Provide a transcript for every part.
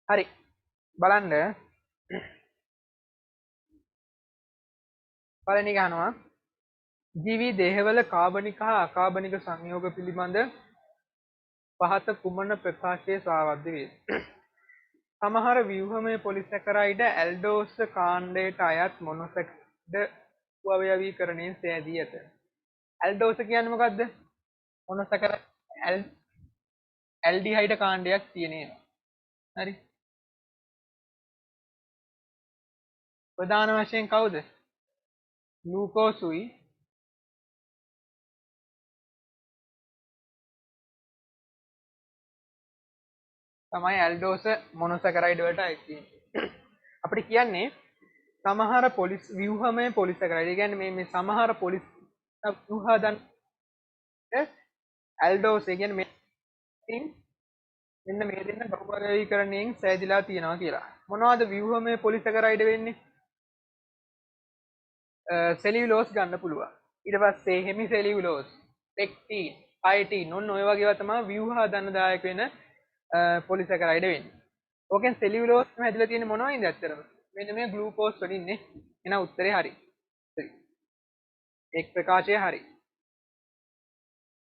හරි බලන්න පළවෙනි එක අහනවා ජීවි දේහවල කාබනික හා අකාබනික සංයෝග පිළිබඳ පහත කුමන ප්‍රකාශයේ සාවද්ද වේ? සමහර ව්‍යුහමය පොලිසැකරයිඩ ඇල්ඩෝස් කාණ්ඩයට අයත් මොනොසැකයිඩ් උපව්‍යවීකරණයෙන් සෑදී ඇත. ඇල්ඩෝස් කියන්නේ මොකද්ද? මොනොසැකරයිඩ් ඇල්ඩිහයිඩ් කාණ්ඩයක් තියෙන ඒවා. හරි. ප්‍රධාන වශයෙන් කවුද? ග්ලූකෝසුයි තමයි ඇල්ඩෝස මොනොසැකරයිඩ් වලට අයිති තියෙන්නේ. අපිට කියන්නේ සමහර පොලිස් ව්‍යුහමය පොලිසැකරයිඩ්. ඒ කියන්නේ මේ සමහර පොලිස් ව්‍යුහ හදන ඇල්ඩෝස් ඒ කියන්නේ මෙන්න මේ දෙන්න බහුපර්යායීකරණයෙන් සෑදිලා තියෙනවා කියලා. මොනවද ව්‍යුහමය පොලිසැකරයිඩ් වෙන්නේ? සෙලියුලෝස් ගන්න පුළුවන්. ඊට පස්සේ හෙමි සෙලියුලෝස්, පෙක්ටින්, අයටින් ඔන්න ඔය වගේ ඒවා තමයි ව්‍යුහ හදන්න දායක වෙන පොලිසැකරයිඩ් වෙන්නේ. ඕකෙන් සෙලියුලෝස් හැදිලා තියෙන්නේ මොනවයින්ද ඇත්තටම? මෙන්න මේ ග්ලූකෝස් වලින් නේ. එහෙනම් උත්තරේ හරි. එක් ප්‍රකාශය හරි.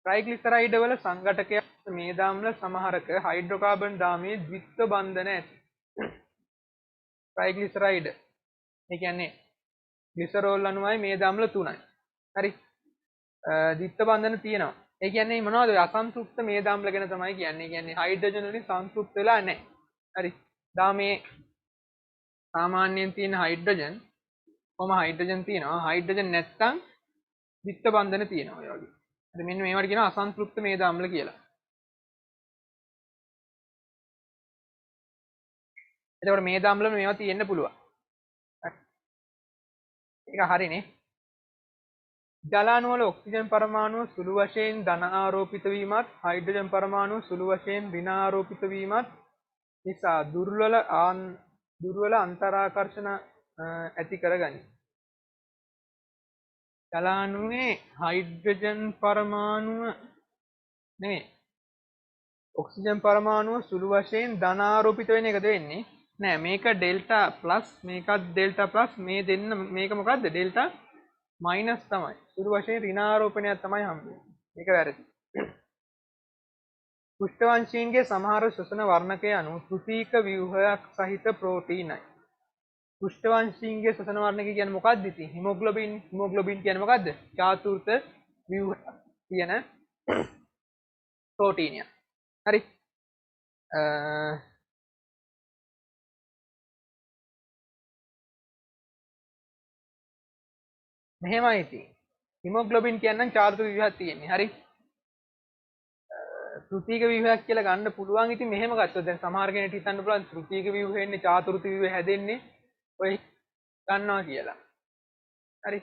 ට්‍රයිග්ලිසරයිඩ් වල සංඝටකයක් මේදාම්ල සමහරක හයිඩ්‍රෝකාබන් දාමයේ ද්විත්ව බන්ධන ඇති. ට්‍රයිග්ලිසරයිඩ් ඒ කියන්නේ ග්ලිසරෝල් අණුවයි මේදාම්ල තුනයි. හරි. ද්විත්ව බන්ධන තියෙනවා. ඒ කියන්නේ මොනවද? අසන්තෘප්ත මේදාම්ල ගැන තමයි කියන්නේ. ඒ කියන්නේ හයිඩ්‍රජන් වලින් සංතෘප්ත වෙලා නැහැ. හරි. දාමයේ සාමාන්‍යයෙන් තියෙන හයිඩ්‍රජන් කොහොම හයිඩ්‍රජන් තියෙනවා. හයිඩ්‍රජන් නැත්තම් ද්විත්ව බන්ධන තියෙනවා ඔය වගේ. හරි මෙන්න මේවට කියනවා අසන්තෘප්ත මේදාම්ල කියලා. එතකොට මේදාම්ල මේවා තියෙන්න පුළුවන්. ඒක හරිනේ. ජල අණු වල ඔක්සිජන් පරමාණු සුළු වශයෙන් ධන ආරෝපිත වීමත් හයිඩ්‍රජන් පරමාණු සුළු වශයෙන් ඍණ ආරෝපිත වීමත් නිසා දුර්වල අන්තරාකර්ෂණ ඇති කරගනී. ජල අණුවේ හයිඩ්‍රජන් පරමාණුව නෙමෙයි ඔක්සිජන් පරමාණුව සුළු වශයෙන් ධන ආරෝපිත වෙන එකද වෙන්නේ? නෑ මේක ඩෙල්ටා ප්ලස් මේකත් ඩෙල්ටා ප්ලස් මේ දෙන්න මේක මොකද්ද? ඩෙල්ටා මයිනස් තමයි. සුළු වශයෙන් ඍණාරෝපණයක් තමයි හම්බෙන්නේ. මේක වැරදි. පුෂ්ඨවංශීන්ගේ සමහර ශ්වසන වර්ණකය අනුව තෘතීක ව්‍යුහයක් සහිත ප්‍රෝටීනයි. පුෂ්ඨවංශීන්ගේ ශ්වසන වර්ණකය කියන්නේ මොකක්ද ඉතින්? හිමොග්ලොබින්. හිමොග්ලොබින් කියන්නේ මොකද්ද? චාතුර්ථ ව්‍යුහයක් තියෙන ප්‍රෝටීනයක්. හරි. මෙහෙමයි ඉතින්. හිමොග්ලොබින් කියනනම් චාතුර්ථ ව්‍යුහයක් තියෙන්නේ. හරි. තෘතීක ව්‍යුහයක් කියලා ගන්න පුළුවන්. ඉතින් මෙහෙම ගත්තොත් දැන් සමහර කෙනෙක්ට හිතන්න පුළුවන් තෘතීක ව්‍යුහය එන්නේ චාතුර්ථ ව්‍යුහය හැදෙන්නේ ඔය ගන්නවා කියලා. හරි.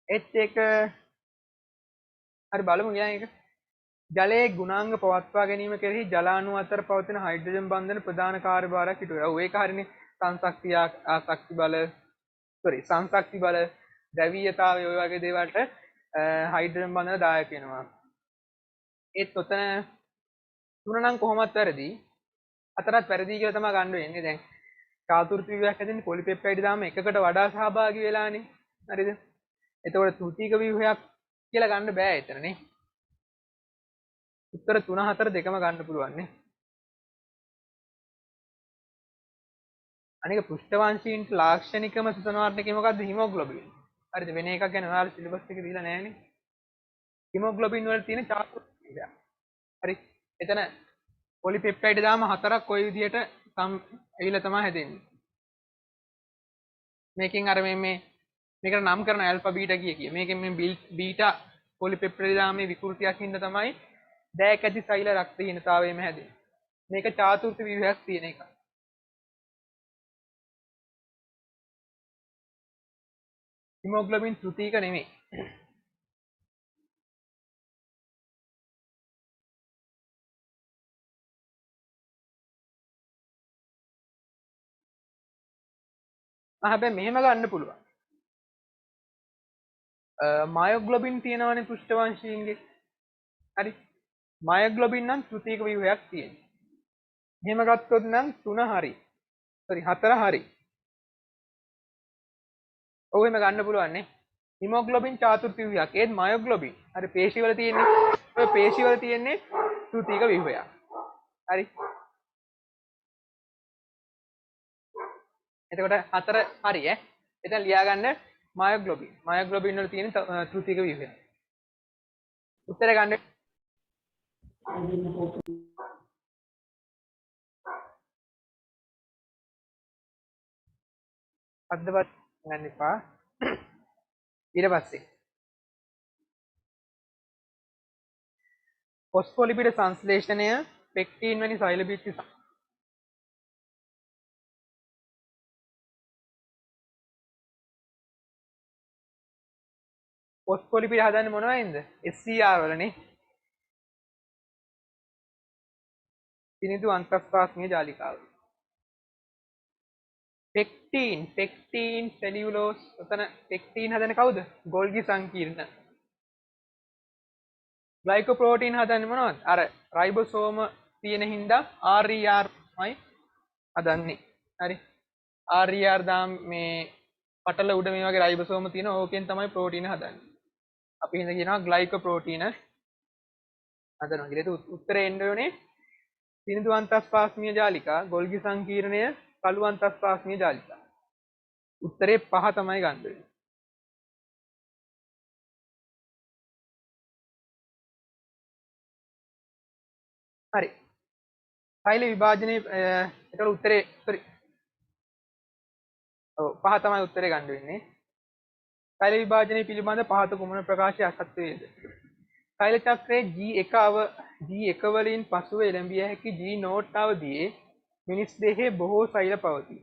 එච් එක හරි බලමු ඊළඟ එක. ජලයේ ගුණාංග පවත්වා ගැනීම කෙරෙහි ජල අණු අතර පවතින හයිඩ්‍රජන් බන්ධන ප්‍රධාන කාර්යභාරයක් ඉටු වෙනවා. ඒක හරිනේ. සංශක්තිය ආසක්ති බල සංශක්ති බල ද්‍රවීයතාවය ඔය වගේ දේවල්ට හයිඩ්‍රජන් බන්ධන දායක වෙනවා. ඒත් ඔතන තුන නම් කොහොමත් වැරදි. හතරත් වැරදි කියලා තමයි ගන්න වෙන්නේ. දැන් චාතුර්ථ ව්‍යුහයක් හැදෙන්නේ පොලිපෙප්ටයිඩ් දාම එකකට වඩා සහභාගී වෙලානේ. හරිද? එතකොට තෘතීක ව්‍යුහයක් කියලා ගන්න බෑ එතනනේ. උත්තර 3 4 දෙකම ගන්න පුළුවන් නේ. අනික පෘෂ්ඨවංශීන්ට ලාක්ෂණිකම සුසන වර්ණකය මොකද්ද? හිමොග්ලොබින්. හරිද? වෙන එකක් ගැන ඔයාලා සිලබස් එකේ දීලා නැහැනේ. හිමොග්ලොබින් වල තියෙන චාතුර්ථ ව්‍යුහය. හරි. එතන පොලිපෙප්ටයිඩ් දාම හතරක් ওই විදිහට ඇවිල්ලා තමයි හැදෙන්නේ. මේකෙන් අර මේ මේකට නම් කරන ඇල්ෆා බීටා කිය. මේකෙන් මේ බීටා පොලිපෙප්ටයිඩ් දාමේ විකෘතියක් හින්දා තමයි දැයක් ඇති සෛල රක්තහීනතාවයම හැදෙන්නේ. මේක චාතුර්ථ ව්‍යුහයක් තියෙන එක. හිමොග්ලොබින් තෘතීක නෙමෙයි. හැබැයි මෙහෙම ගන්න පුළුවන්. මයොග්ලොබින් තියෙනවනේ පෘෂ්ඨවංශීන්ගේ. හරි. මයොග්ලොබින් නම් තෘතීක ව්‍යුහයක් තියෙනවා. එහෙම ගත්තොත් නම් 3 හරි. sorry 4 හරි. ඔව් එහෙම ගන්න පුළුවන් නේ. හිමොග්ලොබින් චාතුර්ථ ව්‍යුහයක්. ඒත් මයොග්ලොබින්. හරි පේශිවල තියෙන්නේ. ඔය පේශිවල තියෙන්නේ තෘතීක ව්‍යුහයක්. හරි. එතකොට 4 හරි ඈ. එතන ලියාගන්න මයොග්ලොබින්. මයොග්ලොබින් වල තියෙන තෘතීක ව්‍යුහය. උත්තර ගන්න අද්දවත් ගන්න එපා. ඊට පස්සේ ෆොස්ෆොලිපිඩ සංශ්ලේෂණය පෙක්ටින් වැනි සෛල බිත්ති ෆොස්ෆොලිපිඩ හදන්නේ මොනවයින්ද? SCR වලනේ. සිනිඳු අන්තස්පාස්මීය ජාලිකාව. පෙක්ටින් සෙලියුලෝස් ඔතන පෙක්ටින් හදන්නේ කවුද? ගොල්ගි සංකීර්ණ. ග්ලයිකෝප්‍රෝටීන් හදන්නේ මොනවද? අර රයිබෝසෝම තියෙන හින්දා RER මයි හදන්නේ. හරි. RER දාම් මේ පටල උඩ මේ වගේ රයිබෝසෝම තියෙන ඕකෙන් තමයි ප්‍රෝටීන හදන්නේ. අපි හින්දා කියනවා ග්ලයිකෝප්‍රෝටීන හදනවා කියලා. ඒක උත්තරේ එන්න ඕනේ සිනිඳු අන්තස්පාස්මීය ජාලිකා, ගොල්ගි සංකීර්ණය, කළු අන්තස්පාස්මීය ජාලිකා. උත්තරේ 5 තමයි ගන්න වෙන්නේ. හරි. සෛල විභාජනයේ ඒතර උත්තරේ sorry. ඔව් 5 තමයි උත්තරේ ගන්න වෙන්නේ. සෛල විභාජනයේ පිළිබඳ පහත කුමන ප්‍රකාශය අසත්‍ය වේද? සෛල චක්‍රයේ G1 වලින් පසුව එළඹිය හැකි G නෝට් අවධියේ මිනිස් දෙහේ බොහෝ සෛල පවතී.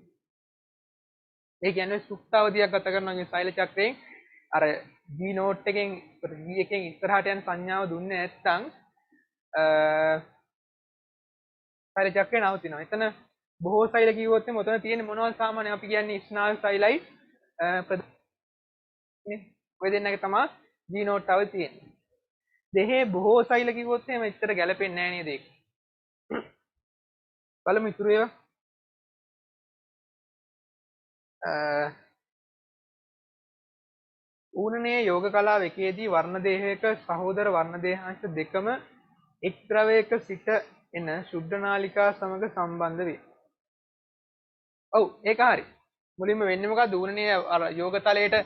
ඒ කියන්නේ සුප්ත අවධියක් ගත කරනවා මේ සෛල චක්‍රයෙන් අර G නෝට් එකෙන් G එකෙන් ඉස්සරහට යන සංඥාව දුන්නේ නැත්නම් සෛල චක්‍රය නවතිනවා. එතන බොහෝ සෛල කිව්වොත් එimhe ඔතන තියෙන්නේ මොනවද සාමාන්‍යයෙන් අපි කියන්නේ ස්නායු සෛලයි නේ. ඔය දෙන්නගේ තමයි G නෝට් අවධිය තියෙන්නේ. දෙහේ බොහෝ සෛල කිව්වොත් එහෙම එච්චර ගැලපෙන්නේ නැහැ නේද ඒක. බලමු ඉතුරු ඒවා. ඌනනයේ යෝග කලාව එකේදී වර්ණ දේහයක සහෝදර වර්ණ දේහාංශ දෙකම එක් ද්‍රවයක සිට එන ශුද්ධ නාලිකා සමග සම්බන්ධ වේ. ඔව් ඒක හරි. මුලින්ම වෙන්නේ මොකක්ද? ඌනනයේ අර යෝග තලයට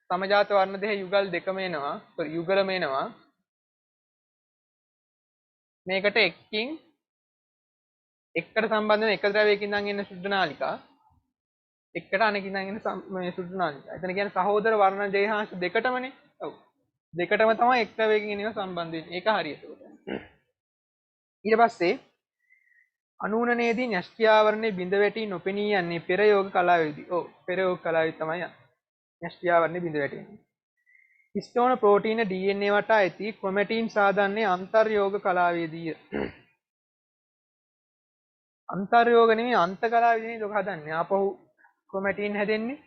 සමජාත වර්ණ දේහ යුගල් දෙකම එනවා. යුගලම එනවා. මේකට එක්කින් එකට සම්බන්ධ වෙන එක ද්‍රවයකින් නම් එන ශුද්ධ නාලිකා එකට අනෙකින් නම් එන මේ ශුද්ධ නාලිකා. එතන කියන්නේ සහෝදර වර්ණ දේහාංශ දෙකටමනේ. ඔව්. දෙකටම තමයි එක ද්‍රවයකින් එනව සම්බන්ධ වෙන්නේ. ඒක හරියට. ඊට පස්සේ අනූනනයේදී න්‍යෂ්ට්‍යාවරණය බිඳ වැටි නොපෙනී යන්නේ පෙර යෝග කලාවේදී. ඔව් පෙර යෝග කලාවේ තමයි න්‍යෂ්ට්‍යාවරණය බිඳ වැටෙන්නේ. හිස්ටෝන ප්‍රෝටීන DNA වටා ඇති ක්‍රොමැටින් සාදන්නේ අන්තර්යෝග කලාවේදීය. අන්තර්යෝග නෙමෙයි අන්ත කලාවේදී ඔක හදන්නේ. ආපහු ක්‍රොමැටින් හැදෙන්නේ.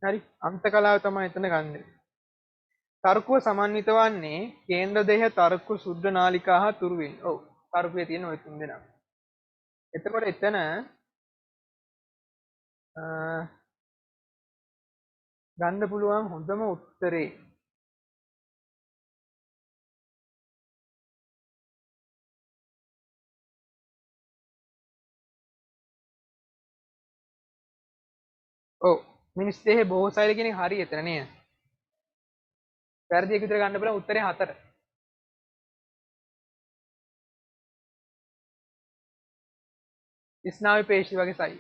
හරි අන්ත කලාව තමයි එතන ගන්නෙ. තර්කුව සමන්විත වන්නේ කේන්ද්‍ර දේහ තර්ක සුද්ධ නාලිකා හා තුරුවෙන්. ඔව් තර්කුවේ තියෙන ওই තුන් දෙනා. එතකොට එතන ගන්න පුළුවන් හොඳම උත්තරේ ඔව් මිනිස් දේහේ බොහෝ සෛල කියන එක හරි එතන නේද? වැරදි එක විතර ගන්න පුළුවන් උත්තරේ 4. ස්නායු පේශි වගේ සෛල.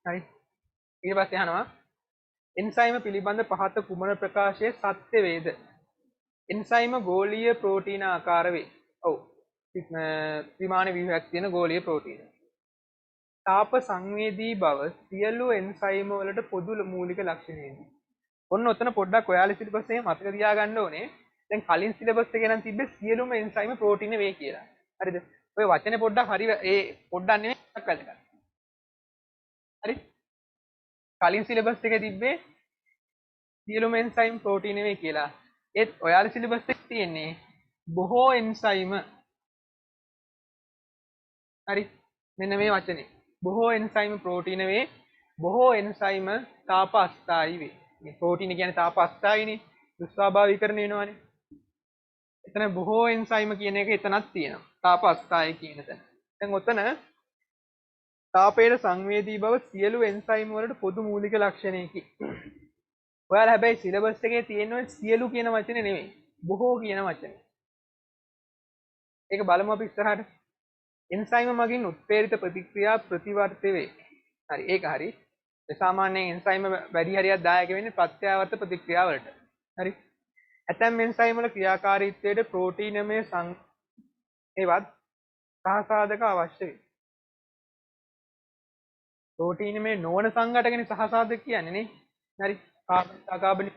හරි. ඊට පස්සේ අහනවා එන්සයිම පිළිබඳ පහත කුමන ප්‍රකාශයේ සත්‍ය වේද? එන්සයිම ගෝලීය ප්‍රෝටීන ආකාර වේ. ඔව්. ත්‍රිමාන ව්‍යුහයක් තියෙන ගෝලීය ප්‍රෝටීන. තාප සංවේදී බව සියලු එන්සයිම වලට පොදු මූලික ලක්ෂණයකි. ඔන්න ඔතන පොඩ්ඩක් ඔයාලා සිලබස් එකේ මතක තියාගන්න ඕනේ. දැන් කලින් සිලබස් එකේ නම් තිබ්බේ සියලුම එන්සයිම ප්‍රෝටීන වේ කියලා. හරිද? ඔය වචනේ පොඩ්ඩක් හරි ඒ පොඩ්ඩක් නෙමෙයි වැදගත්. හරි? කලින් සිලබස් එකේ තිබ්බේ සියලුම එන්සයිම් ප්‍රෝටීන වේ කියලා. ඒත් ඔයාලා සිලබස් එකේ තියෙන්නේ බොහෝ එන්සයිම හරි මෙන්න මේ වචනේ බොහෝ එන්සයිම ප්‍රෝටීන වේ බොහෝ එන්සයිම තාප අස්ථායි වේ මේ ප්‍රෝටීන කියන්නේ තාප අස්ථායිනේ දුස්වාභාවිකරණය වෙනවනේ එතන බොහෝ එන්සයිම කියන එක එතනක් තියෙනවා තාප අස්ථායි කියන තැන දැන් ඔතන තාපයට සංවේදී බව සියලු එන්සයිම් වලට පොදු මූලික ලක්ෂණයකි ඔයාලා හැබැයි සිලබස් එකේ තියෙන ඔය සියලු කියන වචනේ නෙමෙයි බොහෝ කියන වචනේ ඒක බලමු අපි ඉස්සරහට එන්සයිම මගින් උත්ප්‍රේරිත ප්‍රතික්‍රියා ප්‍රතිවර්ත වේ. හරි ඒක හරි. ඒ සාමාන්‍යයෙන් එන්සයිම වැඩි හරියක් දායක වෙන්නේ ප්‍රත්‍යාවර්ත ප්‍රතික්‍රියා වලට. හරි. ඇතැම් එන්සයිම වල ක්‍රියාකාරීත්වයට ප්‍රෝටීනමය ඒවත් සහසාධක අවශ්‍ය වේ. ප්‍රෝටීනමය නොවන සංඝටකනේ සහසාධක කියන්නේ නේ. හරි. කාබනික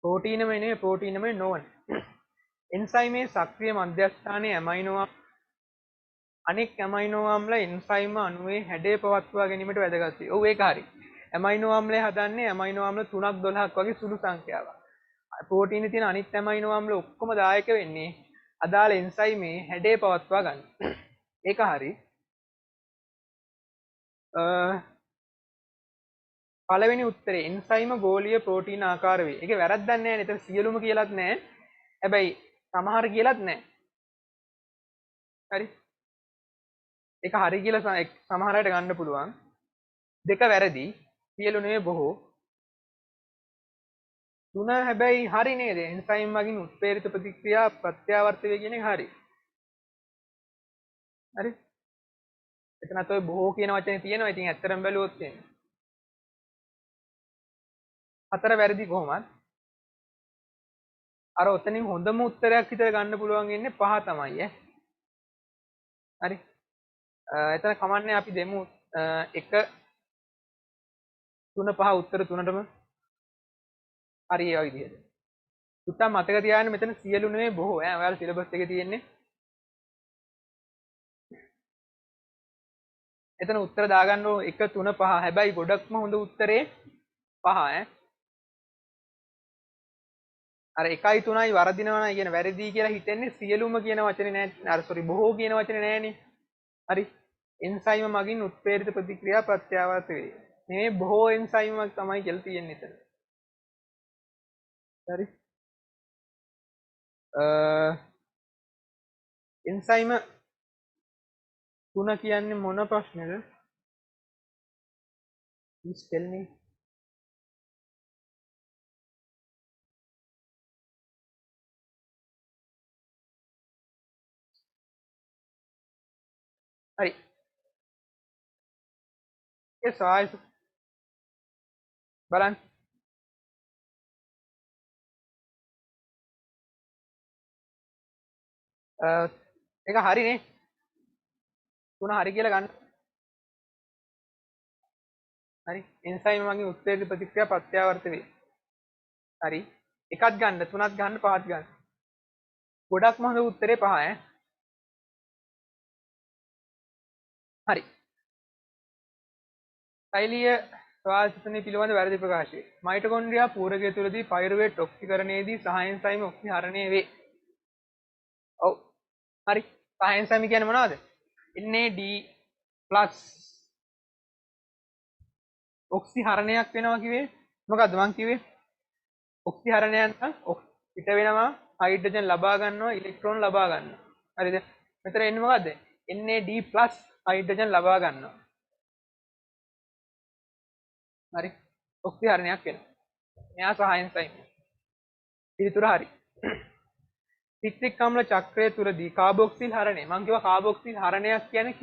ප්‍රෝටීනමය නෙවෙයි ප්‍රෝටීනමය නොවන. එන්සයිමේ සක්‍රිය මධ්‍යස්ථානයේ ඇමයිනෝ අනෙක් ඇමයිනෝ ආම්ල එන්සයිම අණුවේ හැඩය පවත්වා ගැනීමට වැදගත් වේ. ඔව් ඒක හරි. ඇමයිනෝ ආම්ලය හදන්නේ ඇමයිනෝ ආම්ල 3ක් 12ක් වගේ සුළු සංඛ්‍යාවක්. ප්‍රෝටීනේ තියෙන අනිත් ඇමයිනෝ ආම්ල ඔක්කොම දායක වෙන්නේ අදාළ එන්සයිමේ හැඩය පවත්වා ගන්න. ඒක හරි. පළවෙනි උත්තරේ එන්සයිම ගෝලීය ප්‍රෝටීන ආකාර වේ. ඒකේ වැරද්දක් නැහැ නේද? සියලුම කියලාත් නැහැ. හැබැයි සමහර කියලාත් නැහැ. හරි. ඒක හරි කියලා සමහර අයට ගන්න පුළුවන්. දෙක වැරදි. සියලු නෙවෙයි බොහෝ. තුන හැබැයි හරි නේද? එන්සයිම් මගින් උත්ප්‍රේරිත ප්‍රතික්‍රියා ප්‍රත්‍යාවර්ත වේ කියන එක හරි. හරි. එතනත් ඔය බොහෝ කියන වචනේ තියෙනවා. ඉතින් ඇත්තටම බැලුවොත් එන්නේ. හතර වැරදි කොහොමද? අර ඔතනින් හොඳම උත්තරයක් විතර ගන්න පුළුවන් ඉන්නේ 5 තමයි ඈ. හරි. එතන කමන්නේ අපි දෙමු 1 3 5 උත්තර තුනටම හරි ඒ විදිහට. උත්තර මතක තියාගන්න මෙතන සියලු නෙමෙයි බොහෝ ඈ. ඔයාලා සිලබස් එකේ තියෙන්නේ. එතන උත්තර දාගන්න ඕන 1 3 5. හැබැයි ගොඩක්ම හොඳ උත්තරේ 5 ඈ. අර 1යි 3යි වරදිනවා කියන වැරදි කියලා හිතෙන්නේ සියලුම කියන වචනේ නෑ. අර සෝරි බොහෝ කියන වචනේ නෑනේ. හරි. එන්සයිම මගින් උත්ප්‍රේරිත ප්‍රතික්‍රියා ප්‍රත්‍යාවර්ත වේ. මේ බොහෝ එන්සයිමක් තමයි කියලා තියෙන්නේ එතන. හරි. එන්සයිම 3 කියන්නේ මොන ප්‍රශ්නේද? Please tell me. හරි. ඒ සවාල් බලන්න. ඒක හරිනේ. 3 හරි කියලා ගන්න. හරි. එන්සයිම මගින් උත්ප්‍රේරිත ප්‍රතික්‍රියා ප්‍රත්‍යාවර්ත වේ. හරි. එකක් ගන්න, තුනක් ගන්න, පහක් ගන්න. ගොඩක්ම හොඳ උත්තරේ 5 ඈ. හරි. තෛලීය ස්වාශිතනය පිළිබඳ වැරදි ප්‍රකාශය. මයිටොකොන්ඩ්‍රියා පූරකය තුළදී පයිරුවේට් ඔක්සිකරණයේදී සහ එන්සයිම ඔක්සිහරණය වේ. ඔව්. හරි. සහ එන්සයිම කියන්නේ මොනවද? NAD+ ඔක්සිහරණයක් වෙනවා කිව්වේ මොකද්ද මං කිව්වේ? ඔක්සිහරණයක් නම් පිට වෙනවා හයිඩ්‍රජන් ලබා ගන්නවා ඉලෙක්ට්‍රෝන ලබා ගන්නවා. හරිද? මෙතන එන්නේ මොකද්ද? NAD+ හයිඩ්‍රජන් ලබා ගන්නවා. හරි. ඔක්සිහරණයක් වෙනවා. මෙයා සහ එන්සයිම්. පිළිතුර හරි. සිට්‍රික් අම්ල චක්‍රය තුලදී කාබොක්සිල් හරණය. මම කිව්වා කාබොක්සිල් හරණයක් කියන්නේ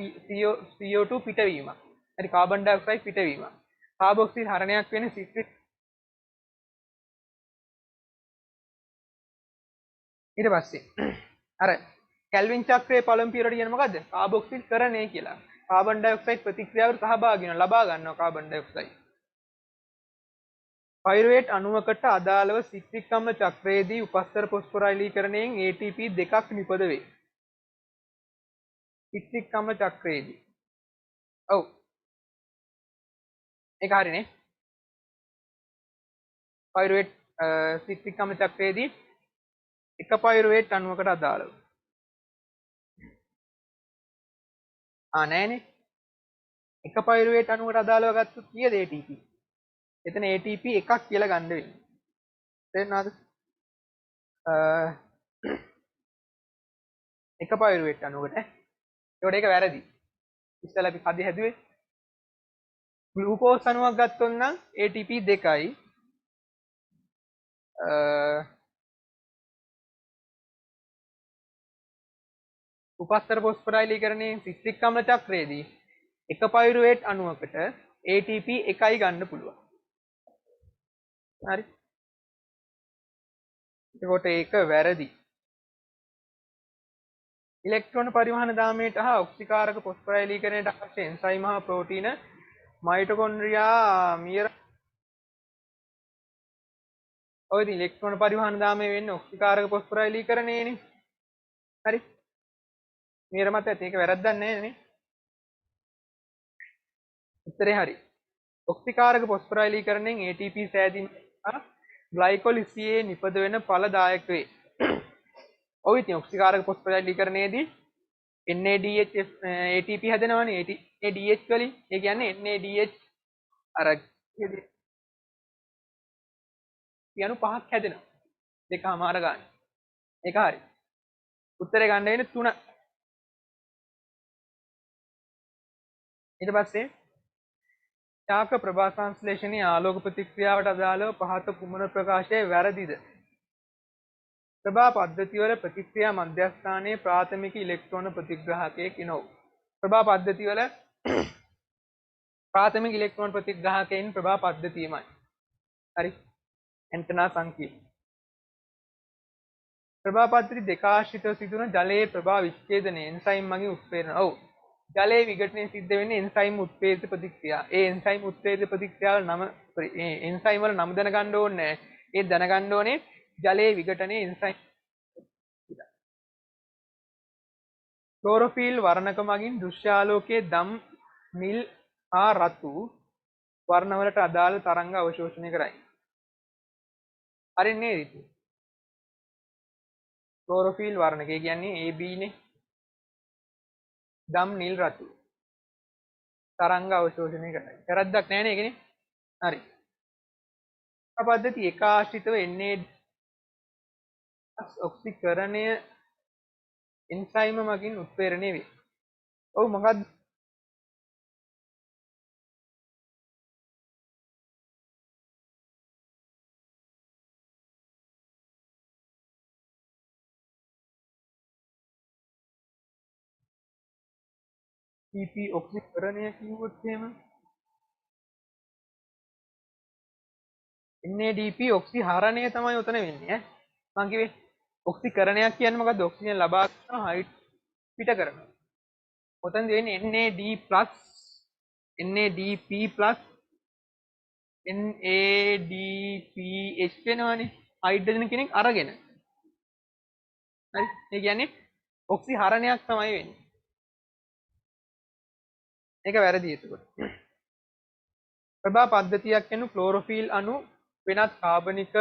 CO2 පිටවීමක්. හරි කාබන් ඩයොක්සයිඩ් පිටවීමක්. කාබොක්සිල් හරණයක් වෙන්නේ සිට්‍රික් ඊට පස්සේ අර කැල්වින් චක්‍රයේ පළමු පියවරට කියන්නේ මොකද්ද? කාබොක්සිල් කරණය කියලා. කාබන් ඩයොක්සයිඩ් ප්‍රතික්‍රියාවට සහභාගී වෙනවා. ලබා ගන්නවා කාබන් ඩයොක්සයිඩ්. පයිරුවේට් අණුවකට අදාළව සිට්‍රික් අම්ල චක්‍රයේදී උපස්තර පොස්ෆොරයිලීකරණයෙන් ATP දෙකක් නිපද වේ. සිට්‍රික් අම්ල චක්‍රයේදී. ඔව්. ඒක හරිනේ. පයිරුවේට් සිට්‍රික් අම්ල චක්‍රයේදී එක පයිරුවේට් අණුවකට අදාළව. නෑනේ. එක පයිරුවේට් අණුවකට අදාළව ගත්තොත් කීයද ATP? එතන ATP එකක් කියලා ගන්න වෙන්නේ. තේරුණාද? එක පයිරුවේට් අණුවකට. ඒකට ඒක වැරදි. ඉස්සෙල්ලා අපි කඩේ හැදුවේ ග්ලූකෝස් අණුවක් ගත්තොත් නම් ATP 2යි. උපස්තර පොස්ෆොරයිලීකරණයේ සිට්‍රික් අම්ල චක්‍රයේදී එක පයිරුවේට් අණුවකට ATP එකයි ගන්න පුළුවන්. හරි. එතකොට ඒක වැරදි. ඉලෙක්ට්‍රෝන පරිවහන දාමයට හා ඔක්සිකාරක පොස්ෆොරයිලීකරණයට අවශ්‍ය එන්සයිම් හා ප්‍රෝටීන මයිටොකොන්ඩ්‍රියා මියර ඔය ඉතින් ඉලෙක්ට්‍රෝන පරිවහන දාමය වෙන්නේ ඔක්සිකාරක පොස්ෆොරයිලීකරණයනේ. හරි. මියර මත ඇති ඒක වැරද්දක් නැහැ නේ. උත්තරේ හරි. ඔක්සිකාරක පොස්ෆොරයිලීකරණයෙන් ATP සෑදීම හා ග්ලයිකොලිසියේ නිපද වෙන ඵලදායක වේ. ඔය ඉතින් ඔක්සිකාරක පොස්ෆොරයිලීකරණයේදී NADH ATP හැදෙනවනේ ADH වලින්. ඒ කියන්නේ NADH අර කියනු පහක් හැදෙනවා. දෙකමාර ගන්න. ඒක හරි. උත්තරේ ගන්න වෙන්නේ 3. ඊට පස්සේ ශාක ප්‍රභා සංශ්ලේෂණයේ ආලෝක ප්‍රතික්‍රියාවට අදාළව පහත කුමන ප්‍රකාශය වැරදිද? ප්‍රභා පද්ධතිවල ප්‍රතික්‍රියා මධ්‍යස්ථානයේ ප්‍රාථමික ඉලෙක්ට්‍රෝන ප්‍රතිග්‍රාහකයෙක් ඉනෝ. ප්‍රභා පද්ධතිවල ප්‍රාථමික ඉලෙක්ට්‍රෝන ප්‍රතිග්‍රාහකයින් ප්‍රභා පද්ධතියමයි. හරි. ඇන්ටනා සංකීර්ණ. ප්‍රභා පද්ධති දෙක ආශ්‍රිතව සිදුවන ජලයේ ප්‍රභා විච්ඡේදනයේ එන්සයිම් මගින් උත්පේරණ. ඔව්. ජලයේ විඝටනය සිද්ධ වෙන්නේ එන්සයිම් උත්පේදිත ප්‍රතික්‍රියා. ඒ එන්සයිම් උත්පේදිත ප්‍රතික්‍රියාවල නම එන්සයිම් වල නම දැනගන්න ඕනේ. ඒ දැනගන්න ඕනේ ජලයේ විඝටනයේ එන්සයිම්. ක්ලෝරොෆිල් වර්ණක මගින් දෘශ්‍යාලෝකයේ දම් නිල් හා රතු වර්ණවලට අදාළ තරංග අවශෝෂණය කරයි. හරි නේද? ක්ලෝරොෆිල් වර්ණකය කියන්නේ AB නේ. දම් නිල් රතු තරංග අවශෝෂණය කරයි. වැරද්දක් නැහැ නේ ඒකනේ. හරි. පද්ධති එක ආශ්‍රිතව NAD ඔක්සිකරණය එන්සයිම මගින් උත්පේරණය වේ. ඔව් මොකක්ද? PP ඔක්සිකරණය කිව්වොත් එහෙම NADP ඔක්සිහරණය තමයි උතන වෙන්නේ ඈ. මං කිව්වේ ඔක්සිකරණයක් කියන්නේ මොකද්ද? ඔක්සිජන් ලබා ගන්න හයිඩ් පිට කරනවා. උතන දෙන්නේ NAD+ NADP+ NADPH වෙනවනේ. හයිඩ්‍රජන් කෙනෙක් අරගෙන. හරි. ඒ කියන්නේ ඔක්සිහරණයක් තමයි වෙන්නේ. ඒක වැරදි එතකොට. ප්‍රභා පද්ධතියක් යනු ක්ලෝරොෆිල් අණු වෙනත් කාබනික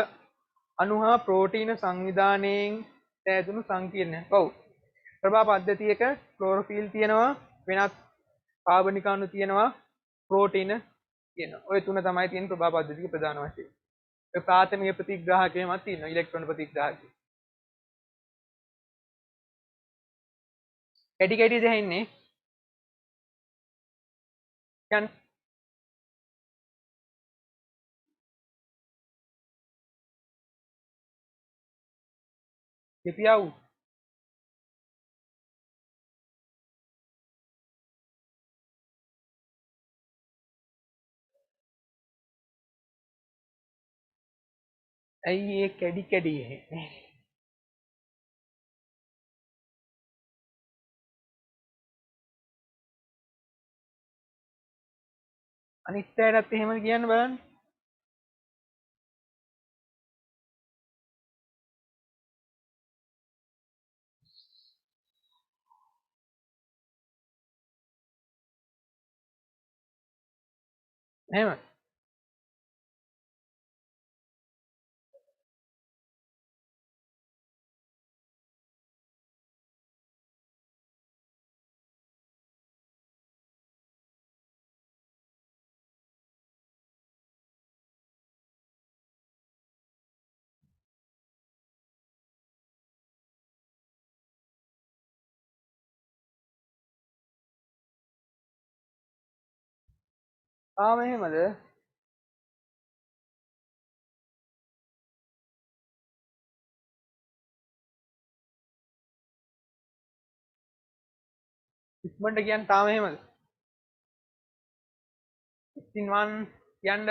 අණු හා ප්‍රෝටීන සංවිධානයෙන් සෑදුණු සංකීර්ණයක්. ඔව්. ප්‍රභා පද්ධතියක ක්ලෝරොෆිල් තියෙනවා, වෙනත් කාබනික අණු තියෙනවා, ප්‍රෝටීන තියෙනවා. ඔය තුන තමයි තියෙන ප්‍රභා පද්ධතියේ ප්‍රධාන වශයෙන්. ඒ ප්‍රාථමික ප්‍රතිග්‍රාහකයමත් තියෙනවා, ඉලෙක්ට්‍රෝන ප්‍රතිග්‍රාහකය. කැටි කැටි දෙහින්නේ. යන් දෙපියව් ඇයි ඒ කැඩි කැඩි එන්නේ? අනිත් පැයටත් එහෙම කියන්න බලන්න. එහෙම එහෙමද? ඉක්මනට කියන්න තාම එහෙමද? 16 කියන්න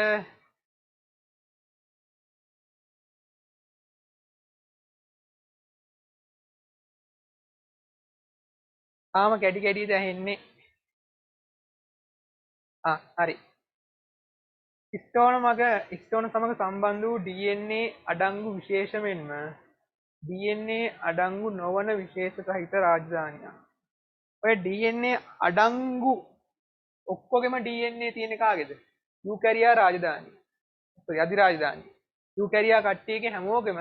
තාම කැටි කැටිද ඇහෙන්නේ. හරි. ස්ටෝන සමග සම්බන්ධ වූ DNA අඩංගු විශේෂයෙන්ම DNA අඩංගු නොවන විශේෂ සහිත රාජධානියක්. ඔය DNA අඩංගු ඔක්කොගෙම DNA තියෙන කාගේද? යූකැරියා රාජධානිය. අධිරාජධානිය. යූකැරියා කට්ටියගේ හැමෝගෙම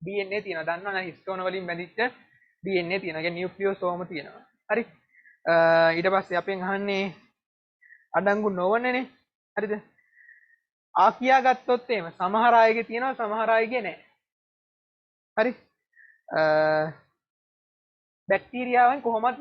DNA තියෙනවා. දන්නවනේ හිස්ටෝන වලින් බැඳිච්ච DNA තියෙනවා. ඒ නියුක්ලියෝසෝම තියෙනවා. හරි. ඊට පස්සේ අපෙන් අහන්නේ අඩංගු නොවනනේ. හරිද? ආකියා ගත්තොත් එහෙම සමහර අයගේ තියෙනවා සමහර අයගේ නැහැ. හරි. බැක්ටීරියාවෙන් කොහොමද?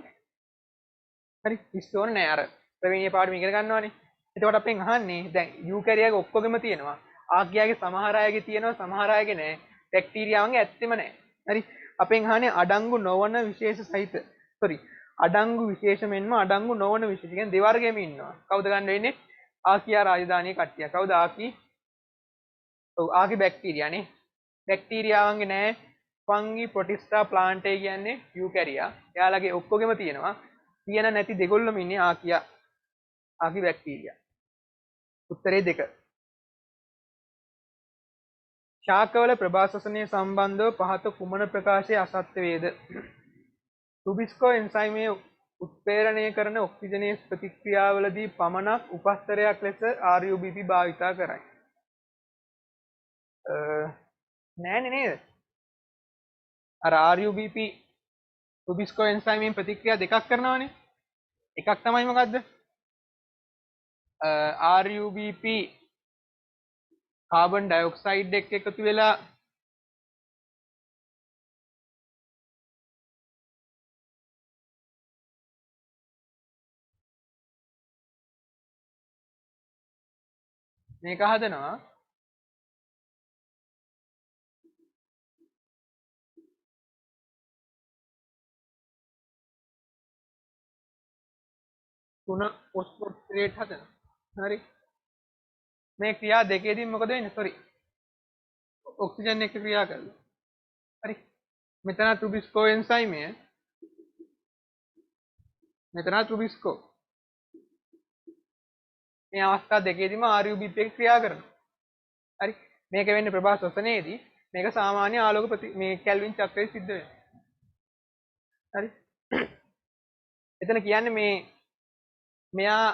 හරි. හිස්ටෝන නෑ අර ප්‍රවීණීය පාඩම ඉගෙන ගන්නවානේ. එතකොට අපෙන් අහන්නේ දැන් යූකැරියාගේ ඔක්කොගෙම තියෙනවා. ආකියාගේ සමහර අයගේ තියෙනවා සමහර අයගේ නැහැ. බැක්ටීරියාවන්ගේ ඇත්තෙම නැහැ. හරි. අපෙන් අහන්නේ අඩංගු නොවන විශේෂ සහිත. අඩංගු විශේෂයෙන්ම අඩංගු නොවන විශේෂ. කියන්නේ දෙවර්ගෙම ඉන්නවා. කවුද ගන්න වෙන්නේ? ආකියා රාජධානියේ කට්ටිය. කවුද ආකි? ඔව් ආකි බැක්ටීරියානේ. බැක්ටීරියාවන්ගේ නැහැ. ෆංගි ප්‍රොටිස්ටා ප්ලාන්ටේ කියන්නේ යූකැරියා. එයාලගේ ඔක්කොගෙම තියෙනවා. තියෙන නැති දෙගොල්ලම ඉන්නේ ආකියා. ආකි බැක්ටීරියා. උත්තරේ 2. ශාකවල ප්‍රභාසසනය සම්බන්ධව පහත කුමන ප්‍රකාශය අසත්‍ය වේද? රුබිස්කෝ එන්සයිමය උත්ප්‍රේරණය කරන ඔක්සිජනේස් ප්‍රතික්‍රියාවලදී පමණක් උපස්තරයක් ලෙස RUBP භාවිතා කරයි. නෑනේ නේද? අර RUBP රුබිස්කෝ එන්සයිමයෙන් ප්‍රතික්‍රියා දෙකක් කරනවානේ. එකක් තමයි මොකද්ද? RUBP කාබන් ඩයොක්සයිඩ් එක්ක එකතු වෙලා මේක හදනවා. තුන ෆොස්ෆොරේට් හදනවා. හරි. මේ ක්‍රියා දෙකේදී මොකද වෙන්නේ? සෝරි. ඔක්සිජන් එක්ක ක්‍රියා කරනවා. හරි. මෙතන රුබිස්කෝ එන්සයිමය. මෙතන රුබිස්කෝ. මේ අවස්ථා දෙකේදීම RUBP එක ක්‍රියා කරනවා. හරි. මේක වෙන්නේ ප්‍රභා ශ්වසනයේදී. මේක සාමාන්‍ය ආලෝක මේ කැල්වින් චක්‍රයේ සිද්ධ වෙනවා. හරි. එතන කියන්නේ මෙයා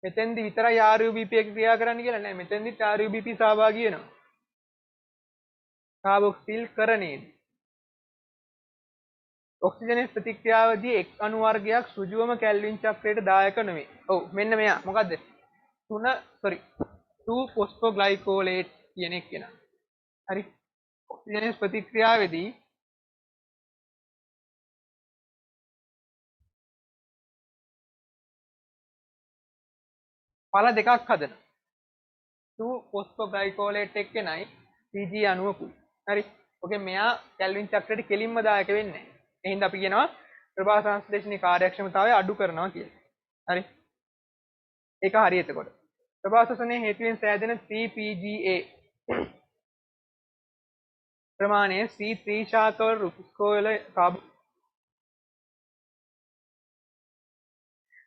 මෙතෙන්දි විතරයි RUBP එක ක්‍රියා කරන්න කියලා නෑ. මෙතෙන්දිත් RUBP සහභාගී වෙනවා. කාබොක්සිල් කරණයේදී. ඔක්සිජනේස් ප්‍රතික්‍රියාවදී එක් අණු වර්ගයක් සෘජුවම කැල්වින් චක්‍රයට දායක නෙවෙයි. ඔව් මෙන්න මෙයා මොකද්ද? 2 ෆොස්ෆෝග්ලයිකෝලේට් කියන එක කෙනා. හරි. ඔක්සිජනේස් ප්‍රතික්‍රියාවේදී පළ දෙකක් හදනවා. 2 ෆොස්ෆෝග්ලයිකෝලේට් එක්කෙනයි Pg අණුවකුයි. හරි. ඔකේ මෙයා කැල්වින් චක්‍රයට කෙලින්ම දායක වෙන්නේ නැහැ. එහෙනම් අපි කියනවා ප්‍රභා සංශ්ලේෂණයේ කාර්යක්ෂමතාවය අඩු කරනවා කියලා. හරි. ඒක හරි එතකොට. ප්‍රභා ශ්වසනයේ හේතුවෙන් සෑදෙන 3PGA ප්‍රමාණය C3 ශාකවල රුබිස්කෝ වල කාබන්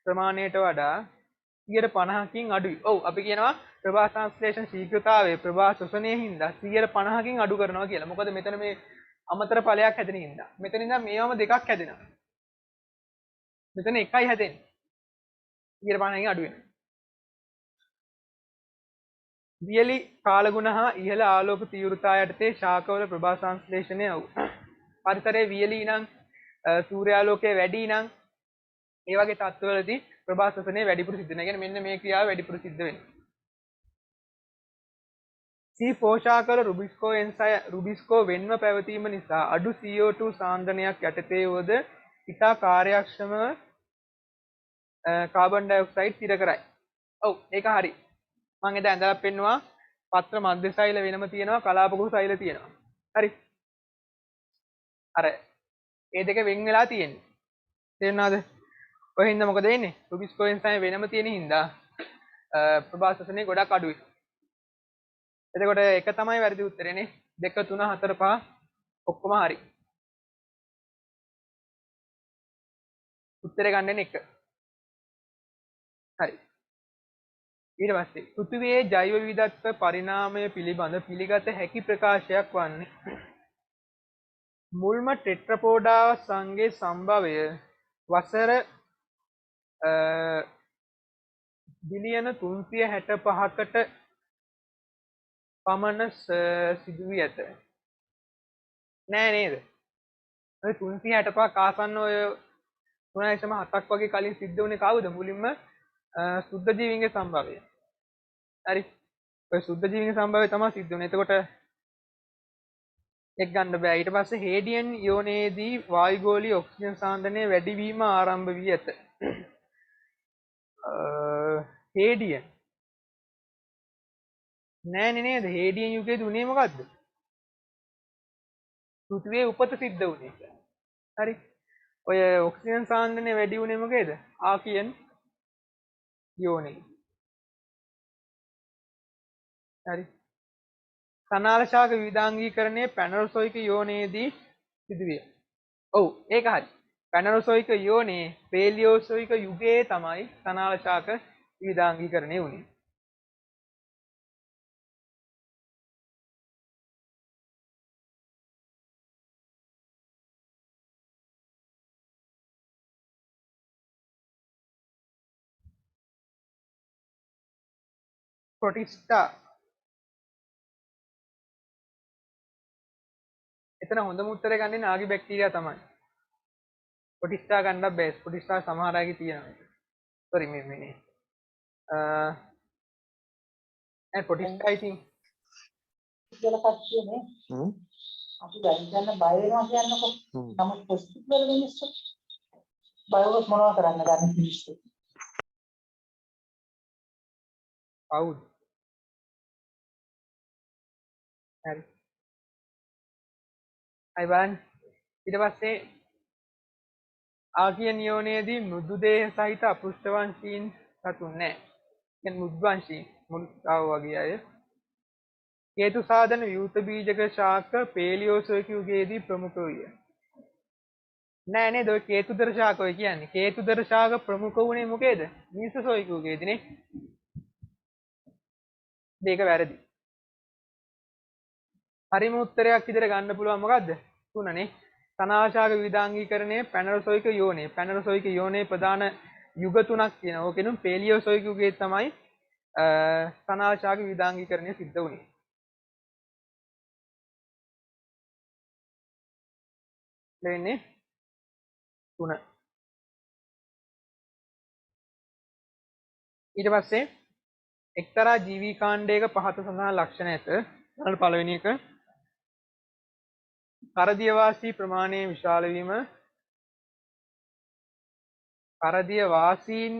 ප්‍රමාණයට වඩා 50කින් අඩුයි. ඔව් අපි කියනවා ප්‍රභා සංශ්ලේෂණ ශීඝ්‍රතාවය ප්‍රභා ශ්වසනයේ හින්දා 50කින් අඩු කරනවා කියලා. මොකද මෙතන මේ අමතර ඵලයක් හැදෙන හින්දා. මෙතන ඉඳන් මේවම දෙකක් හැදෙනවා. මෙතන එකයි හැදෙන්නේ. 50කින් අඩු වෙනවා. දියලි කාලගුණ හා ඉහළ ආලෝක තීව්‍රතා යටතේ ශාකවල ප්‍රභා සංශ්ලේෂණය පරිසරයේ වියලි නම් සූර්යාලෝකයේ වැඩි නම් ඒ වගේ තත්ත්වවලදී ප්‍රභා ශ්වසනය වැඩිපුර සිද්ධ වෙනවා. කියන්නේ මෙන්න මේ ක්‍රියාව වැඩිපුර සිද්ධ වෙනවා. C4 ශාකවල රුබිස්කෝ වෙන්ව පැවතීම නිසා අඩු CO2 සාන්ද්‍රණයක් යටතේ වද ඉතා කාර්යක්ෂම කාබන් ඩයොක්සයිඩ් තිර කරයි. ඔව් ඒක හරි. මම එදා ඇඳලා පෙන්නවා පත්‍ර මධ්‍ය සෛල වෙනම තියෙනවා කලාපගුරු සෛල තියෙනවා. හරි. අර ඒ දෙක වෙන් වෙලා තියෙන්නේ. තේරුණාද? ඔය හින්දා මොකද වෙන්නේ? රුබිස් කොහෙන්සයිම වෙනම තියෙන හින්දා ප්‍රභාසසනේ ගොඩක් අඩුයි. එතකොට එක තමයි වැරදි උත්තරේනේ. 2 3 4 5 ඔක්කොම හරි. උත්තරේ ගන්න එක. හරි. ඊට පස්සේ පෘථිවියේ ජෛව විවිධත්ව පරිණාමය පිළිබඳ පිළිගත හැකි ප්‍රකාශයක් වන්නේ මුල්ම ටෙට්‍රපෝඩා සංගේ සම්භවය වසර බිලියන 365කට පමණ සිදු වී ඇත. නෑ නේද? ඔය 365ක් ආසන්න ඔය 3.7ක් වගේ කලින් සිද්ධ වුණේ කවුද? මුලින්ම සුද්ධ ජීවීන්ගේ සම්භවය. හරි. ඔය සුද්ධ ජීවීන්ගේ සම්භවය තමයි සිද්ධ වුණේ. එතකොට එක් ගන්න බෑ. ඊට පස්සේ හේඩියන් යෝනයේදී වායුගෝලීය ඔක්සිජන් සාන්ද්‍රණය වැඩි වීම ආරම්භ වී ඇත. හේඩියන් නෑනේ නේද? හේඩියන් යුගයේදී උනේ මොකද්ද? පෘථිවියේ උපත සිද්ධ වුණේ. හරි. ඔය ඔක්සිජන් සාන්ද්‍රණය වැඩි වුණේ මොකේද? ආකියන් යෝනේ. හරි. කනාල ශාක විවිධාංගීකරණය පැනරොසොයික යෝනයේදී සිදුවිය. ඔව් ඒක හරි. පැනරොසොයික යෝනේ පේලියෝසොයික යුගයේ තමයි කනාල ශාක විවිධාංගීකරණය වුණේ. ප්‍රොටිස්ටා එතන හොඳම උත්තරේ ගන්නේ නාගි බැක්ටීරියා තමයි. ප්‍රොටිස්ටා ගන්නත් බෑ. ප්‍රොටිස්ටා සමහර අයගේ තියෙනවා. සෝරි මේ ප්‍රොටිස්ටා ඉතින් කියලා කච්චිනේ. අපි දැන් බය වෙනවා කියන්නකො. නමුත් පොසිටිව් වල මිනිස්සු බයවස් මොනවද කරන්න ගන්න මිනිස්සු. කවුද? හරි. අය බලන්න. ඊට පස්සේ ආකියන් යෝනයේදී මෘදු දේහ සහිත අපෘෂ්ඨවංශීන් සතුන් නැහැ. කියන්නේ මෘදුවංශීන් මුල්තාව වගේ අය. හේතු සාධන විවෘත බීජක ශාක පේලියෝසොයික යුගයේදී ප්‍රමුඛ විය. නෑ නේද? ඔය කේතුදර ශාක ඔය කියන්නේ. කේතුදර ශාක ප්‍රමුඛ වුණේ මොකේද? මීසොයික යුගයේදීනේ. මේක වැරදි. හරිම උත්තරයක් විදිහට ගන්න පුළුවන් මොකද්ද? තුනනේ. කනාශාක විවිධාංගීකරණය පැනරොසොයික යෝනේ. පැනරොසොයික යෝනේ ප්‍රධාන යුග තුනක් තියෙනවා. ඕකෙනුම් පේලියෝසොයික යුගයේ තමයි කනාශාක විවිධාංගීකරණය සිද්ධ වුණේ. වෙන්නේ 3. ඊට පස්සේ එක්තරා ජීවී කාණ්ඩයක පහත සඳහන් ලක්ෂණ ඇත. බලන්න පළවෙනි එක කරදිය වාසී ප්‍රමාණය විශාල වීම. කරදිය වාසීන්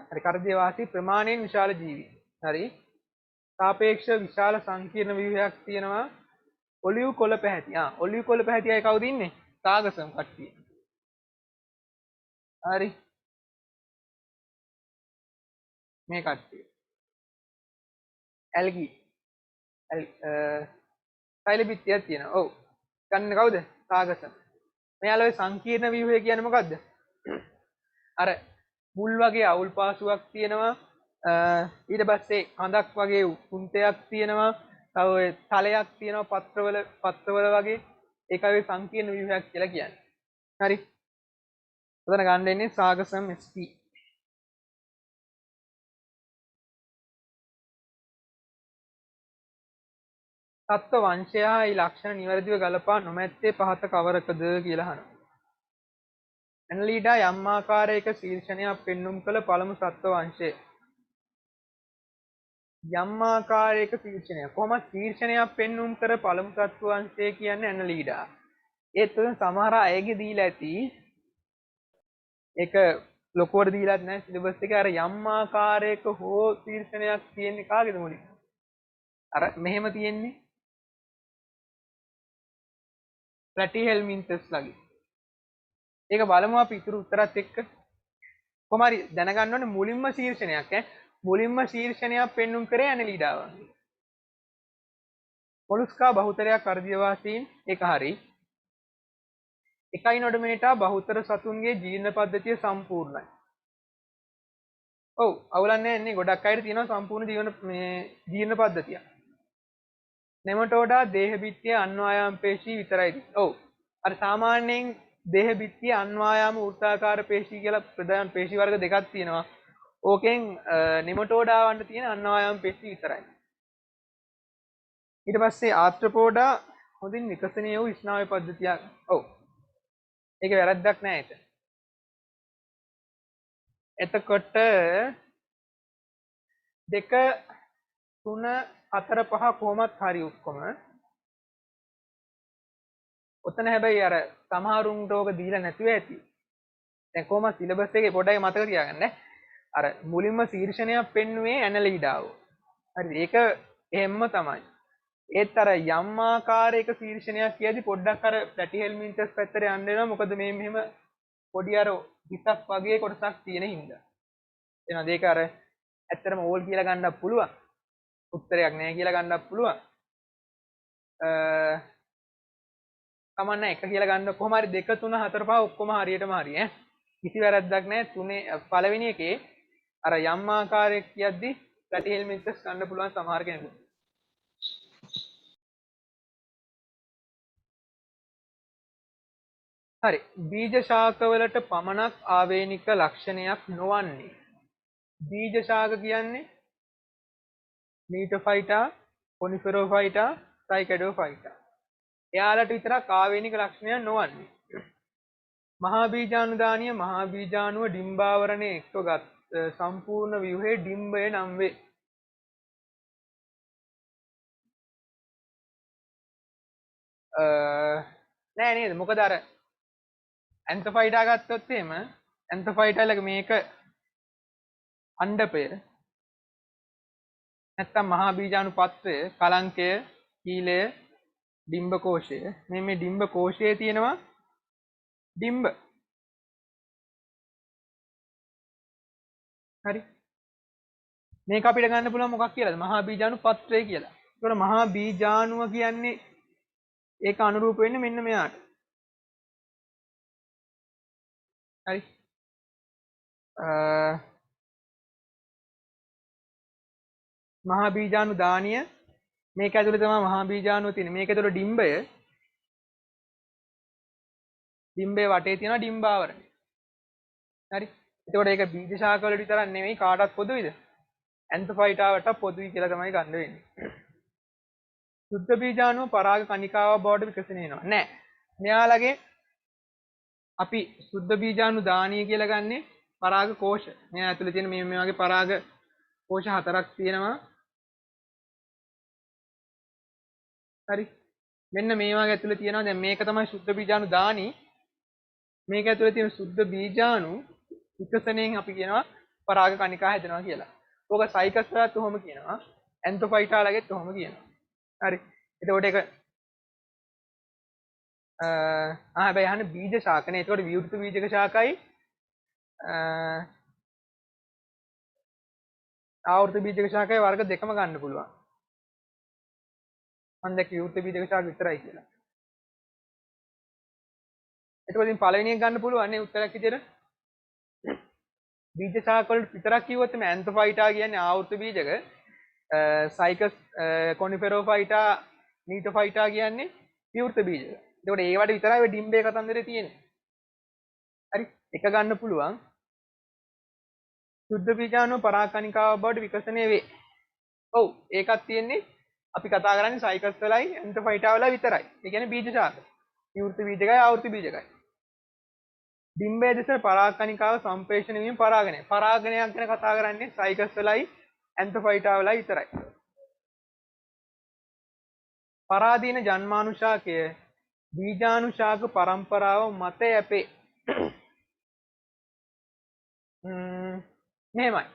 හරි කරදිය වාසී ප්‍රමාණයෙන් විශාල ජීවි. හරි. සාපේක්ෂ විශාල සංකීර්ණ ව්‍යුහයක් තියෙනවා. ඔලිව් කොළ පැහැති. ඔලිව් කොළ පැහැති අය කවුද ඉන්නේ? සාගසම් කට්ටිය. හරි. මේ කට්ටිය. ඇල්ගි. සෛල බිත්තියක් තියෙනවා. ඔව්. ගන්න කවුද? සාගසම්. මෙයාලා ඔය සංකීර්ණ ව්‍යුහය කියන්නේ මොකද්ද? අර මුල් වගේ අවුල් පාසුවක් තියෙනවා. ඊට පස්සේ කඳක් වගේ කුන්තයක් තියෙනවා. තව ඔය තලයක් තියෙනවා පත්‍රවල වගේ. ඒකයි සංකීර්ණ ව්‍යුහයක් කියලා කියන්නේ. හරි. උතන ගන්න දෙන්නේ සාගසම් SP. සත්ව වංශයා ඊ ලක්ෂණ නිවැරදිව ගලපා නොමැත්තේ පහත කවරකද කියලා අහනවා. ඇනලීඩා යම් ආකාරයක ශීර්ෂණයක් පෙන්눔 කළ පළමු සත්ව වංශය. යම් ආකාරයක ශීර්ෂණයක්. කොහොමද ශීර්ෂණයක් පෙන්눔 කර පළමු සත්ව වංශය කියන්නේ ඇනලීඩා. ඒත් උන් සමහර අයගේ දීලා ඇති ඒක ලොකුවට දීලාත් නැහැ සිලබස් එකේ. අර යම් ආකාරයක හෝ ශීර්ෂණයක් තියෙන්නේ කාගේද මුලින්? අර මෙහෙම තියෙන්නේ ප්ලැටිහෙල්මින්තස් ලගේ. ඒක බලමු අපි ඉතුරු උත්තරත් එක්ක. කොහොමරි දැනගන්න ඕනේ මුලින්ම ශීර්ෂණයක් මුලින්ම ශීර්ෂණයක් පෙන්눔 කරේ ඇනලීඩාවන්. මොලුස්කා බහුතරයක් අර්ධියවාසීන් ඒක හරි. එකයිනොඩමේටා බහුතර සතුන්ගේ ජීර්ණ පද්ධතිය සම්පූර්ණයි. ඔව් අවුලක් නැහැ නේ ගොඩක් අයට තියෙනවා සම්පූර්ණ ජීර්ණ පද්ධතිය. නෙමටෝඩා දේහ බිත්තිය අන්වායාම පේශී විතරයි තියෙන්නේ. ඔව්. අර සාමාන්‍යයෙන් දේහ බිත්තිය අන්වායාම වෘත්තාකාර පේශී කියලා ප්‍රධාන පේශී වර්ග දෙකක් තියෙනවා. ඕකෙන් නෙමටෝඩාවන්ට තියෙන අන්වායාම පේශී විතරයි. ඊට පස්සේ ආර්ත්‍රෝපෝඩා හොඳින් විකසනය වූ ස්නායු පද්ධතියක්. ඔව්. ඒක වැරද්දක් නෑ ඒක. එතකොට 2 3 4 5 කොහොමත් හරි ඔක්කොම. ඔතන හැබැයි අර සමහරුන්ට ඕක දීලා නැතුව ඇති. දැන් කොහොම සිලබස් එකේ පොඩ්ඩක් මතක තියාගන්න. අර මුලින්ම ශීර්ෂණයක් පෙන්නුවේ ඇනලීඩාව. හරිද? ඒක එහෙම්ම තමයි. ඒත් අර යම් ආකාරයක ශීර්ෂණයක් කියද්දි පොඩ්ඩක් අර ප්ලැටිහෙල්මින්තස් පැත්තට යන්න වෙනවා. මොකද මේ මෙහෙම පොඩි අර හිතක් වගේ කොටසක් තියෙන හින්දා. එහෙනම් ඒක අර ඇත්තටම ඕල් කියලා ගන්නත් පුළුවන්. උත්තරයක් නැහැ කියලා ගන්නත් පුළුවන්. කමන්න එක කියලා ගන්න කොහොම හරි 2 3 4 5 ඔක්කොම හරියටම හරි ඈ. කිසි වැරද්දක් නැහැ. තුනේ පළවෙනි එකේ අර යම් ආකාරයක් කියද්දි ප්ලැටිහෙල්මින්තස් ගන්න පුළුවන් සමහර කෙනෙකුට. හරි බීජ ශාකවලට පමණක් ආවේනික ලක්ෂණයක් නොවන්නේ බීජ ශාක කියන්නේ මීටොෆයිටා කොනිෆෙරෝෆයිටා සයිකඩෝෆයිටා එයාලට විතරක් ආවේනික ලක්ෂණයක් නොවන්නේ මහා බීජානුදානීය මහා බීජාණුව ඩිම්බාවරණය එක්වගත් සම්පූර්ණ ව්‍යුහයේ ඩිම්බය නම් වේ නෑ නේද මොකද අර ඇන්තෆයිටා ගත්තොත් එහෙම ඇන්තෆයිටාලක මේක අණ්ඩපය නැත්තම් මහා බීජාණුපත්‍රය කලංකය කීලය ඩිම්බ කෝෂය මේ ඩිම්බ කෝෂයේ තියෙනවා ඩිම්බ හරි මේක අපිට ගන්න පුළුවන් මොකක් කියලාද මහා බීජාණුපත්‍රය කියලා. ඒතකොට මහා බීජාණුව කියන්නේ ඒක අනුරූප වෙන්නේ මෙන්න මෙයාට. හරි මහා බීජාණු දානිය මේක ඇතුලේ තමයි මහා බීජාණුව තියෙන්නේ. මේක ඇතුලේ ඩිම්බේ වටේ තියෙනවා ඩිම්බාවරණය. හරි. එතකොට ඒක බීජ ශාක වලට විතරක් නෙමෙයි කාටවත් පොදුයිද? ඇන්තොෆයිටාවට පොදුයි කියලා තමයි ගන්න වෙන්නේ. සුද්ධ බීජාණුව පරාග කණිකාවක් බවට විකසනය වෙනවා. නෑ. මෙයාලගේ අපි සුද්ධ බීජාණු දානිය කියලා ගන්නේ පරාග කෝෂ. මෙයා ඇතුලේ තියෙන මේ වගේ පරාග කෝෂ 4ක් තියෙනවා. හරි. මෙන්න මේ වගේ ඇතුලේ තියෙනවා. දැන් මේක තමයි සුද්ධ බීජාණු දානි. මේක ඇතුලේ තියෙන සුද්ධ බීජාණු විකසනයෙන් අපි කියනවා පරාග කණිකා හැදෙනවා කියලා. ඕක සයිකස් වලත් ඔහොම කියනවා. ඇන්තොෆයිටාලගෙත් ඔහොම කියනවා. හරි. එතකොට ඒක හැබැයි අහන්නේ බීජ ශාකනේ. එතකොට විවෘත බීජක ශාකයි ආවෘත බීජක ශාකයි වර්ග දෙකම ගන්න පුළුවන්. මම දැක්ක විවෘත බීජක ශාක විතරයි කියලා. එතකොට ඉතින් පළවෙනි එක ගන්න පුළුවන් නේ උත්තරයක් විදියට. බීජ ශාක වලට විතරක් කිව්වොත් මේ ඇන්තොෆයිටා කියන්නේ ආවෘත බීජක සයිකස් කොනිෆෙරෝෆයිටා නීටොෆයිටා කියන්නේ විවෘත බීජක. එතකොට ඒවට විතරයි ඔය ඩිම්බේ කතන්දරේ තියෙන්නේ. හරි එක ගන්න පුළුවන්. සුද්ධ බීජාණු පරාකණිකාව බවට විකසනය වේ. ඔව් ඒකක් තියෙන්නේ අපි කතා කරන්නේ සයිකස් වලයි ඇන්තොෆයිටා වලයි විතරයි. ඒ කියන්නේ බීජ ශාක. විවෘත බීජකයි ආවෘත බීජකයි. ඩිම්බේ දෙස පරාකණිකාව සම්ප්‍රේෂණය වීම පරාගණය. පරාගණයක් ගැන කතා කරන්නේ සයිකස් වලයි ඇන්තොෆයිටා වලයි විතරයි. පරාදීන ජන්මානුශාකය බීජානුශාක පරම්පරාව මත යැපේ. මෙහෙමයි.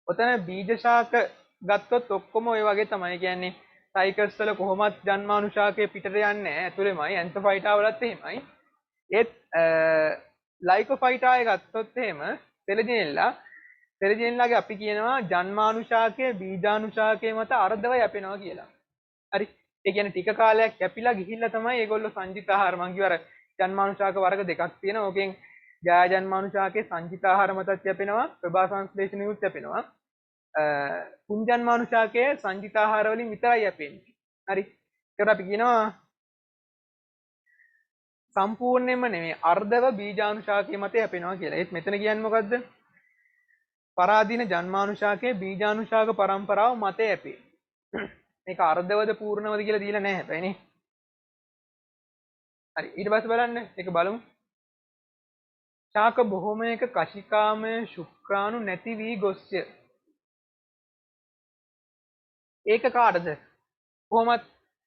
ඔතන බීජ ශාක ගත්තොත් ඔක්කොම ඔය වගේ තමයි. කියන්නේ සයිකස් වල කොහොමත් ජන්මානුශාකයේ පිටට යන්නේ නැහැ. ඇතුළෙමයි. ඇන්තොෆයිටා වලත් එහෙමයි. ඒත් ලයිකෝෆයිටා එක ගත්තොත් එහෙම සෙලජිනෙල්ලාගේ අපි කියනවා ජන්මානුශාකයේ බීජානුශාකයේ මත අර්ධව යැපෙනවා කියලා. හරි. ඒ කියන්නේ ටික කාලයක් යැපිලා ගිහිල්ලා තමයි ඒගොල්ලෝ සංජිත ආහාර මං කිව්වා අර ජන්මානුශාක වර්ග දෙකක් තියෙනවා. ඕකෙන් ජය ජන්මානුශාකයේ සංජිත ආහාර මතත් යැපෙනවා. ප්‍රභා සංශ්ලේෂණයුත් යැපෙනවා. කුංජන්මානුශාකයේ සංජිත ආහාර වලින් විතරයි යැපෙන්නේ. හරි. ඒකට අපි කියනවා සම්පූර්ණයෙන්ම නෙමෙයි අර්ධව බීජානුශාකයේ මත යැපෙනවා කියලා. ඒත් මෙතන කියන්නේ මොකද්ද? පරාදීන ජන්මානුශාකයේ බීජානුශාක පරම්පරාව මත යැපේ. මේක අර්ධවද පූර්ණවද කියලා දීලා නැහැ හැබැයි නේ. හරි ඊට පස්සේ බලන්න ඒක බලමු. ශාක බොහෝමයක කශිකාමය ශුක්‍රාණු නැති වී ගොස්ය. ඒක කාටද? කොහොමත්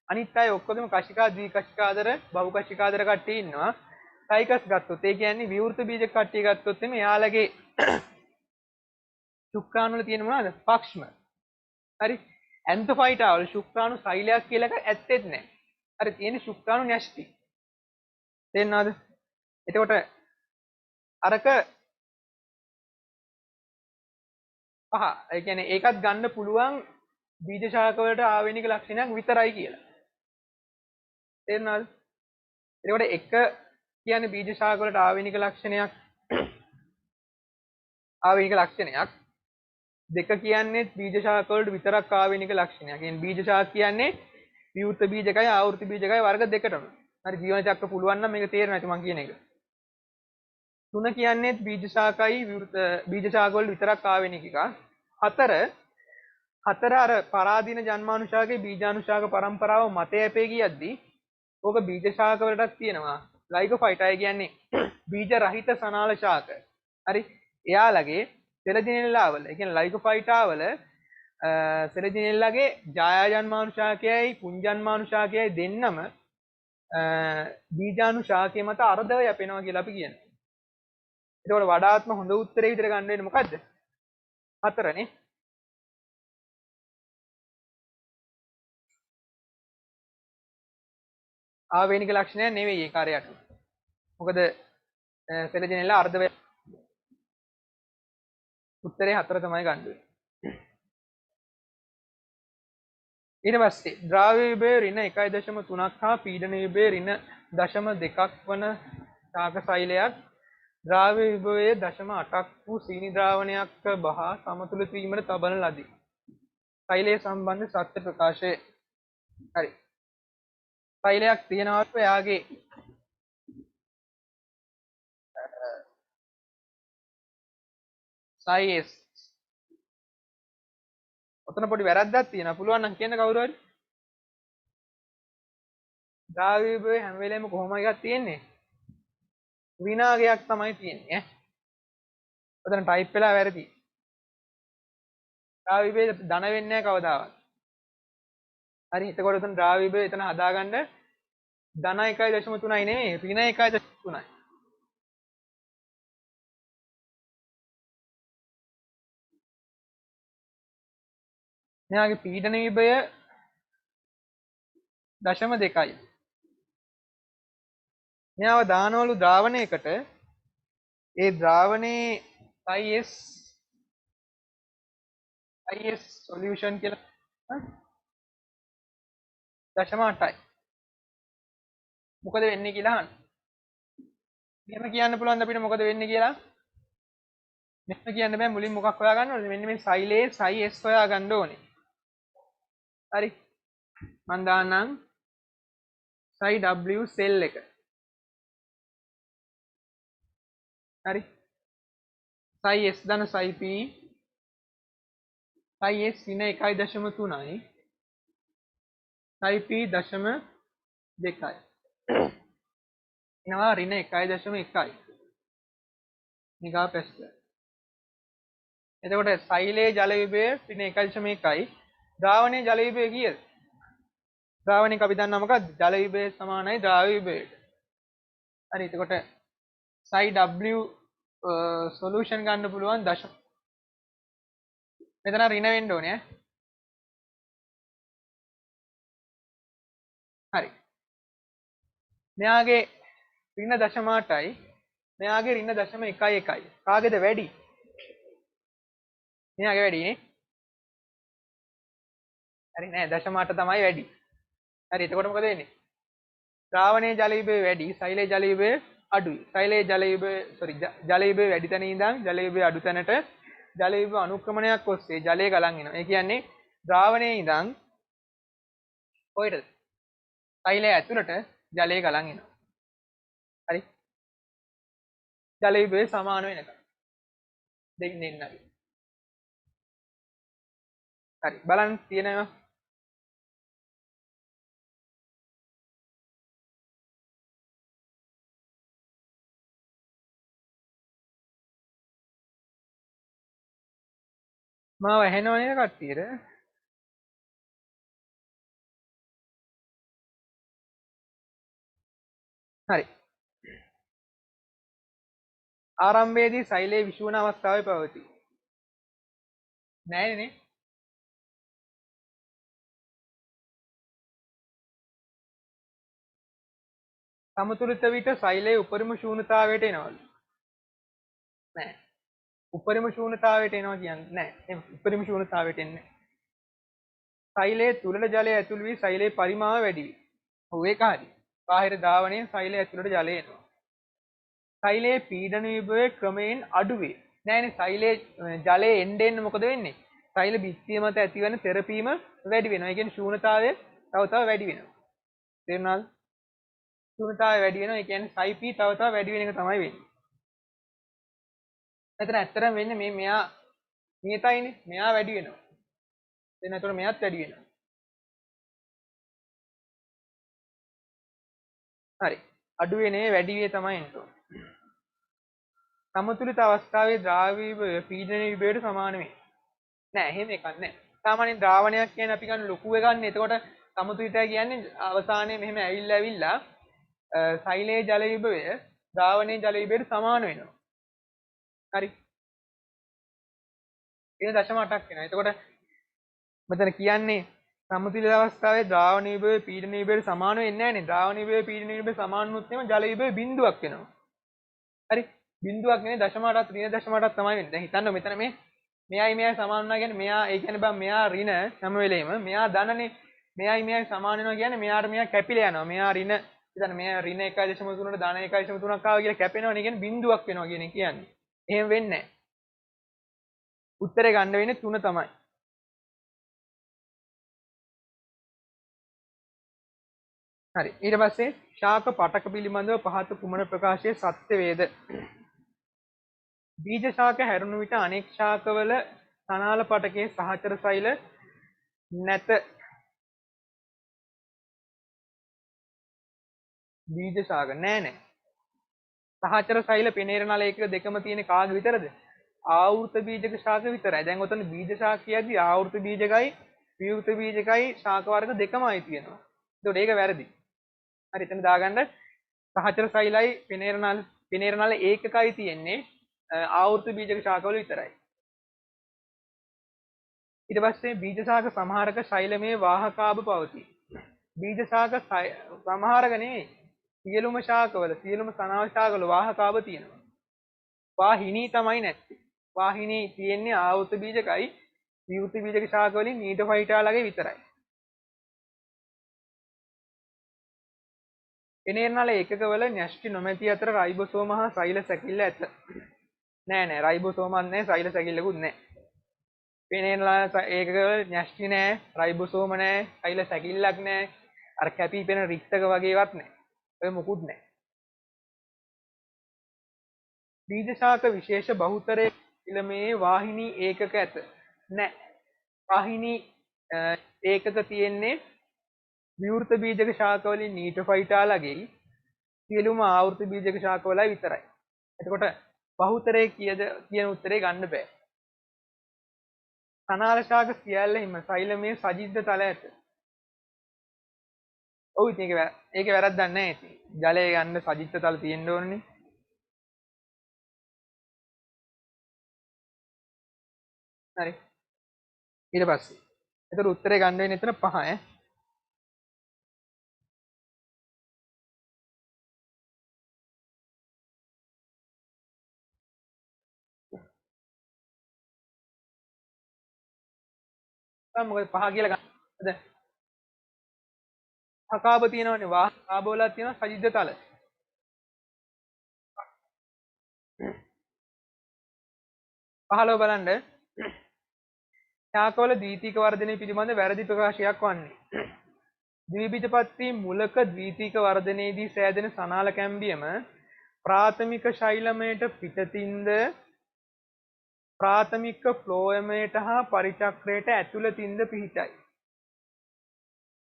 අනිත් අය ඔක්කොගෙම කශිකා ද්විකශිකාදර බහුකශිකාදර කට්ටිය ඉන්නවා. සයිකස් ගත්තොත් ඒ කියන්නේ විවෘත බීජ කට්ටිය ගත්තොත් එimhe එයාලගේ ශුක්‍රාණු වල තියෙන මොනවද? පක්ෂ්ම. හරි. ඇන්තොෆයිටා වල ශුක්‍රාණු සෛලයක් කියලා එකක් ඇත්තෙත් නැහැ. හරි තියෙන ශුක්‍රාණු න්‍යෂ්ටි. තේරෙනවද? එතකොට අරක පහ. ඒ කියන්නේ ඒකත් ගන්න පුළුවන් බීජ ශාක වලට ආවේනික ලක්ෂණයක් විතරයි කියලා. තේරෙනවද? එතකොට එක කියන්නේ බීජ ශාක වලට ආවේනික ලක්ෂණයක් දෙක කියන්නේ බීජ ශාක වලට විතරක් ආවේනික ලක්ෂණයක්. කියන්නේ බීජ ශාක කියන්නේ විවෘත බීජකයි ආවෘත බීජකයි වර්ග දෙකටම. හරි ජීවන චක්‍ර පුළුවන් නම් මේක තේරෙන්නේ නැති මම කියන එක. තුන කියන්නේ බීජ ශාකයි විවෘත බීජ ශාක වල විතරක් ආවේනික එක. හතර අර පරාදීන ජන්මානුශාකේ බීජානුශාක පරම්පරාව මත යැපේ කියද්දී ඕක බීජ ශාක වලටත් තියෙනවා. ලයිකෝෆයිටා කියන්නේ බීජ රහිත සනාල ශාක. හරි එයාලගේ සෙලජිනෙල්ලා වල ඒ කියන්නේ ලයිකෝෆයිටා වල සෙලජිනෙල්ලාගේ ජායාජන්මානුශාකයයි පුංජන්මානුශාකයයි දෙන්නම බීජානුශාකයේ මත අර්ධව යැපෙනවා කියලා අපි කියනවා. ඒකට වඩාත්ම හොඳ උත්තරේ විතර ගන්න වෙන්නේ මොකද්ද? 4 නේ. ආවේනික ලක්ෂණය නෙවෙයි ඒ කාර්යයට. මොකද සෙලජිනෙල්ලා අර්ධව උත්තරේ 4 තමයි ගන්න වෙන්නේ. ඊට පස්සේ ද්‍රාව්‍ය විභවය ඍණ 1.3ක් හා පීඩන විභවය ඍණ 0.2ක් වන ශාක සෛලයක් ද්‍රාව්‍ය විභවයේ 0.8ක් වූ සීනි ද්‍රාවණයක් බහා සමතුලිත වීමට තබන ලදී. සෛලයේ සම්බන්ධ සත්‍ය ප්‍රකාශය. හරි. සෛලයක් තියෙනවත් එයාගේ සයිස් ඔතන පොඩි වැරද්දක් තියෙනවා. පුළුවන් නම් කියන්න කවුරු හරි. ද්‍රාව්‍ය විභවයේ හැම වෙලේම කොහොම එකක් තියෙන්නේ? විනාගයක් තමයි තියෙන්නේ. ඔතන ටයිප් වෙලා වැරදි. ද්‍රාව්‍ය විභවය ධන වෙන්නේ නැහැ කවදාවත්. හරි එතකොට උතන ද්‍රාව්‍ය විභවය එතන හදාගන්න ධන 1.3යි නෙමෙයි ඍණ 1.3යි. මෙයාගේ පීඩන විභවය 0.2යි. මෙයාව දානවලු ද්‍රාවණයකට ඒ ද්‍රාවණේ IS solution කියලා 0.8යි. මොකද වෙන්නේ කියලා අහන්න. මෙහෙම කියන්න පුළුවන් අපිට මොකද වෙන්නේ කියලා? මෙහෙම කියන්න බෑ මුලින් මොකක් හොයාගන්න ඕනේ? මෙන්න මේ සෛලයේ IS හොයාගන්න ඕනේ. හරි. මම දාන්නම් W සෙල් එක. හරි. S ධන P S ඍණ 1.3යි. P 0.2යි. එනවා ඍණ 1.1යි. මෙගාපැස්කල්. එතකොට සෛලයේ ජල විභවය ඍණ 1.1යි. ද්‍රාවණයේ ජල විභවය කීයද? ද්‍රාවණයක අපි දන්නවා මොකක්ද? ජල විභවය සමානයි ද්‍රාව්‍ය විභවයට. හරි එතකොට W සොලියුෂන් ගන්න පුළුවන් දශම මෙතන ඍණ වෙන්න ඕනේ හරි මෙයාගේ ඍණ 0.8යි මෙයාගේ ඍණ 0.11යි කාගේද වැඩි මෙයාගේ වැඩි නේ හරි නෑ 0.8 තමයි වැඩි හරි එතකොට මොකද වෙන්නේ ද්‍රාවණයේ ජල විභවය වැඩි සෛලයේ ජල විභවය අඩුයි සෛලයේ ජල විභවය ජල විභවය වැඩි තැන ඉඳන් ජල විභවය අඩු තැනට ජල විභව අනුක්‍රමණයක් ඔස්සේ ජලය ගලන් එනවා ඒ කියන්නේ ද්‍රාවණයේ ඉඳන් කොහෙටද සෛලය ඇතුළට ජලය ගලන් එනවා හරි ජල විභවය සමාන වෙනකම් දෙන්නේ නැහැ හරි බලන්න තියෙනවා මාව ඇහෙනව නේද කට්ටියට හරි ආරම්භයේදී සෛලයේ විෂුවන අවස්ථාවේ පවතී නෑනේ සමතුලිත විට සෛලයේ උපරිම ශූන්‍යතාවයට එනවලු නෑ උපරිම ශූන්‍යතාවයට එනවා කියන්නේ නෑ උපරිම ශූන්‍යතාවයට එන්නේ සෛලයේ තුලට ජලය ඇතුළු වී සෛලයේ පරිමාව වැඩි වේ. ඔව් ඒක හරි. බාහිර ධාවනයෙන් සෛලය ඇතුළට ජලය එනවා. සෛලයේ පීඩන විභවය ක්‍රමයෙන් අඩු වේ. නෑනේ සෛලයේ ජලයේ එන්න මොකද වෙන්නේ? සෛල බිත්තිය මත ඇතිවන තෙරපීම වැඩි වෙනවා. ඒ කියන්නේ ශූන්‍යතාවය තව තව වැඩි වෙනවා. තේරුණාද? ශූන්‍යතාවය වැඩි වෙනවා. ඒ කියන්නේ සයිපී තව තව වැඩි වෙන එක තමයි වෙන්නේ. එතන ඇත්තටම වෙන්නේ මෙයා නියතයිනේ. මෙයා වැඩි වෙනවා. එතන ඒතකොට මෙයාත් වැඩි වෙනවා. හරි. අඩු වෙනේ වැඩි වේ තමයි එන්න ඕනේ. සමතුලිත අවස්ථාවේ ද්‍රාවී විභවය පීඩන විභවයට සමාන වේ. නෑ එහෙම එකක් නෑ. සාමාන්‍යයෙන් ද්‍රාවණයක් කියන්නේ අපි ගන්න ලොකු එකක් නේ. එතකොට සමතුලිතය කියන්නේ අවසානයේ මෙහෙම ඇවිල්ලා සෛලයේ ජල විභවය ද්‍රාවණයේ ජල විභවයට සමාන වෙනවා. හරි. ඒක 0.8ක් වෙනවා. එතකොට මෙතන කියන්නේ සමතුලිත අවස්ථාවේ ද්‍රාවණ විභවය පීඩන විභවයට සමාන වෙන්නේ නැහැ නේ. ද්‍රාවණ විභවය පීඩන විභවය සමාන වුණොත් එimhe ජල විභවය බිඳුවක් වෙනවා. හරි. බිඳුවක් නෙවෙයි 0.8ක් ඍණ 0.8ක් තමයි වෙන්නේ. දැන් හිතන්න මෙතන මෙයයි සමාන වෙනවා කියන්නේ මෙයා ඒ කියන්නේ බං මෙයා ඍණ හැම වෙලෙම මෙයා ධනනේ. මෙයයි සමාන වෙනවා කියන්නේ මෙයාට මෙයා කැපිලා යනවා. මෙයා ඍණ හිතන්න මෙයා ඍණ 1.3ට ධන 1.3ක් ආවා කියලා කැපෙනවා නේ කියන්නේ බිඳුවක් වෙනවා කියන එක කියන්නේ. එහෙම වෙන්නේ නැහැ. උත්තරේ ගන්න වෙන්නේ 3 තමයි. හරි ඊට පස්සේ ශාක පටක පිළිබඳව පහත කුමන ප්‍රකාශයේ සත්‍ය වේද බීජ ශාක හැරුණු විට අනෙක් ශාකවල තනාල පටකයේ සහචර සෛල නැත බීජ ශාක නෑ සහචර සෛල පෙනේර නල එක දෙකම තියෙන කාගේ විතරද ආවෘත බීජක ශාක විතරයි දැන් ඔතන බීජ ශාක කියද්දි ආවෘත බීජකයි විවෘත බීජකයි ශාක වර්ග දෙකමයි තියෙනවා ඒකට ඒක වැරදි හරි එතන දාගන්න සහචර සෛලයි පෙනේර නල ඒකකයි තියෙන්නේ ආවෘත බීජක ශාකවල විතරයි ඊට පස්සේ බීජ ශාක සමහරක ශෛලමේ වාහකාභ පවතී බීජ ශාක සමහරක නෙවෙයි සියලුම ශාකවල සියලුම සනාව ශාකවල වාහකාභ තියෙනවා වාහිනී තමයි නැත්තේ වාහිනී තියෙන්නේ ආවෘත බීජකයි විවෘත බීජක ශාකවලින් නීටොෆයිටාලගේ විතරයි පෙනේර නල ඒකකවල න්‍යෂ්ටි නොමැති අතර රයිබෝසෝම හා සෛල සැකිල්ල ඇත නෑ රයිබෝසෝමක් නෑ සෛල සැකිල්ලකුත් නෑ පෙනේර නල ඒකකවල න්‍යෂ්ටි නෑ රයිබෝසෝම නෑ සෛල සැකිල්ලක් නෑ අර කැපී පෙනෙන රික්තක වගේවත් නෑ ඔය මොකුත් නෑ බීජ ශාක විශේෂ බහුතරයේ ඉලමේ වාහිනී ඒකක ඇත නෑ වාහිනී ඒකක තියෙන්නේ විවෘත බීජක ශාකවලින් නීටොෆයිටාලගේ සියලුම ආවෘත බීජක ශාකවලයි විතරයි. එතකොට බහුතරයේ කියන උත්තරේ ගන්න බෑ. තනාල ශාක සියල්ලෙහිම සෛලමේ සජිද්ද තල ඇත. ඔව් ඉතින් ඒක වැරද්දක් නැහැ ඉතින්. ජලය ගන්න සජිද්ද තල තියෙන්න ඕනේ. හරි. ඊට පස්සේ. ඒතර උත්තරේ ගන්න වෙන්නේ එතන 5 ඈ. මොකද 5 කියලා ගන්න. දැන් හකාබ තියෙනවනේ වාහකාබ වල තියෙනවා සජිද්ද තල. පහළව බලන්න ශාකවල ද්විතීක වර්ධනය පිළිබඳ වැරදි ප්‍රකාශයක් වන්නේ. ද්විබීජපත්‍රි මුලක ද්විතීක වර්ධනයේදී සෑදෙන සනාල කැම්බියම ප්‍රාථමික ශෛලමයට පිටතින්ද ප්‍රාථමික ෆ්ලෝයමයට හා පරිචක්‍රයට ඇතුළතින්ද පිහිටයි.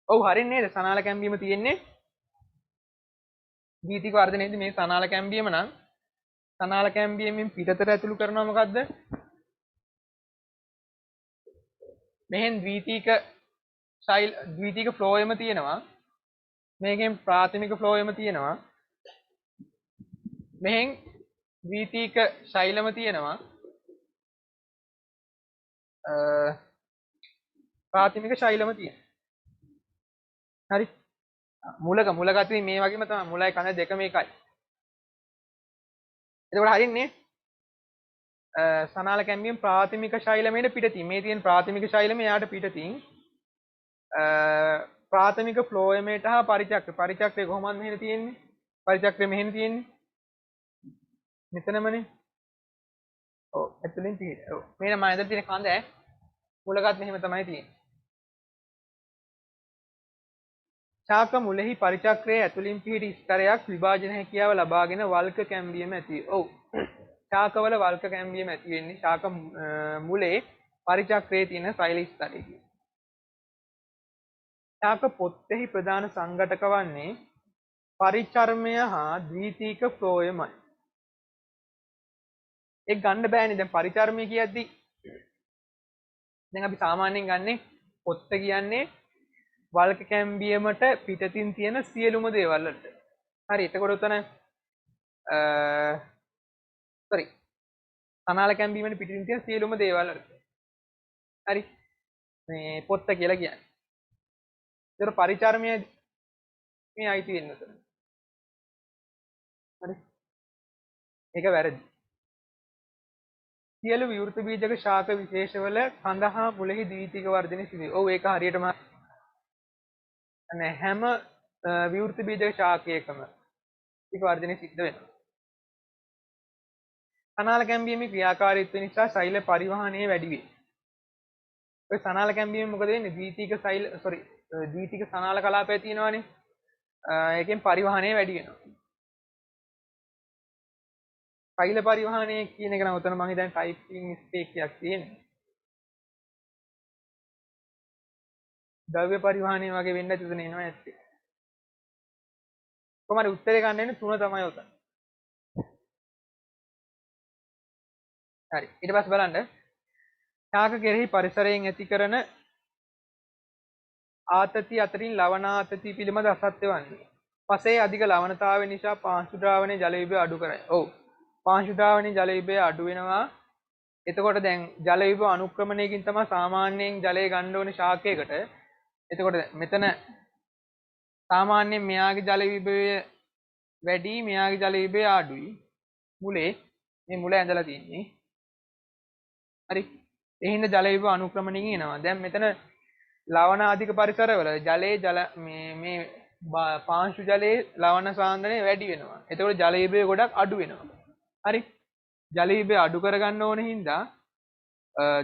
ඔව් හරිනේ නේද? සනාල කැම්බියම තියෙන්නේ ද්විතීක වර්ධනයේදී මේ සනාල කැම්බියම නම් සනාල කැම්බියමෙන් පිටතට ඇතුළු කරනවා මොකද්ද? මෙහෙන් ද්විතීක ෆ්ලෝයම තියෙනවා. මේකෙන් ප්‍රාථමික ෆ්ලෝයම තියෙනවා. මෙහෙන් ද්විතීක ශෛලම තියෙනවා. ප්‍රාථමික ශෛලම තියෙනවා. හරි. මුලක අතරින් මේ වගේම තමයි මුලයි කඳ දෙකම එකයි. එතකොට හරින්නේ සනාල කැම්බියම් ප්‍රාථමික ශෛලමේට පිටතින් මේ තියෙන ප්‍රාථමික ශෛලමේ යාට පිටතින් ප්‍රාථමික ෆ්ලෝයමේට හා පරිචක්‍රය කොහොමද මෙහෙම තියෙන්නේ? පරිචක්‍රය මෙහෙම තියෙන්නේ. මෙතනමනේ. ඔව් ඇතුලෙන් පිට. ඔව්. මේ නම් ඇඳලා තියෙන කඳ මුලකත් මෙහෙම තමයි තියෙන්නේ. ශාක මුලෙහි පරිචක්‍රයේ ඇතුලින් පිහිටි ස්තරයක් විභාජන හැකියාව ලබාගෙන වල්ක කැම්බියම ඇති. ඔව්. ශාකවල වල්ක කැම්බියම ඇති වෙන්නේ ශාක මුලේ පරිචක්‍රයේ තියෙන සෛල ස්තරයකින්. ශාක පොත්තෙහි ප්‍රධාන සංඝටක වන්නේ පරිචර්මය හා ද්විතීක ෆ්ලෝයමයි. ඒක ගන්න බෑනේ දැන් පරිචර්මය කියද්දි දැන් අපි සාමාන්‍යයෙන් ගන්නේ පොත්ත කියන්නේ වල්ක කැම්බියමට පිටතින් තියෙන සියලුම දේවල් වලට. හරි එතකොට උතන සනාල කැම්බියමට පිටින් තියෙන සියලුම දේවල් වලට. හරි මේ පොත්ත කියලා කියන්නේ. ඒතර පරිචර්මය මේ අයිති වෙන්න උතන. හරි. ඒක වැරදි. සියලු විවෘත බීජක ශාක විශේෂවල කඳ හා මුලෙහි ද්විතීක වර්ධනය සිදුවේ. ඔව් ඒක හරියටම නැහැ හැම විවෘත බීජක ශාකයකම ද්විතීක වර්ධනය සිද්ධ වෙනවා. සනාල කැම්බියමේ ක්‍රියාකාරීත්වය නිසා ශෛල පරිවහනය වැඩි වේ. ඔය සනාල කැම්බියම මොකද වෙන්නේ? ද්විතීක සනාල කලාපය තියෙනවානේ. ඒකෙන් පරිවහනය වැඩි වෙනවා. ශෛල පරිවහනය කියන එක නම් උතන මම හිතන්නේ ටයිපින් මිස්ටේක් එකක් තියෙනවා. ද්‍රව්‍ය පරිවහනය වගේ වෙන්න ඇති උතන එනවා ඇත්තේ. කොහමද උත්තරේ ගන්න වෙන්නේ 3 තමයි උතන. හරි. ඊට පස්සේ බලන්න ශාක කෙරෙහි පරිසරයෙන් ඇති කරන ආතති අතරින් ලවණ ආතති පිළිබඳ අසත්‍ය වන්නේ. පසේ අධික ලවණතාවය නිසා පාංශු ද්‍රාවණයේ ජල විභවය අඩු කරයි. ඔව්. පාංශු ද්‍රාවණයේ ජල විභවය අඩු වෙනවා. එතකොට දැන් ජල විභව අනුක්‍රමණයකින් තමයි සාමාන්‍යයෙන් ජලය ගන්න ඕනේ ශාකයකට. එතකොට මෙතන සාමාන්‍යයෙන් මෙයාගේ ජල විභවය වැඩි මෙයාගේ ජල විභවය අඩුයි. මුලේ මේ මුල ඇඳලා තියෙන්නේ. හරි. ඒ හින්දා ජල විභව අනුක්‍රමණයෙන් එනවා. දැන් මෙතන ලවණ අධික පරිසරවල මේ පාංශු ජලයේ ලවණ සාන්ද්‍රණය වැඩි වෙනවා. එතකොට ජල විභවය ගොඩක් අඩු වෙනවා. හරි. ජල විභවය අඩු කරගන්න ඕන හින්දා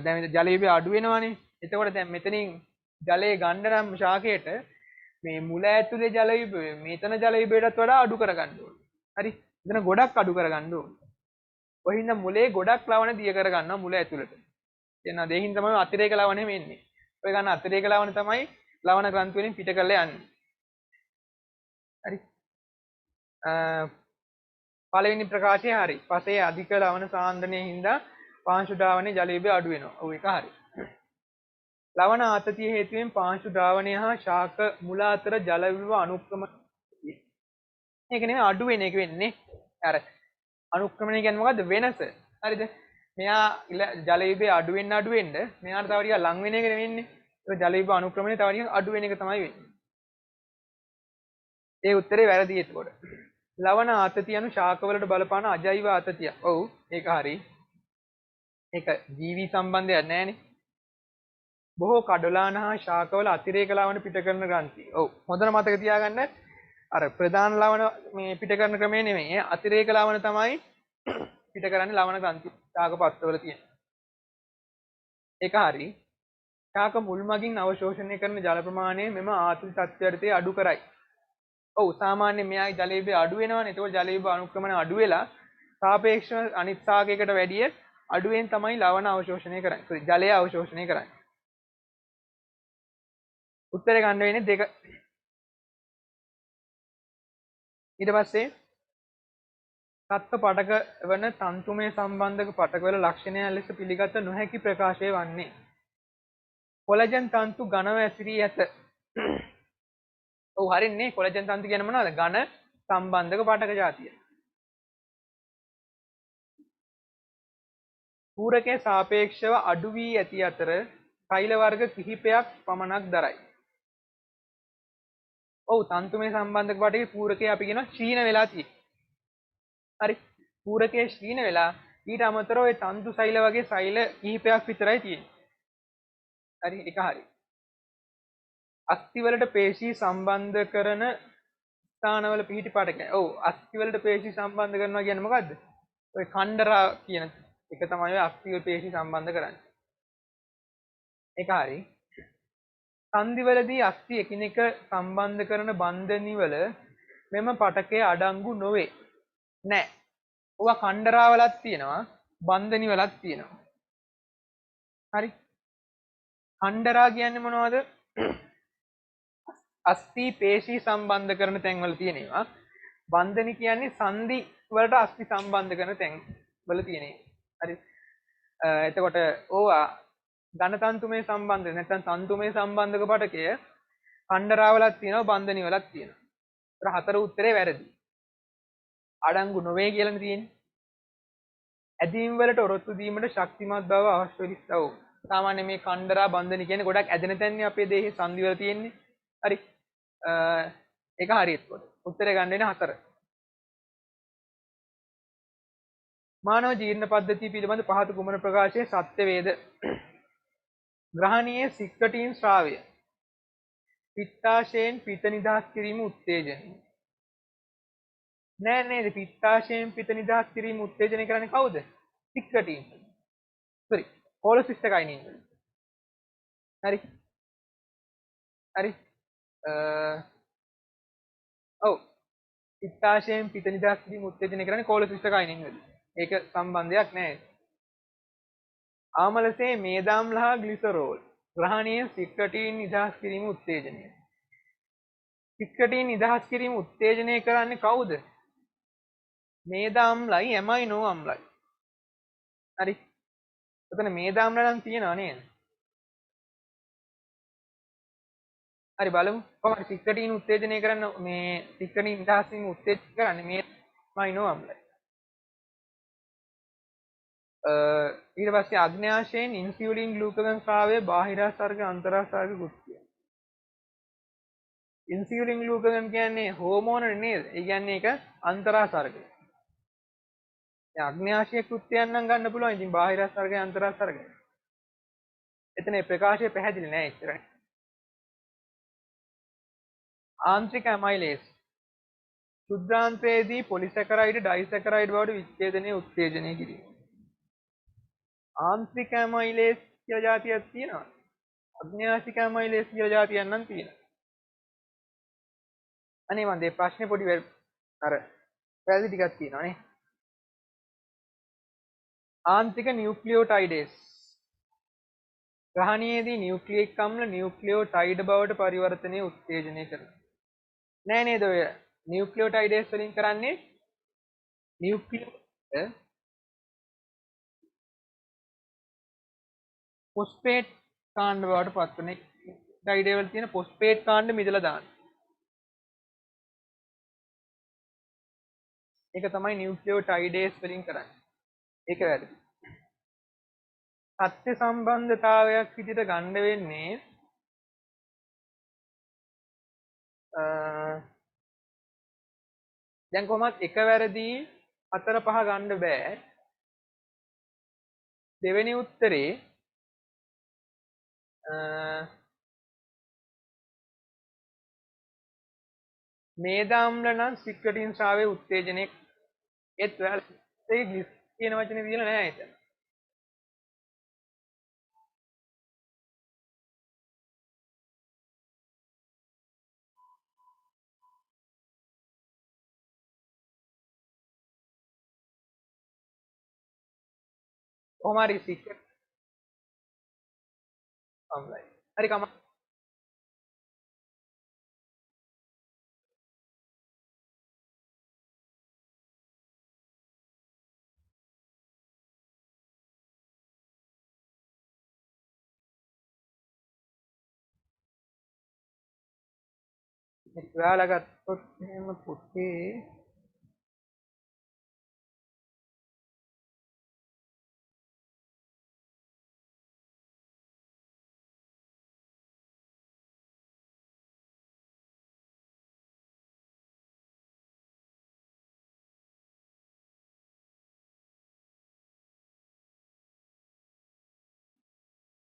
දැන් ජල විභවය අඩු වෙනවානේ. එතකොට දැන් මෙතනින් ජලය ගන්න නම් ශාකයට මේ මුල ඇතුලේ ජල විභවය මෙතන ජල විභවයටත් වඩා අඩු කරගන්න ඕනේ. හරි. එතන ගොඩක් අඩු කරගන්න ඕනේ. ඔය හින්දා මුලේ ගොඩක් ලවණ දිය කරගන්නවා මුල ඇතුළට. එනවා දෙහින් තමයි අතිරේක ලවණය වෙන්නේ. ඔය ගන්න අතිරේක ලවණ තමයි ලවණ ග්‍රන්ථි වලින් පිට කරලා යන්නේ. හරි. පළවෙනි ප්‍රකාශය හරි. පසේ අධික ලවණ සාන්ද්‍රණයේ හින්දා පාංශු ද්‍රාවණයේ ජල විභවය අඩු වෙනවා. ඔව් ඒක හරි. ලවණ ආතතිය හේතුවෙන් පාංශු ද්‍රාවණය හා ශාක මුල අතර ජල විභව අනුක්‍රමණය. මේක නෙමෙයි අඩු වෙන එක වෙන්නේ. අර අනුක්‍රමණය කියන්නේ මොකද්ද? වෙනස. හරිද? මෙයා ජල විභවය අඩු වෙන්න මෙයාට තව ටිකක් ලං වෙන එක නෙවෙන්නේ. ඒක ජල විභව අනුක්‍රමණය තව ටිකක් අඩු වෙන එක තමයි වෙන්නේ. ඒ උත්තරේ වැරදි එතකොට. ලවණ ආතතිය anu ශාකවලට බලපාන අජෛව ආතතිය. ඔව් ඒක හරි. ඒක ජීවි සම්බන්ධයක් නැහැනේ. බොහෝ කඩලාන හා ශාකවල අතිරේක ලවණ පිට කරන ග්‍රන්ථි. ඔව් හොඳට මතක තියාගන්න අර ප්‍රධාන ලවණ මේ පිට කරන ක්‍රමය නෙමෙයි. අතිරේක ලවණ තමයි පිට කරන්නේ ලවණ ග්‍රන්ථි ශාක පත්‍රවල තියෙන. ඒක හරි. ශාක මුල් මගින් අවශෝෂණය කරන ජල ප්‍රමාණය මෙම ආත්ම තත්ත්වයට අඩු කරයි. ඔව් සාමාන්‍යයෙන් මෙයාගේ ජල විභවය අඩු වෙනවනේ. ඒකෝට ජල විභව අනුක්‍රමණය අඩු වෙලා සාපේක්ෂව අනිත් ශාකයකට වැඩිය අඩුවෙන් තමයි ලවණ අවශෝෂණය කරන්නේ. සෝරි ජලය අවශෝෂණය කරන්නේ. උත්තරේ ගන්න වෙන්නේ 2. ඊට පස්සේ තත්ත්ව පටක වන තන්තුමය සම්බන්ධක පටකවල ලක්ෂණයන් ලෙස පිළිගත නොහැකි ප්‍රකාශය වන්නේ කොලජන් තන්තු ඝනව ඇසිරී ඇත. ඔව් හරින්නේ. කොලජන් තන්තු කියන්නේ මොනවද? ඝන සම්බන්ධක පටක జాතිය. පූරකයේ සාපේක්ෂව අඩු වී ඇති අතර සෛල වර්ග කිහිපයක් පමණක් දරයි. ඔව් තන්තුමය සම්බන්ධක පටකේ පූරකයේ අපි කියනවා ක්ෂීණ වෙලා තියෙන්නේ. හරි. පූරකයේ ක්ෂීණ වෙලා ඊට අමතරව ඒ තන්තු සෛල වගේ සෛල කිහිපයක් විතරයි තියෙන්නේ. හරි ඒක හරි. අස්ථි වලට පේශී සම්බන්ධ කරන ස්ථානවල පිහිටි පටකය. ඔව් අස්ථි වලට පේශී සම්බන්ධ කරනවා කියන්නේ මොකද්ද? ඔය කණ්ඩරා කියන එක තමයි ඔය අස්ථි වල පේශී සම්බන්ධ කරන්නේ. ඒක හරි. සංදිවලදී අස්ථි එකිනෙක සම්බන්ධ කරන බන්ධනිවල මෙම පටකය අඩංගු නොවේ. නෑ. ඔවා කණ්ඩරාවලක් තියෙනවා, බන්ධනිවලක් තියෙනවා. හරි. කණ්ඩරා කියන්නේ මොනවද? අස්ථි පේශී සම්බන්ධ කරන තැන්වල තියෙනවා. බන්ධනි කියන්නේ සංදි වලට අස්ථි සම්බන්ධ කරන තැන් වල තියෙනවා. හරි. එතකොට ඕවා ඝනතන්තුමේ සම්බන්ධ නැත්නම් තන්තුමේ සම්බන්ධක පටකය කණ්ඩරාවලක් තියෙනවා, බන්ධනි වලක් තියෙනවා. ඒතර 4 උත්තරේ වැරදි. අඩංගු නොවේ කියලානේ තියෙන්නේ. ඇදීම් වලට ඔරොත්තු දීමට ශක්තිමත් බව අවශ්‍ය නිසා. ඔව්. සාමාන්‍ය මේ කණ්ඩරා බන්ධනි කියන්නේ ගොඩක් ඇදෙන තැන්නේ අපේ දේහේ සංදි වල තියෙන්නේ. හරි. ඒක හරියට කොට. උත්තරේ ගන්න වෙන 4. මානව ජීර්ණ පද්ධතිය පිළිබඳ පහත කුමන ප්‍රකාශයේ සත්‍ය වේද? ග්‍රහණීය සික්කටීන් ශ්‍රාවය. පිත්තාශයෙන් පිත නිදහස් කිරීම උත්තේජනය. නෑ නේද? පිත්තාශයෙන් පිත නිදහස් කිරීම උත්තේජනය කරන්නේ කවුද? සික්කටීන්. සෝරි. කොලොසිස්ටකයිනින්. හරි. හරි. ඔව්. පිත්තාශයෙන් පිත නිදහස් කිරීම උත්තේජනය කරන්නේ කොලොසිස්ටකයිනින් වල. ඒක සම්බන්ධයක් නෑ. ආමලසේ මේදාම්ල හා ග්ලිසරෝල් ග්‍රහණීය සික්කටීන් නිදහස් කිරීම උත්තේජනය. සික්කටීන් නිදහස් කිරීම උත්තේජනය කරන්නේ කවුද? මේදාම්ලයි ඇමයිනෝ අම්ලයි. හරි. එතන මේදාම්ල නම් තියෙනව නේද? හරි බලමු. කොහොමද සික්කටීන් උත්තේජනය කරන්න මේ සික්කටීන් නිදහස් වීම උත්තේජනය කරන්නේ මේ ඇමයිනෝ අම්ලයි. ඊට පස්සේ අග්න්‍යාශයෙන් ඉන්සියුලින් ග්ලූකගන් ස්‍රාවය බාහිරාසර්ග අන්තරාසර්ග කෘත්‍යය. ඉන්සියුලින් ග්ලූකගන් කියන්නේ හෝමෝන නේද? ඒ කියන්නේ ඒක අන්තරාසර්ගය. දැන් අග්න්‍යාශයේ කෘත්‍යයන් නම් ගන්න පුළුවන්. ඉතින් බාහිරාසර්ගය අන්තරාසර්ගය. එතන ප්‍රකාශය පැහැදිලි නෑ ඉතරයි. ආන්ත්‍රික ඇමයිලේස් සුද්ධාන්තයේදී පොලිසැකරයිඩ් ඩයිසැකරයිඩ් බවට විච්ඡේදනය උත්තේජනය කිරීම. ආන්ත්‍රික ඇමයිලේස් කියලා જાතියක් තියෙනවා. අග්න්‍යාසික ඇමයිලේස් කියලා જાතියක් නම් තියෙනවා. අනේ මන් මේ ප්‍රශ්නේ පොඩි අර වැරදි ටිකක් තියෙනවා නේ. ආන්ත්‍රික නියුක්ලියෝටයිඩේස් ග්‍රහණයේදී නියුක්ලියික් අම්ල නියුක්ලියෝටයිඩ් බවට පරිවර්තනය උත්තේජනය කරනවා. නෑ නේද ඔය නියුක්ලියෝටයිඩේස් වලින් කරන්නේ නියුක්ලියෝ ෆොස්ෆේට් කාණ්ඩ බවට පත්වන ටයිඩේ වල තියෙන ෆොස්ෆේට් කාණ්ඩ මිදලා දාන්න. ඒක තමයි නියුක්ලියෝටයිඩේස් වලින් කරන්නේ. ඒක වැරදි. සත්‍ය සම්බන්ධතාවයක් විදිහට ගන්න වෙන්නේ දැන් කොහොමත් එක වැරදි 4 5 ගන්න බෑ. දෙවෙනි උත්තරේ මේදාම්ල නම් සික්‍රටින් ශ්‍රාවයේ උත්තේජනයේ ඒත් ඒ ග්ලිස් කියන වචනේ දීලා නැහැ එතන. කොහොම හරි සික්‍රට් අම්ලයි. හරි කම ඔයාලා ගත්තොත් එහෙම පුතේ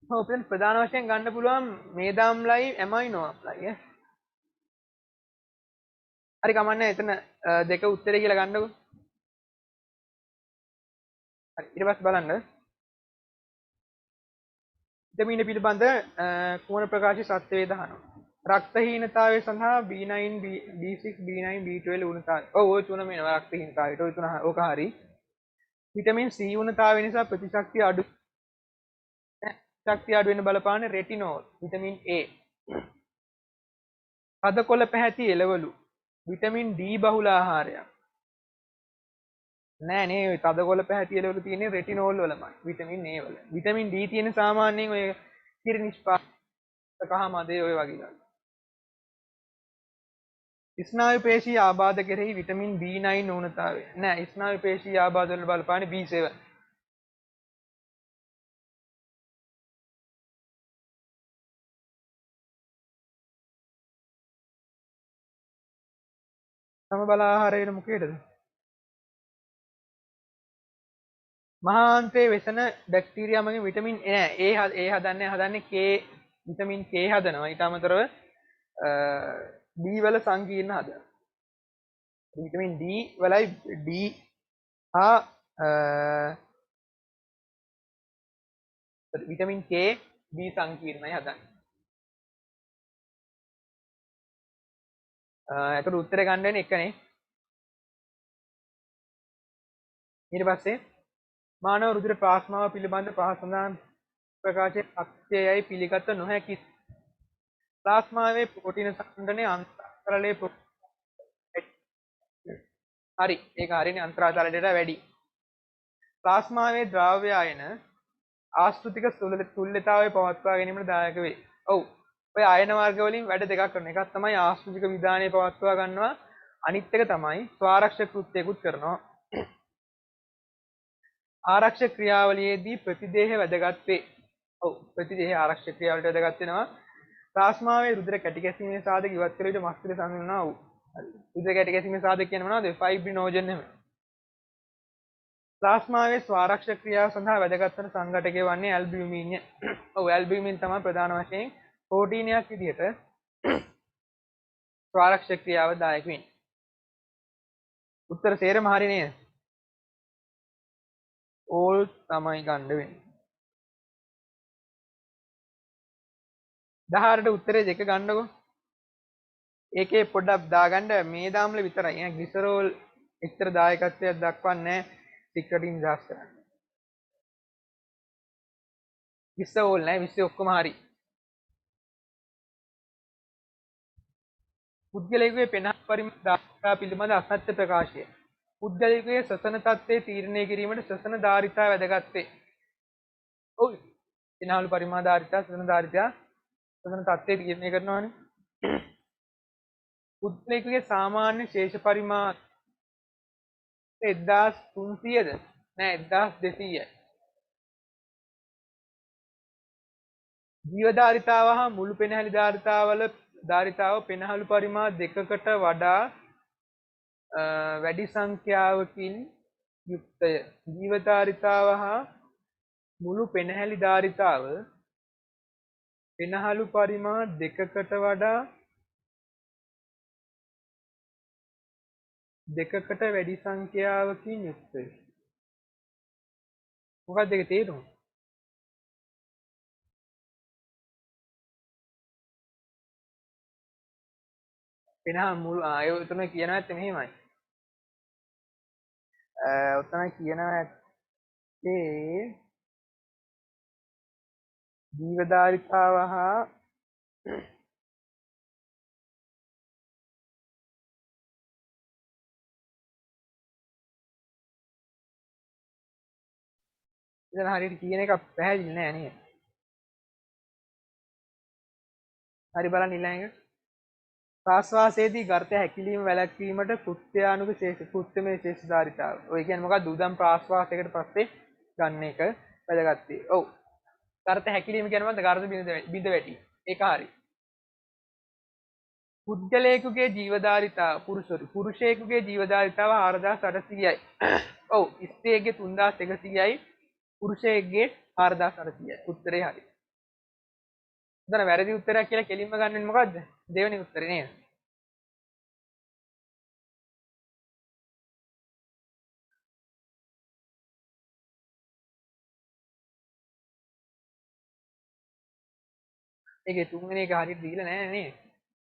ඔපෙන් ප්‍රධාන වශයෙන් ගන්න පුළුවන් මේදාම්ලයි ඇමයිනෝ අම්ලයි ඈ. හරි කමන්නේ එතන දෙක උත්තරේ කියලා ගන්නකො. හරි ඊට පස්සේ බලන්න විටමින් පිළිබඳ කුමන ප්‍රකාශය සත්‍ය වේද අහනවා. රක්තහීනතාවය සඳහා B9 B6 B9 B12 උණුතාවය. ඔව් ওই තුනම එනවා රක්තහීනතාවයට. ওই තුන ඕක හරි. විටමින් C උණුතාවය නිසා ප්‍රතිශක්තිය අඩු ශක්තිය අඩු වෙන බලපාන රෙටිනෝල් විටමින් A. හදකොළ පැහැති එළවලු විටමින් D බහුල ආහාරයක්. නෑ නේ තදකොළ පැහැති එළවලු තියෙන්නේ රෙටිනෝල් වලමයි විටමින් A වල. විටමින් D තියෙන සාමාන්‍යයෙන් ඔය කිරි නිෂ්පාදක මදේ ඔය වගේ. ස්නායු පේශී ආබාධ කෙරෙහි විටමින් B9 ඌනතාවය. නෑ ස්නායු පේශී ආබාධ වල බලපාන්නේ B7. සමබල ආහාරයේ මොකේද? මහාන්තයේ වෙසෙන බැක්ටීරියා මගින් විටමින් A හදන්නේ K විටමින් K හදනවා. ඊට අමතරව D වල සංකීර්ණ හදනවා. විටමින් D වලයි D හා විටමින් K B සංකීර්ණයි හදන්නේ. ඒකට උත්තරේ ගන්න වෙන්නේ එකනේ. ඊට පස්සේ මානව රුධිර ප්ලාස්මාව පිළිබඳ පහසඳාන් ප්‍රකාශයේ අක්ෂයයි පිළිගත නොහැකි. ප්ලාස්මාවේ ප්‍රෝටීන සංගණනයේ අන්තරාලයේ හරි ඒක හරිනේ අන්තරාලයට වැඩි. ප්ලාස්මාවේ ද්‍රව්‍ය ආයන ආශ්‍රිතික තුල්‍යතාවය පවත්වා ගැනීමට දායක වේ. ඔව්. ඔය ආයන වර්ග වලින් වැඩ දෙකක් කරනවා. එකක් තමයි ආශ්‍රිතික විධානය පවත්වා ගන්නවා. අනිත් එක තමයි ස්වාරක්ෂක කෘත්‍යකුත් කරනවා. ආරක්ෂක ක්‍රියාවලියේදී ප්‍රතිදේහ වැදගත් වේ. ඔව් ප්‍රතිදේහ ආරක්ෂක ක්‍රියාවලියට වැදගත් වෙනවා. ප්ලාස්මාවේ රුධිර කැටි ගැසීමේ සාධක ඉවත් කළ විට මස්තිෂ්ක සංවේදනා වූ. රුධිර කැටි ගැසීමේ සාධක කියන්නේ මොනවද? ෆයිබ්‍රිනෝජන් නෙමෙයි. ප්ලාස්මාවේ ස්වාරක්ෂක ක්‍රියාව සඳහා වැදගත් වන සංඝටකය වන්නේ ඇල්බියුමින්. ඔව් ඇල්බියුමින් තමයි ප්‍රධාන වශයෙන් ප්‍රෝටීනයක් විදිහට ස්වාරක්ෂක ක්‍රියාව දායක වෙන්නේ. උත්තර සේරම හරි නේද? ඕල් තමයි ගන්න වෙන්නේ. 18ට උත්තරේ දෙක ගන්නකො. ඒකේ පොඩ්ඩක් දාගන්න මේ දාම්ල විතරයි. එහෙනම් ග්ලිසරෝල් එක්තර දායකත්වයක් දක්වන්නේ සික්‍රටින් දාස් කරන්නේ. ග්ලිසරෝල් නෑ 20 ඔක්කොම හරි. පුද්ගලයෙකුගේ පෙනහත් පරිමාණ ධාරිතාව පිළිබඳ අසත්‍ය ප්‍රකාශය. පුද්ගලයෙකුගේ ශ්වසන තත්ත්වය තීරණය කිරීමට ශ්වසන ධාරිතාව වැදගත් වේ. ඔව්. පෙනහළු පරිමාණ ධාරිතාව ශ්වසන ධාරිතාව ශ්වසන තත්ත්වය තීරණය කරනවානේ. පුද්ගලයෙකුගේ සාමාන්‍ය ශේෂ පරිමාණ 1300ද? නෑ 1200යි. ජීවධාරිතාව හා මුළු පෙනහැලි ධාරිතාව පෙනහළු පරිමාණ දෙකකට වඩා වැඩි සංඛ්‍යාවකින් යුක්තය. ජීවධාරිතාව හා මුළු පෙනහැලි ධාරිතාව පෙනහළු පරිමාණ දෙකකට වැඩි සංඛ්‍යාවකින් යුක්තය. මොකක්ද ඒක තේරුම? පෙනහ මුළු ආයෝ උතන කියනවා ඇත්තේ මෙහෙමයි. උතන කියනවා ඇත්තේ ජීවධාරිතාව හා ඉතින් හරියට කියන එක පැහැදිලි නෑ නේද? හරි බලන්න ඊළඟ ප්‍රාශ්වාසයේදී ගර්ථ හැකිලිම වැළැක්වීමට කෘත්‍යානුක කෘත්‍යමය ශේෂධාරිතාව. ඔය කියන්නේ මොකක්ද? උදම් ප්‍රාශ්වාසයකට පස්සේ ගන්න එක වැදගත්. ඔව්. ගර්ථ හැකිලිම කියන්නේ මොකද්ද? ගර්ථ බිඳ වැටි. ඒක හරි. පුද්ගලයෙකුගේ ජීවධාරිතාව පුරුෂයෙකුගේ ජීවධාරිතාව 4800යි. ඔව්. ස්ත්‍රියගේ 3100යි. පුරුෂයෙකුගේ 4800යි. උත්තරේ හරි. දැන් වැරදි උත්තරයක් කියලා කෙලින්ම ගන්නෙ මොකද්ද? දෙවෙනි උත්තරේ නේද? ඒකේ තුන්වෙනි එක හරියට දීලා නැහැ නේ.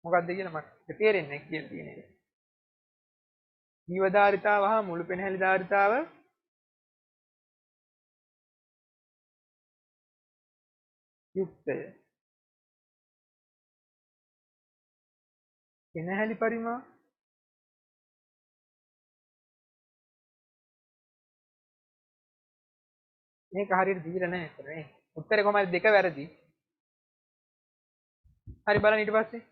මොකක්ද කියලා මට තේරෙන්නේ නැහැ කියලා තියෙන එක. ජීවධාරිතාව හා මුළු පෙනහැලි ධාරිතාව යුක්තය. පෙනහැලි පරිමාණ මේක හරියට දීලා නැහැ අතන නේ. උත්තරේ කොහමද? දෙක වැරදි. හරි බලන්න ඊට පස්සේ.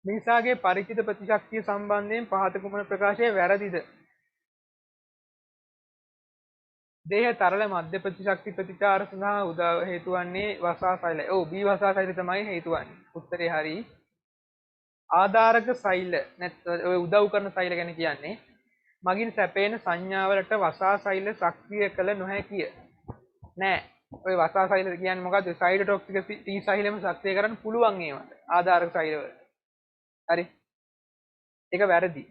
මිනිසාගේ පරිචිත ප්‍රතිශක්තිය සම්බන්ධයෙන් පහත කුමන ප්‍රකාශය වැරදිද? දේහ තරල මධ්‍ය ප්‍රතිශක්ති ප්‍රතිචාර සඳහා උදා හේතු වන්නේ වසා සෛලය. ඔව් B වසා සෛලය තමයි හේතු වන්නේ. උත්තරේ හරි. ආධාරක සෛල නැත්නම් ඔය උදව් කරන සෛල ගැන කියන්නේ මගින් සැපේන සංඥාවලට වසා සෛල සක්‍රිය කළ නොහැකිය. නෑ. ඔය වසා සෛල කියන්නේ මොකද්ද? සයිටොටොක්සික T සෛලෙම සක්‍රිය කරන්න පුළුවන් ඒවට. ආධාරක සෛලවල. හරි. ඒක වැරදි.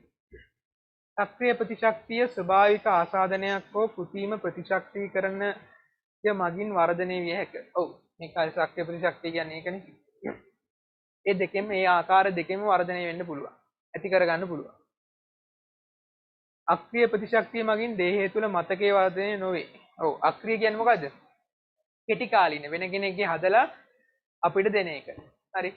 සක්‍රිය ප්‍රතිශක්තිය ස්වභාවික ආසාදනයක් හෝ කෘත්‍රිම ප්‍රතිශක්තිකරණය මගින් වර්ධනය විය හැක. ඔව්. මේක හරි. සක්‍රිය ප්‍රතිශක්තිය කියන්නේ ඒකනේ. ඒ දෙකෙන් මේ ආකාර දෙකෙන්ම වර්ධනය වෙන්න පුළුවන්. ඇති කරගන්න පුළුවන්. අක්‍රීය ප්‍රතිශක්තිය මගින් දේහය තුළ මතකයේ වර්ධනය නොවේ. ඔව්. අක්‍රීය කියන්නේ මොකද්ද? කෙටි කාලින වෙන කෙනෙක්ගේ හදලා අපිට දෙන එක. හරි.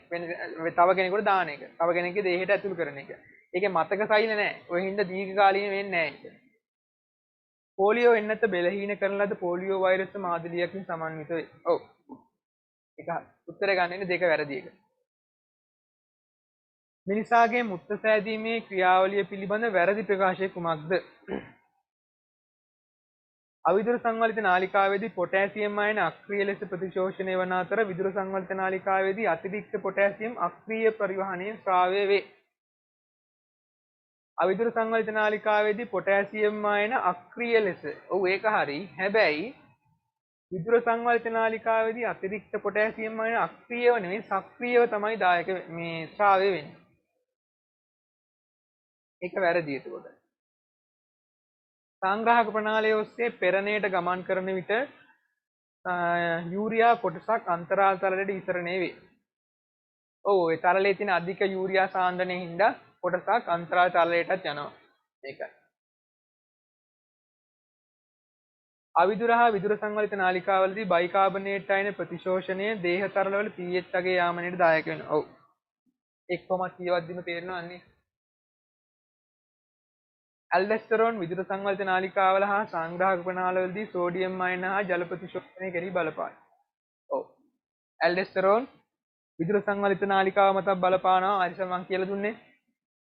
තව කෙනෙකුට දාන එක. තව කෙනෙක්ගේ දේහයට ඇතුල් කරන එක. ඒකේ මතක සෛල නැහැ. ඔය හින්දා දීර්ඝ කාලීන වෙන්නේ නැහැ ඒක. පොලියෝ එන්නත බෙලහීන කරන ලද පොලියෝ වෛරස් මාදිලියකින් සමන්විත වේ. ඔව්. ඒක උත්තර ගන්න දෙක වැරදි එක. මිනිසාගේ මුත්‍ර සෑදීමේ ක්‍රියාවලිය පිළිබඳ වැරදි ප්‍රකාශය කුමක්ද? අවිදුර සංවලිත නාලිකාවේදී පොටෑසියම් අයන අක්‍රීය ලෙස ප්‍රතිශෝෂණය වන අතර විදුර සංවලිත නාලිකාවේදී අතිරික්ත පොටෑසියම් අක්‍රීය පරිවහනයෙන් ස්‍රාවය වේ. අවිදුර සංවලිත නාලිකාවේදී පොටෑසියම් අයන අක්‍රීය ලෙස. ඔව් ඒක හරි. හැබැයි විදුර සංවලිත නාලිකාවේදී අතිරික්ත පොටෑසියම් අයන අක්‍රීයව නෙවෙයි සක්‍රීයව තමයි දායක මේ ස්‍රාවය වෙන්නේ. ඒක වැරදි ඒකෝද. සංග්‍රහක ප්‍රණාලය ඔස්සේ පෙරණයට ගමන් කරන විට යූරියා කොටසක් අන්තරාල් තලයට විසරණය වේ. ඔව් ඒ තලලේ තියෙන අධික යූරියා සාන්ද්‍රණයෙන් හින්දා කොටසක් අන්තරාල් තලයටත් යනවා. ඒකයි. අවිදුර හා විදුර සංවලිත නාලිකාවලදී බයිකාබනේට් අයන ප්‍රතිශෝෂණය දේහ තරලවල pH අගේ යාමනයට දායක වෙනවා. ඔව්. එක්කොම කියවද්දිම තේරෙනවා අන්නේ. ඇල්ඩෙස්ටරෝන් විදුර සංවලිත නාලිකාවල හා සංග්‍රහක ප්‍රණාලවලදී සෝඩියම් අයන හා ජල ප්‍රතිශෝෂණය කෙරෙහි බලපායි. ඔව්. ඇල්ඩෙස්ටරෝන් විදුර සංවලිත නාලිකාව මත බලපානවා. අරිස මං කියලා දුන්නේ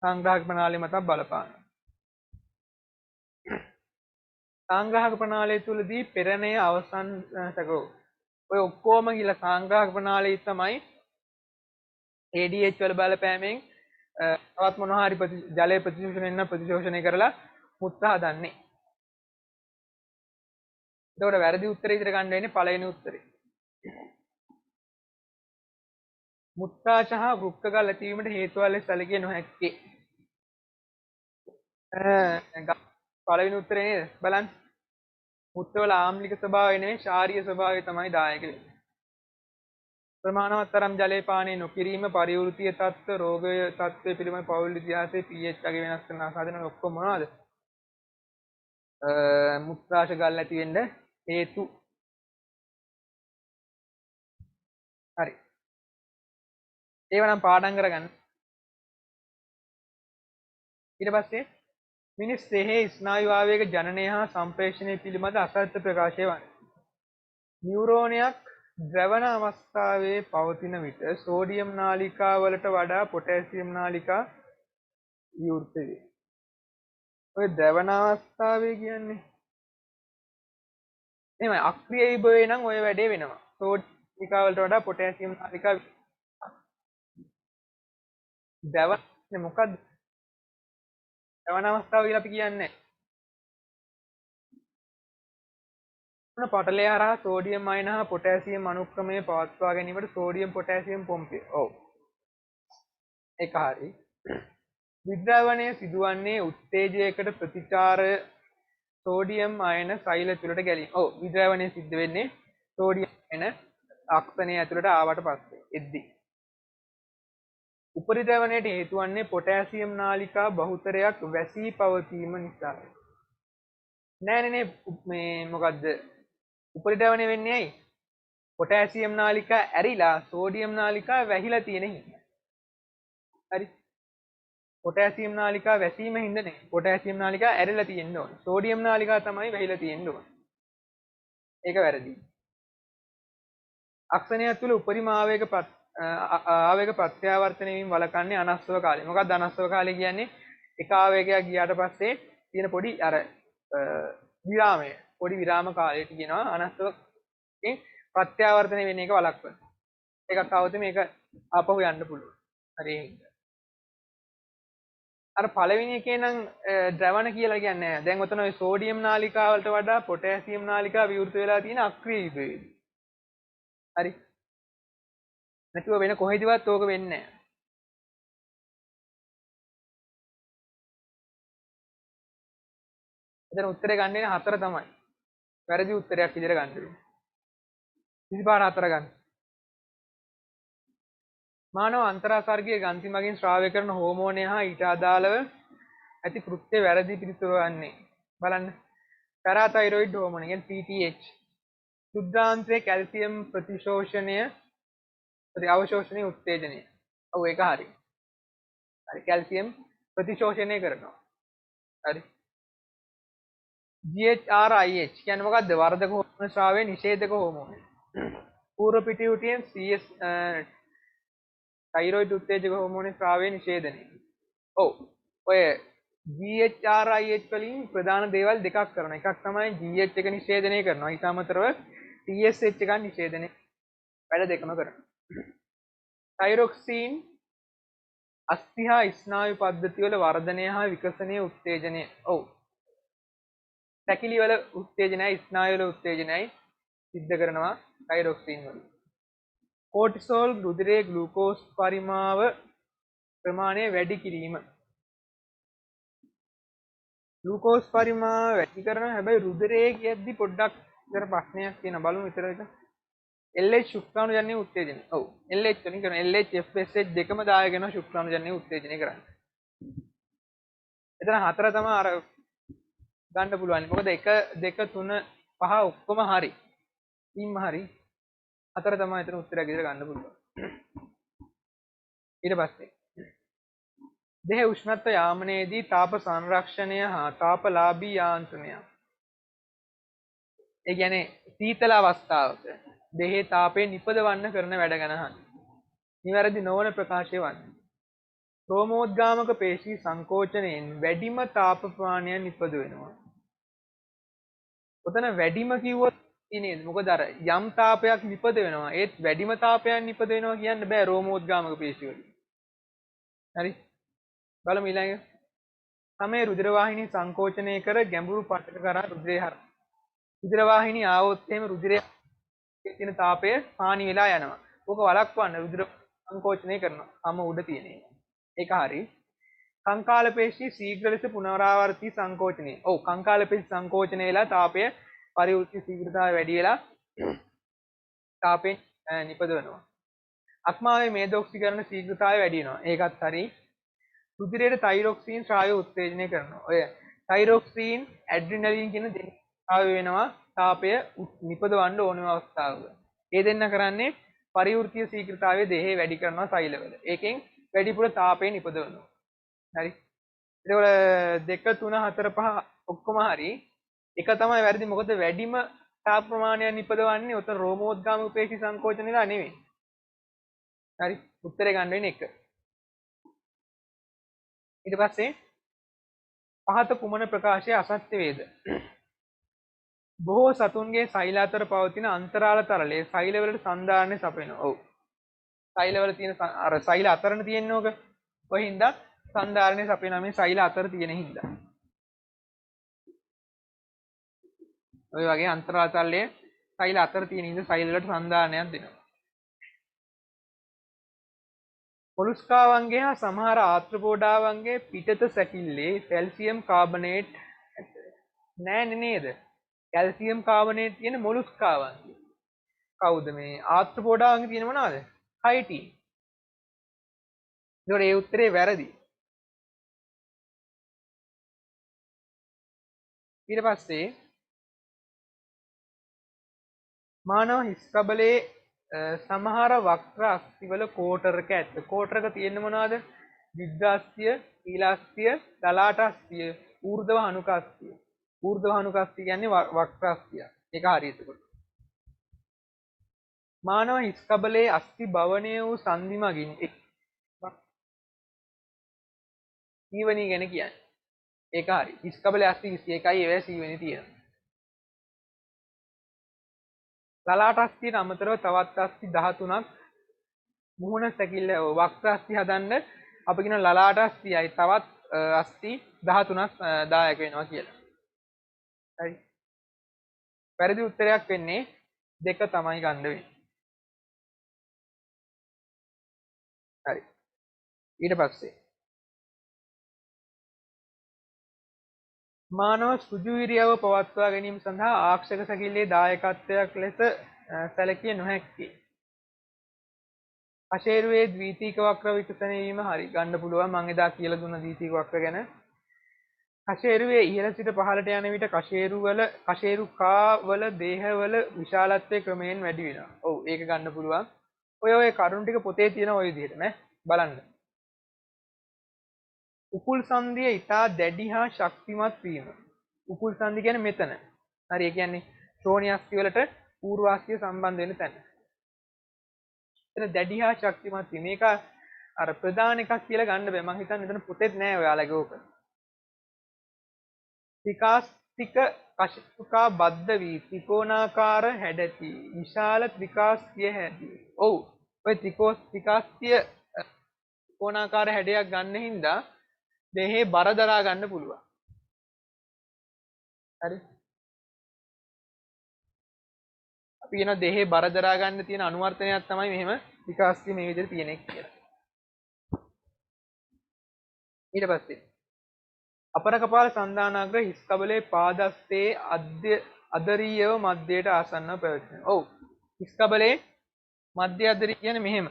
සංග්‍රහක ප්‍රණාලය මත බලපානවා. සංග්‍රහක ප්‍රණාලය තුලදී පෙරණය අවසන් සකෝ ඔය ඔක්කොම ගිහලා සංග්‍රහක ප්‍රණාලයේ තමයි ADH වල බලපෑමෙන් තවත් මොනවා හරි ජලය ප්‍රතිශෝෂණය කරලා මුත්‍රා හදන්නේ. එතකොට වැරදි උත්තරේ ඉදිරිය ගන්න වෙන්නේ පළවෙනි උත්තරේ. මුත්‍රා සහ වෘක්කගල් ඇතිවීමට හේතු වල සැලකිය නොහැක්කේ. පළවෙනි උත්තරේ නේද? බලන්න. මුත්‍රවල ආම්ලික ස්වභාවය නෙවෙයි ශාරීය ස්වභාවය තමයි දායක වෙන්නේ. ප්‍රමාණවත් තරම් ජලය පානය නොකිරීම, පරිවෘත්තීය තත්ත්ව, රෝගය තත්ත්වය පිළිබඳ පෞල් ඉතිහාසයේ pH වගේ වෙනස් කරන ආකාරයෙන් ඔක්කොම මොනවද? මුත්‍රාශ ගල් ඇති වෙන්න හේතු. හරි. ඒව නම් පාඩම් කරගන්න. ඊට පස්සේ මිනිස් දෙහි ස්නායු ආවේග ජනනය හා සම්ප්‍රේෂණය පිළිබඳ අසත්‍ය ප්‍රකාශය වන්නේ. නියුරෝනයක් ද්‍රවණ අවස්ථාවේ පවතින විට සෝඩියම් නාලිකා වලට වඩා පොටෑසියම් නාලිකා විවෘත වේ. ඔය ද්‍රවණ අවස්ථාවේ කියන්නේ එහෙමයි අක්‍රීය විභවය නම් ඔය වැඩේ වෙනවා. සෝඩියම් නාලිකා වලට වඩා පොටෑසියම් නාලිකා ද්‍රවණ මොකක්ද? ද්‍රවණ අවස්ථාව කියලා අපි කියන්නේ මොන පටලය හරහා සෝඩියම් අයන හා පොටෑසියම් අනුක්‍රමයේ පවත්වා ගැනීමට සෝඩියම් පොටෑසියම් පොම්පය. ඔව්. ඒක හරි. විද්‍රාවණය සිදුවන්නේ උත්තේජයකට ප්‍රතිචාර සෝඩියම් අයන සෛල ඇතුළට ගැලීම. ඔව් විද්‍රාවණය සිද්ධ වෙන්නේ සෝඩියම් අයන අක්ෂණය ඇතුළට ආවට පස්සේ එද්දි. උපරිද්‍රවණයට හේතු වන්නේ පොටෑසියම් නාලිකා බහුතරයක් වැසී පවතීම නිසා. නෑ මේ මොකද්ද? උපරිද්‍රවණය වෙන්නේ ඇයි? පොටෑසියම් නාලිකා ඇරිලා සෝඩියම් නාලිකා වැහිලා තියෙන හින්දා. හරි. පොටෑසියම් නාලිකා වැසීම හින්දා නේ. පොටෑසියම් නාලිකා ඇරිලා තියෙන්න ඕන. සෝඩියම් නාලිකා තමයි වැහිලා තියෙන්න ඕන. ඒක වැරදි. අක්ෂණය තුළ උපරිම ආවේග ප්‍රත්‍යාවර්තනය වීම වළකන්නේ අනස්ව කාලය. මොකක්ද අනස්ව කාලය කියන්නේ? එක ආවේගයක් ගියාට පස්සේ තියෙන පොඩි අර විරාමය. පොඩි විරාම කාලයට කියනවා අනස්වකේ ප්‍රත්‍යාවර්තනය වෙන එක වළක්වන. එකක් આવුත් මේක ආපහු යන්න පුළුවන්. හරි. අර පළවෙනි එකේ නම් ද්‍රවණ කියලා කියන්නේ නැහැ. දැන් ඔතන ඔය සෝඩියම් නාලිකා වලට වඩා පොටෑසියම් නාලිකා විවෘත වෙලා තියෙන අක්‍රීය විභවයේදී. හරි. නැතුව වෙන කොහෙදවත් ඕක වෙන්නේ නැහැ. එතන උත්තරේ ගන්න ඉන්නේ 4 තමයි. වැරදි උත්තරයක් විදිහට ගන්න වෙනවා. 24 4 ගන්න. මානව අන්තරාසර්ගයේ ග්‍රන්ථි මගින් ශ්‍රාවය කරන හෝමෝනය හා ඊට අදාළව ඇති කෘත්‍ය වැරදි පිළිතුරු වන්නේ. බලන්න. පැරාතයිරොයිඩ් හෝමෝන කියන්නේ PTH. සුද්ධාන්ත්‍රයේ කැල්සියම් ප්‍රතිශෝෂණය අවශෝෂණය උත්තේජනය. ඔව් ඒක හරි. හරි කැල්සියම් ප්‍රතිශෝෂණය කරනවා. හරි. GHRIH කියන්නේ මොකද්ද? වර්ධක හෝමෝන ශ්‍රාවය නිෂේධක හෝමෝන. පූර්ව පිටියුටියන් CS තයිරොයිඩ් උත්තේජක හෝමෝන ශ්‍රාවය නිෂේධනය. ඔව්. ඔය GHRIH වලින් ප්‍රධාන දේවල් දෙකක් කරනවා. එකක් තමයි GH එක නිෂේධනය කරනවා. ඊට අමතරව TSH එක නිෂේධනය වැඩ දෙකම කරනවා. තයිරොක්සින් අස්ථි හා ස්නායු පද්ධති වල වර්ධනය හා විකසනයේ උත්තේජනය. ඔව්. පැකිලි වල උත්තේජනයයි ස්නායු වල උත්තේජනයයි සිද්ධ කරනවා තයිරොක්සින් වලින්. කෝටිසෝල් රුධිරයේ ග්ලූකෝස් ප්‍රමාණය වැඩි කිරීම. ග්ලූකෝස් පරිමාව වැඩි කරනවා. හැබැයි රුධිරයේ කියද්දි පොඩ්ඩක් ඉතර ප්‍රශ්නයක් තියෙනවා. බලමු විතර එක. LH ශුක්‍රාණුජන්‍ය උත්තේජනය. ඔව්. LH වලින් කරන LH FSH දෙකම දායක වෙනවා ශුක්‍රාණුජන්‍ය උත්තේජනය කරන්න. එතන 4 තමයි අර ගන්න පුළුවන්. මොකද 1 2 3 5 ඔක්කොම හරි. ඉන්න හරි. 4 තමයි එතන උත්තරයක් විදිහට ගන්න පුළුවන්. ඊට පස්සේ දෙහ උෂ්ණත්ව යාමනයේදී තාප සංරක්ෂණය හා තාපලාභී යාන්ත්‍රණය. ඒ කියන්නේ සීතල අවස්ථාවක දෙහි තාපය නිපදවන්න කරන වැඩ ගණන්. නිවැරදි නොවන ප්‍රකාශය වන්නේ. රෝමෝද්ගාමක පේශී සංකෝචනයෙන් වැඩිම තාප ප්‍රමාණයක් නිපද වෙනවා. ඔතන වැඩිම කිව්වොත් නේද? මොකද අර යම් තාපයක් නිපද වෙනවා. ඒත් වැඩිම තාපයක් නිපද වෙනවා කියන්න බෑ රෝමෝද්ගාමක පේශි වලින්. හරි. බලමු ඊළඟ. තමයි රුධිර වාහිනී සංකෝචනය කර ගැඹුරු පටක කරා රුධිරය හර. රුධිර වාහිනී ආවොත් එහෙම රුධිරයේ තියෙන තාපය හානි වෙලා යනවා. ඕක වළක්වන්න රුධිර සංකෝචනය කරනවා. හැම උඩ තියෙන එක. ඒක හරි. कंकाल पेशी शीघ्र लෙස පුනරාවර්තී සංකෝචනය. ඔව් कंकाल पेशी සංකෝචනය වෙලා තාපය පරිවෘත්ති ශීඝ්‍රතාවය වැඩි වෙලා තාපයෙන් නිපදවනවා. අක්මාවේ මේදෝක්සීකරණ ශීඝ්‍රතාවය වැඩි වෙනවා. ඒකත් හරි. රුධිරයේ තයිරොක්සින් ස්‍රාවය උත්තේජනය කරනවා. ඔය තයිරොක්සින් ඇඩ්‍රිනලින් කියන දෙන්නේ ස්‍රාවය වෙනවා තාපය නිපදවන්න ඕනම අවස්ථාවක. ඒ දෙන්න කරන්නේ පරිවෘත්තීය ශීඝ්‍රතාවය දෙහේ වැඩි කරනවා සෛලවල. ඒකෙන් වැඩිපුර තාපය නිපදවනවා. හරි. එතකොට 2 3 4 5 ඔක්කොම හරි. එක තමයි වැරදි. මොකද වැඩිම තාප ප්‍රමාණයක් නිපදවන්නේ උතන රෝමෝද්ගාමික පේශි සංකෝචනයලා නෙවෙයි. හරි. උත්තරේ ගන්න වෙන්නේ 1. ඊට පස්සේ පහත කුමන ප්‍රකාශය අසත්‍ය වේද? බොහෝ සතුන්ගේ සෛල අතර පවතින අන්තරාල තරලයේ සෛලවලට සන්ධාරණය සපයනවා. ඔව්. සෛලවල තියෙන අර සෛල අතරන තියෙන්නේ ඕක. කොහින්ද සන්ධාරණය සපයනවා මේ සෛල අතර තියෙන හින්දා. ඔය වගේ අන්තරාල තරලයේ සෛල අතර තියෙන හින්දා සෛල වලට සන්ධාරණයක් දෙනවා. මොලුස්කාවන්ගේ හා සමහර ආත්‍රපෝඩාවන්ගේ පිටත සැකිල්ලේ කැල්සියම් කාබනේට් නෑ නේද? කැල්සියම් කාබනේට් තියෙන මොලුස්කාවන්ගේ. කවුද මේ ආත්‍රපෝඩාවන්ගේ තියෙන මොනවද? හයිටි. ඒතකොට ඒ උත්තරේ වැරදි. ඊට පස්සේ මානව හිස් කබලේ සමහර වක්‍ර අස්ථිවල කෝටරක ඇත. කෝටරක තියෙන්නේ මොනවද? විද්‍රාස්තිය, ඊලාස්තිය, ලලාට අස්තිය, ඌර්ධව හනුක අස්තිය. ඌර්ධව හනුක අස්තිය කියන්නේ වක්‍ර අස්තිය. ඒක හරියට කොට. මානව හිස් කබලේ අස්ථි භවනය වූ සංදි මගින් සීවනී ගැන කියන්නේ. ඒක හරි. හිස් කබලේ අස්ථි 21යි ඒවැ සීවනී තියෙනවා. ලලාට අස්ථියට අමතරව තවත් අස්ථි 13ක් මුහුණ සැකිල්ල වක්‍ර අස්ථි හදන්න අපි කියන ලලාට අස්ථියයි තවත් අස්ථි 13ක් දායක වෙනවා කියලා. හරි. වැරදි උත්තරයක් වෙන්නේ 2 තමයි ගන්න වෙන්නේ. හරි. ඊට පස්සේ මානව සුජු ඉරියව පවත්වා ගැනීම සඳහා ආක්ෂක සැකිල්ලේ දායකත්වයක් ලෙස සැලකිය නොහැක්කේ. කශේරුවේ ද්විතීක වක්‍ර විකසනය වීම හරි ගන්න පුළුවන්. මම එදා කියලා දුන්න ද්විතීක වක්‍ර ගැන. කශේරුවේ ඉහළ සිට පහළට යන විට කශේරුකාවල දේහවල විශාලත්වය ක්‍රමයෙන් වැඩි වෙනවා. ඔව් ඒක ගන්න පුළුවන්. ඔය කරුණු ටික පොතේ තියෙන ওই විදිහට නේ බලන්න. උකුල් සංදිය ඉතා දැඩි හා ශක්තිමත් වීම. උකුල් සංදි කියන්නේ මෙතන. හරි. ඒ කියන්නේ ශ්‍රෝණි අස්ථි වලට පූර්වාස්ථිය සම්බන්ධ වෙන තැන. එතන දැඩි හා ශක්තිමත් වීම. මේක අර ප්‍රධාන එකක් කියලා ගන්න බෑ. මම හිතන්නේ එතන පොතෙත් නෑ ඔයාලගේ ඕක. ත්‍රිකාස්තික කශතුකා බද්ධ වී ත්‍රිකෝණාකාර හැඩති. විශාල ත්‍රිකාස්තිය හැටි. ඔව්. ඔය ත්‍රිකාස්තිය ත්‍රිකෝණාකාර හැඩයක් ගන්න හින්දා දෙහේ බර දරා ගන්න පුළුවන්. හරි. අපි කියන දෙහේ බර දරා ගන්න තියෙන අනුවර්තනයක් තමයි මෙහෙම විකාශය මේ විදිහට තියෙන එක කියලා. ඊට පස්සේ අපර කපාල සන්දානාග්‍ර හිස් කබලේ පාදස්තේ අදරීයව මැදයට ආසන්නව පැවැත්වෙන. ඔව්. හිස් කබලේ මැද අදරිය කියන්නේ මෙහෙම.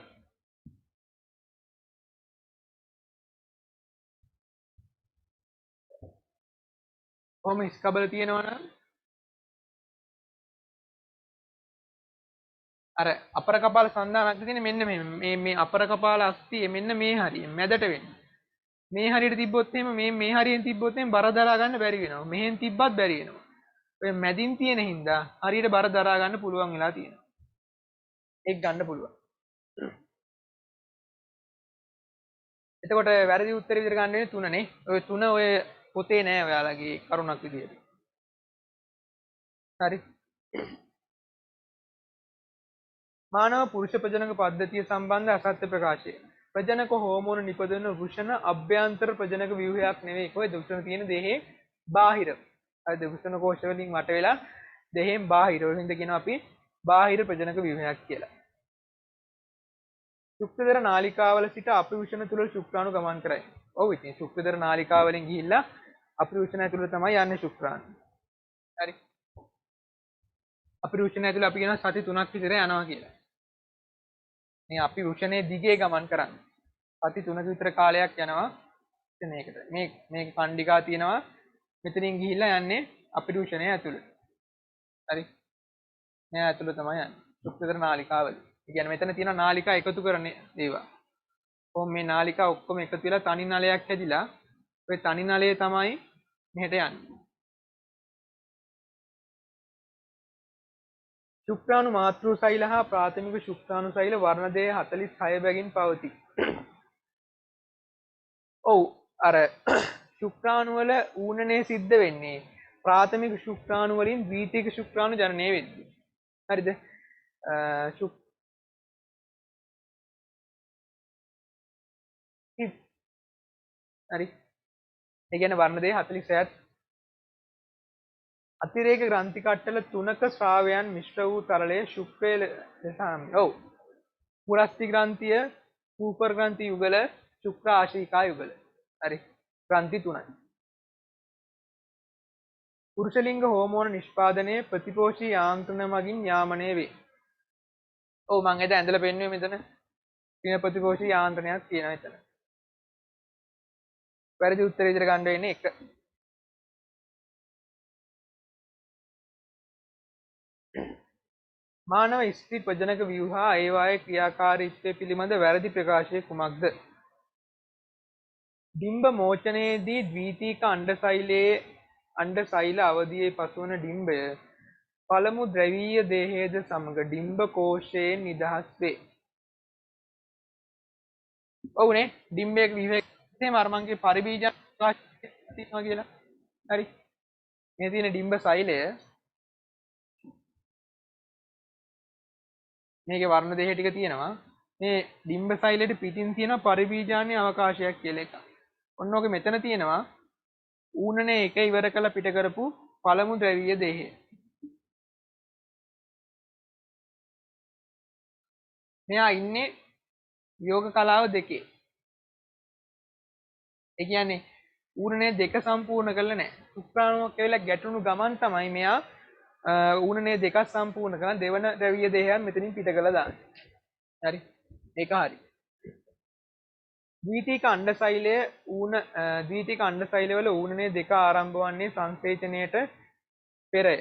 කොහොම හිස් කබල තියෙනවා නම් අර අපර කපාල සන්දානක් තියෙන මෙන්න මේ අපර කපාල අස්තිය මෙන්න මේ හරිය මැදට වෙන්නේ. මේ හරියට තිබ්බොත් එහෙම මේ හරියෙන් තිබ්බොත් එහෙම බර දරා ගන්න බැරි වෙනවා. මෙහෙන් තිබ්බත් බැරි වෙනවා. ඔය මැදින් තියෙන හින්දා හරියට බර දරා ගන්න පුළුවන් වෙලා තියෙනවා. ඒක ගන්න පුළුවන්. එතකොට වැරදි උත්තරේ විතර ගන්න වෙන්නේ 3 නේ. ඔය 3 ඔය පොතේ නෑ ඔයාලගේ කරුණක් විදියට. හරි. මානව පුරුෂ ප්‍රජනක පද්ධතිය සම්බන්ධ අසත්‍ය ප්‍රකාශය. ප්‍රජනක හෝමෝන නිපදවන වෘෂණ අභ්‍යන්තර ප්‍රජනක ව්‍යුහයක් නෙවෙයි. කොහෙද වෘෂණ තියෙන දෙහේ බාහිර. හරිද? වෘෂණ කෝෂ වලින් වට වෙලා දෙහෙන් බාහිර. වලින්ද කියනවා අපි බාහිර ප්‍රජනක ව්‍යුහයක් කියලා. ශුක්‍රදර නාලිකාවල සිට අපිවෘෂණ තුල ශුක්‍රාණු ගමන් කරයි. ඔව් ඉතින් ශුක්‍රදර නාලිකාවලින් ගිහිල්ලා අපිවෘෂණ ඇතුළට තමයි යන්නේ ශුක්‍රාණු. හරි. අපිවෘෂණ ඇතුළේ අපි කියනවා සති 3ක් විතර යනවා කියලා. මේ අපිවෘෂණයේ දිගේ ගමන් කරන්නේ. සති 3ක විතර කාලයක් යනවා මේකට. මේ කණ්ඩිකා තියෙනවා මෙතනින් ගිහිල්ලා යන්නේ අපිවෘෂණයේ ඇතුළට. හරි. මෙයා ඇතුළට තමයි යන්නේ. ශුක්‍රදර නාලිකාවල. ඒ කියන්නේ මෙතන තියෙන නාලිකා එකතු කරන දේවල්. කොහොම මේ නාලිකා ඔක්කොම එකතු වෙලා තනි නලයක් හැදිලා ඔය තනි නලය තමයි මෙහෙට යන්නේ. ශුක්‍රාණු මාතෘ සෛල හා ප්‍රාථමික ශුක්‍රාණු සෛල වර්ණදේය 46 බැගින් පවතී. ඔව් අර ශුක්‍රාණු වල ඌනනේ සිද්ධ වෙන්නේ ප්‍රාථමික ශුක්‍රාණු වලින් ද්විතීයික ශුක්‍රාණු ජනනය වෙද්දී. හරිද? හරි. ඒ කියන්නේ වර්ණදේය 46ත් අතිරේක ග්‍රන්ථි කට්ටල 3ක ශ්‍රාවයන් මිශ්‍ර වූ තරලයේ ශුක්‍රය ලෙස ඔව් පුරස්ති ග්‍රන්ථිය කූපර් ග්‍රන්ථි යුගල ශුක්‍ර ආශීකා යුගල හරි ග්‍රන්ථි 3යි පුරුෂලිංග හෝමෝන නිෂ්පාදනයේ ප්‍රතිපෝෂී යාන්ත්‍රණ මගින් යාමනය වේ. ඔව් මම එද ඇඳලා පෙන්නුවේ මෙතන තියෙන ප්‍රතිපෝෂී යාන්ත්‍රණයක් තියෙනවා එතන. වැරදි උත්තරේ විතර ගන්න වෙන්නේ 1. මානව ස්ත්‍රී ප්‍රජනක ව්‍යුහා ඒවායේ ක්‍රියාකාරීත්වය පිළිබඳ වැරදි ප්‍රකාශය කුමක්ද? ඩිම්බ මෝචනයේදී ද්විතීයික අණ්ඩ සෛල අවධියේ පසුවන ඩිම්බය පළමු ද්‍රවීය දේහයද සමග ඩිම්බ කෝෂයෙන් නිදහස් වේ. ඔව්නේ ඩිම්බයක විවේකයෙන් අරමංගේ පරිබීජ තියෙනවා කියලා. හරි. මේ තියෙන ඩිම්බ සෛලය මේකේ වර්ණ දෙහි ටික තියෙනවා. මේ ඩිම්බ සෛලයට පිටින් තියෙන පරිබීජාන්‍ය අවකාශයක් කියලා එකක්. ඔන්න ඔක මෙතන තියෙනවා ඌනනේ එක ඉවර කළ පිට කරපු පළමු ද්‍රවීය දේහය. මෙයා ඉන්නේ යෝග කලාව දෙකේ. ඒ කියන්නේ ඌනනේ දෙක සම්පූර්ණ කරලා නැහැ. ශුක්‍රාණුවක් කියලා ගැටුණු ගමන් තමයි මෙයා ඌනනේ දෙකක් සම්පූර්ණ කරන දෙවන ද්‍රවීය දේහයන් මෙතනින් පිට කරලා දාන්නේ. හරි. ඒක හරි. ද්විතීයික අණ්ඩසෛලය ද්විතීයික අණ්ඩසෛලවල ඌනනේ දෙක ආරම්භ වන්නේ සංසේචනයට පෙරය.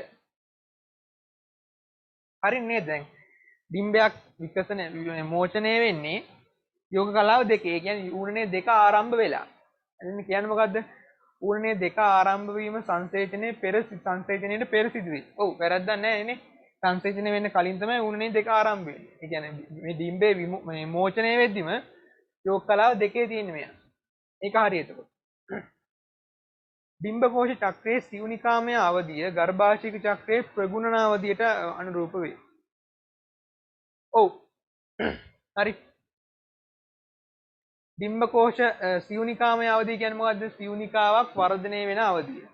හරිනේ දැන් ඩිම්බයක් විකසන මෝචනය වෙන්නේ යෝග කලාව දෙකේ. ඒ කියන්නේ ඌනනේ දෙක ආරම්භ වෙලා. එතන කියන්නේ මොකද්ද? ඌනනේ දෙක ආරම්භ වීම සංසේචනයේ පෙර සංසේචනයේ පෙර සිදුවේ. ඔව් වැරද්දක් නැහැ නේ. සංසේචනය වෙන්න කලින් තමයි ඌනනේ දෙක ආරම්භ වෙන්නේ. ඒ කියන්නේ මේ ඩිම්බේ මේ මෝචනය වෙද්දිම යෝග කලාව දෙකේ තියෙන්නේ මෙයා. ඒක හරියට. ඩිම්බකෝෂ චක්‍රයේ සිවුනිකාමය අවධිය ගර්භාෂික චක්‍රයේ ප්‍රගුණන අවධියට අනුරූප වේ. ඔව්. හරි. ඩිම්බකෝෂ සිවුනිකාමය අවධිය කියන්නේ මොකද්ද? සිවුනිකාවක් වර්ධනය වෙන අවධිය.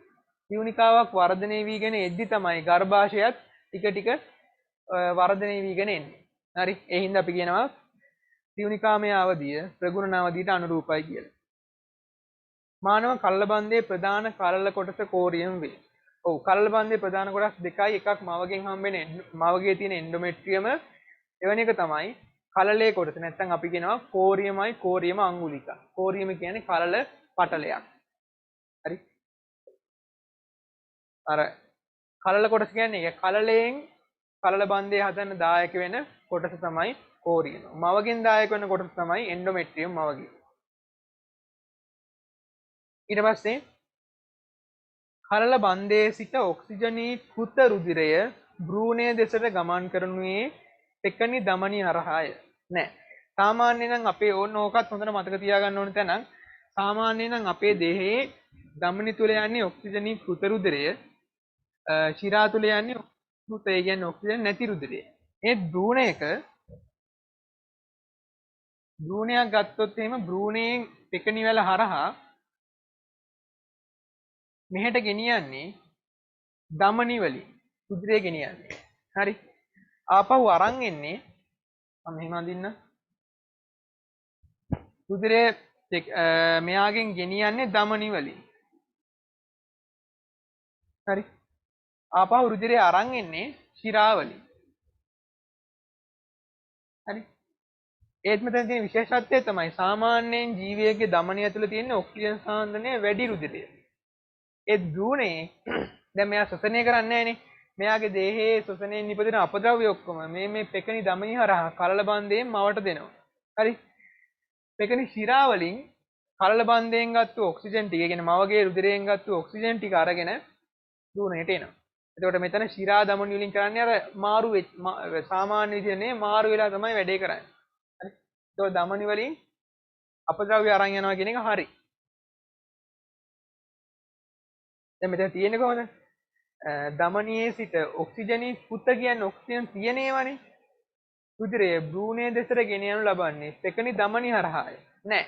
සිවුනිකාවක් වර්ධනය වීගෙන එද්දි තමයි ගර්භාෂයත් ටික ටික වර්ධනය වීගෙන එන්නේ. හරි. ඒ හින්දා අපි කියනවා සිවුනිකාමය අවධිය ප්‍රගුණන අවධියට අනුරූපයි කියලා. මානව කලලබන්ධයේ ප්‍රධාන කලල කොටස කෝරියම් වේ. ඔව් කලලබන්ධයේ ප්‍රධාන කොටස් දෙකයි. එකක් මවගෙන් හම්බෙන මවගේ තියෙන එන්ඩෝමෙට්‍රියම එවැනි එක තමයි කලලයේ කොටස. නැත්නම් අපි කියනවා කෝරියමයි කෝරියම අංගුලිකා. කෝරියම කියන්නේ කලල පටලයක්. හරි. අර කලල කොටස කියන්නේ ඒක කලලයෙන් කලල බන්ධය හදන්න දායක වෙන කොටස තමයි කෝරියම. මවගෙන් දායක වෙන කොටස තමයි එන්ඩෝමෙට්‍රියම් මවගේ. ඊට පස්සේ කලල බන්ධයේ සිට ඔක්සිජනීකృత රුධිරය භ්‍රූණය දෙසට ගමන් කරනුයේ පෙකණි ධමනි හරහාය. නෑ. සාමාන්‍යයෙන් නම් අපේ ඕකත් හොඳට මතක තියාගන්න ඕන තැනක් සාමාන්‍යයෙන් නම් අපේ දේහයේ ධමනි තුල යන්නේ ඔක්සිජනීකృత රුධිරය ශිරා තුල යන්නේ ඔක්සිජන් කියන්නේ ඔක්සිජන් නැති රුධිරය. මේ භ්‍රූණයක භ්‍රූණයක් ගත්තොත් එහෙම භ්‍රූණයෙන් පෙකණිවැල හරහා මෙහෙට ගෙනියන්නේ ධමනි වලින් රුධිරය ගෙනියන්නේ. හරි. ආපහු අරන් එන්නේ මම මෙහෙම අඳින්න. රුධිරය මෙයාගෙන් ගෙනියන්නේ ධමනි වලින්. හරි. ආපහු රුධිරය අරන් එන්නේ ශිරා වලින්. හරි. ඒත් මෙතන තියෙන විශේෂත්වය තමයි සාමාන්‍යයෙන් ජීවියෙකුගේ ධමනිය ඇතුළේ තියෙන ඔක්සිජන් සාන්ද්‍රණය වැඩි රුධිරය. ඒ භ්‍රූණේ දැන් මෙයා ශ්වසනය කරන්නේ නැහනේ. මෙයාගේ දේහයේ ශ්වසනයෙන් නිපදෙන අපද්‍රව්‍ය ඔක්කොම මේ පෙකණි ධමනිය හරහා කලල බන්ධයෙන් මවට දෙනවා. හරි. පෙකණි ශිරා වලින් කලල බන්ධයෙන් ගත්තු ඔක්සිජන් ටික, ඒ කියන්නේ මවගේ රුධිරයෙන් ගත්තු ඔක්සිජන් ටික අරගෙන භ්‍රූණයට එනවා. එතකොට මෙතන ශිරා ධමනි වලින් කරන්නේ අර මාරු සාමාන්‍ය විදිහේ නේ මාරු වෙලා තමයි වැඩේ කරන්නේ. හරි. ඒක ධමනි වලින් අපද්‍රව්‍ය අරන් යනවා කියන එක හරි. දැන් මෙතන තියෙන්නේ කොහොමද? ධමනියේ සිට ඔක්සිජනී පුත කියන්නේ ඔක්සිජන් තියෙන ඒවානේ. රුධිරයේ භ්‍රූණයේ දෙසට ගෙන යනු ලබන්නේ පෙකණි ධමනි හරහාය. නෑ.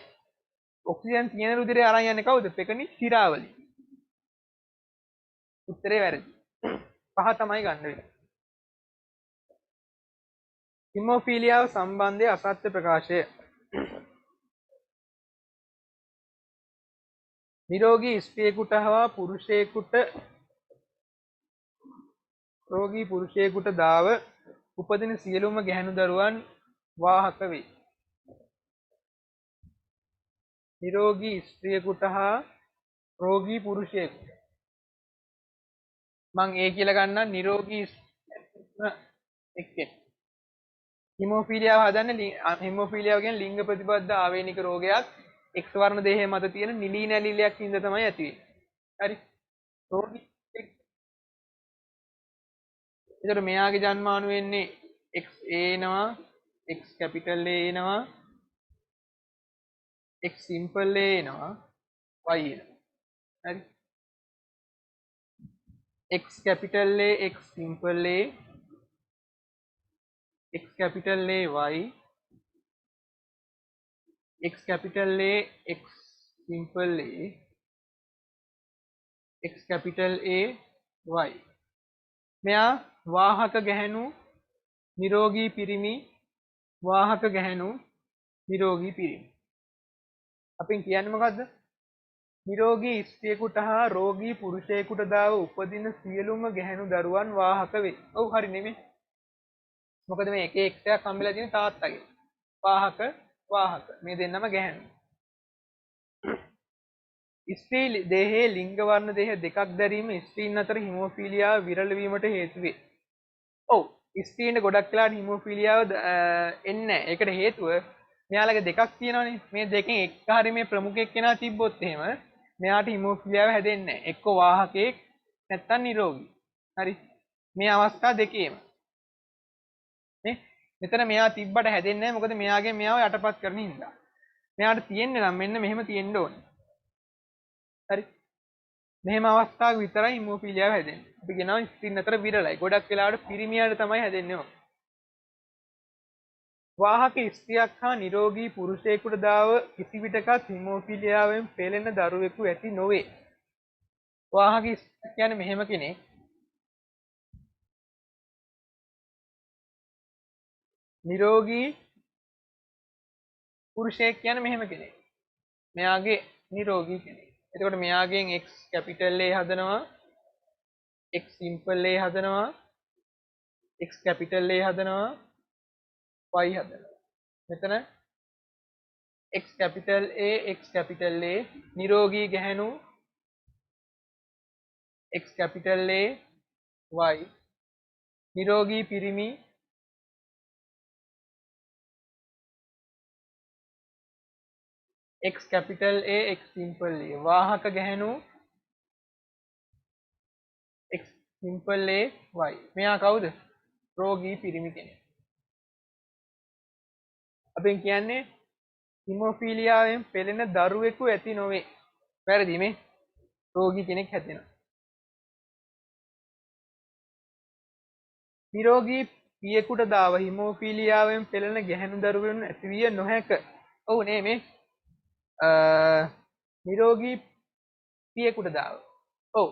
ඔක්සිජන් තියෙන රුධිරය අරන් යන්නේ කවුද? පෙකණි ශිරාවලින්. උත්තරේ වැරදි. පහ තමයි ගන්න වෙන්නේ. හිමෝෆීලියාව සම්බන්ධය අසත්‍ය ප්‍රකාශය. නිරෝගී ස්ත්‍රියෙකුට හා පුරුෂයෙකුට රෝගී පුරුෂයෙකුට දාව උපදින සියලුම ගැහැණු දරුවන් වාහක වේ. නිරෝගී ස්ත්‍රියෙකුට හා රෝගී පුරුෂයෙකුට මං ඒ කියලා ගන්නම් නිරෝගී එක්කෙන. හිමෝෆීලියාව හදන්නේ හිමෝෆීලියාව කියන්නේ ලිංග ප්‍රතිබද්ධ ආවේනික රෝගයක්. X වර්ණ දේහය මත තියෙන නිලී නැලිලයක් හින්දා තමයි ඇති වෙන්නේ. හරි. රෝගී එතකොට මෙයාගේ ජන්මාණු වෙන්නේ X එනවා, X කැපිටල් A එනවා, X සිම්පල් A එනවා, Y එනවා. හරි. X capital A, X simple A, X capital A, Y, X capital A, X simple A, X capital A, Y. මෙයා වාහක ගැහැණු නිරෝගී පිරිමි වාහක ගැහැණු නිරෝගී පිරිමි. අපින් කියන්නේ මොකද්ද? නිරෝගී ස්ත්‍රියෙකුට හා රෝගී පුරුෂයෙකුට දාව උපදින සියලුම ගැහැණු දරුවන් වාහක වේ. ඔව් හරි නෙමෙයි. මොකද මේ එක එක්කයක් හම්බෙලා තියෙන තාත්තගේ. වාහක මේ දෙන්නම ගැහැණු. ස්ත්‍රී දේහයේ ලිංග වර්ණ දේහ දෙකක් දැරීම ස්ත්‍රීන් අතර හිමෝෆීලියාව විරල වීමට හේතු වේ. ඔව් ස්ත්‍රීන්ට ගොඩක් වෙලාවට හිමෝෆීලියාව එන්නේ නැහැ. ඒකට හේතුව මෙයාලගේ දෙකක් තියෙනවානේ. මේ දෙකෙන් එක හරි මේ ප්‍රමුඛ එක්කෙනා තිබ්බොත් එහෙම මෙයාට හිමෝෆීලියාව හැදෙන්නේ නැහැ. එක්ක වාහකෙක් නැත්තම් නිරෝගී. හරි. මේ අවස්ථා දෙකේම. නේ? මෙතන මෙයා තිබ්බට හැදෙන්නේ නැහැ. මොකද මෙයාගෙන් මෙයාව යටපත් කරන හින්දා. මෙයාට තියෙන්නේ නම් මෙන්න මෙහෙම තියෙන්න ඕනේ. හරි. මෙහෙම අවස්ථාවක විතරයි හිමෝෆීලියාව හැදෙන්නේ. අපි කියනවා ස්ත්‍රීන් අතර විරලයි. ගොඩක් වෙලාවට පිරිමියාට තමයි හැදෙන්නේ ඕක. වාහක ස්ත්‍රියක් හා නිරෝගී පුරුෂයෙකුට දාව කිසි විටකත් හිමෝෆීලියාවෙන් පෙළෙන දරුවෙකු ඇති නොවේ. වාහක ස්ත්‍රිය කියන්නේ මෙහෙම කෙනෙක්. නිරෝගී පුරුෂයෙක් කියන්නේ මෙහෙම කෙනෙක්. මෙයාගේ නිරෝගී කෙනෙක්. එතකොට මෙයාගෙන් X capital A හදනවා, X simple A හදනවා, X capital A හදනවා, Y හදනවා. මෙතන X capital A, X capital A නිරෝගී ගැහැණු X capital A, Y නිරෝගී පිරිමි X capital A, X simple A වාහක ගැහැණු X simple A, Y මෙයා කවුද? රෝගී පිරිමි කෙනෙක්. අපෙන් කියන්නේ හිමෝෆීලියාවෙන් පෙළෙන දරුවෙකු ඇති නොවේ. වැරදි මේ. රෝගී කෙනෙක් හැදෙනවා. නිරෝගී පියෙකුට දාව හිමෝෆීලියාවෙන් පෙළෙන ගැහැණු දරුවෙන් ඇතිවිය නොහැක. ඔව් නේ මේ නිරෝගී පියෙකුට දාව. ඔව්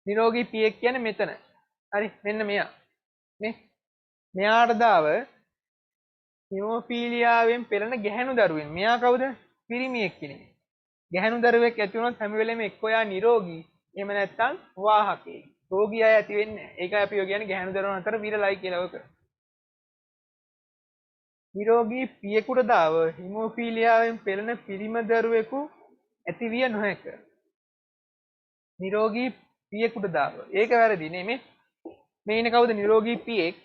නිරෝගී පියෙක් කියන්නේ මෙතන. හරි මෙන්න මෙයා. නේ මෙයාට දාව හිමෝෆීලියාවෙන් පෙළෙන ගැහැණු දරුවෙන්. මෙයා කවුද? පිරිමියෙක් කෙනෙක්. ගැහැණු දරුවෙක් ඇති වුණොත් හැම වෙලෙම එක්ක එයා නිරෝගී. එහෙම නැත්නම් වාහකේ. රෝගී අය ඇති වෙන්නේ නැහැ. ඒකයි අපි ඔය කියන්නේ ගැහැණු දරුවන් අතර විරලයි කියලා ඔක. නිරෝගී පියෙකුට දාව හිමෝෆීලියාවෙන් පෙළෙන පිරිම දරුවෙකු ඇතිවිය නොහැක. නිරෝගී පියෙකුට දාව. ඒක වැරදි නේ මේ ඉන්නේ කවුද නිරෝගී පියෙක්?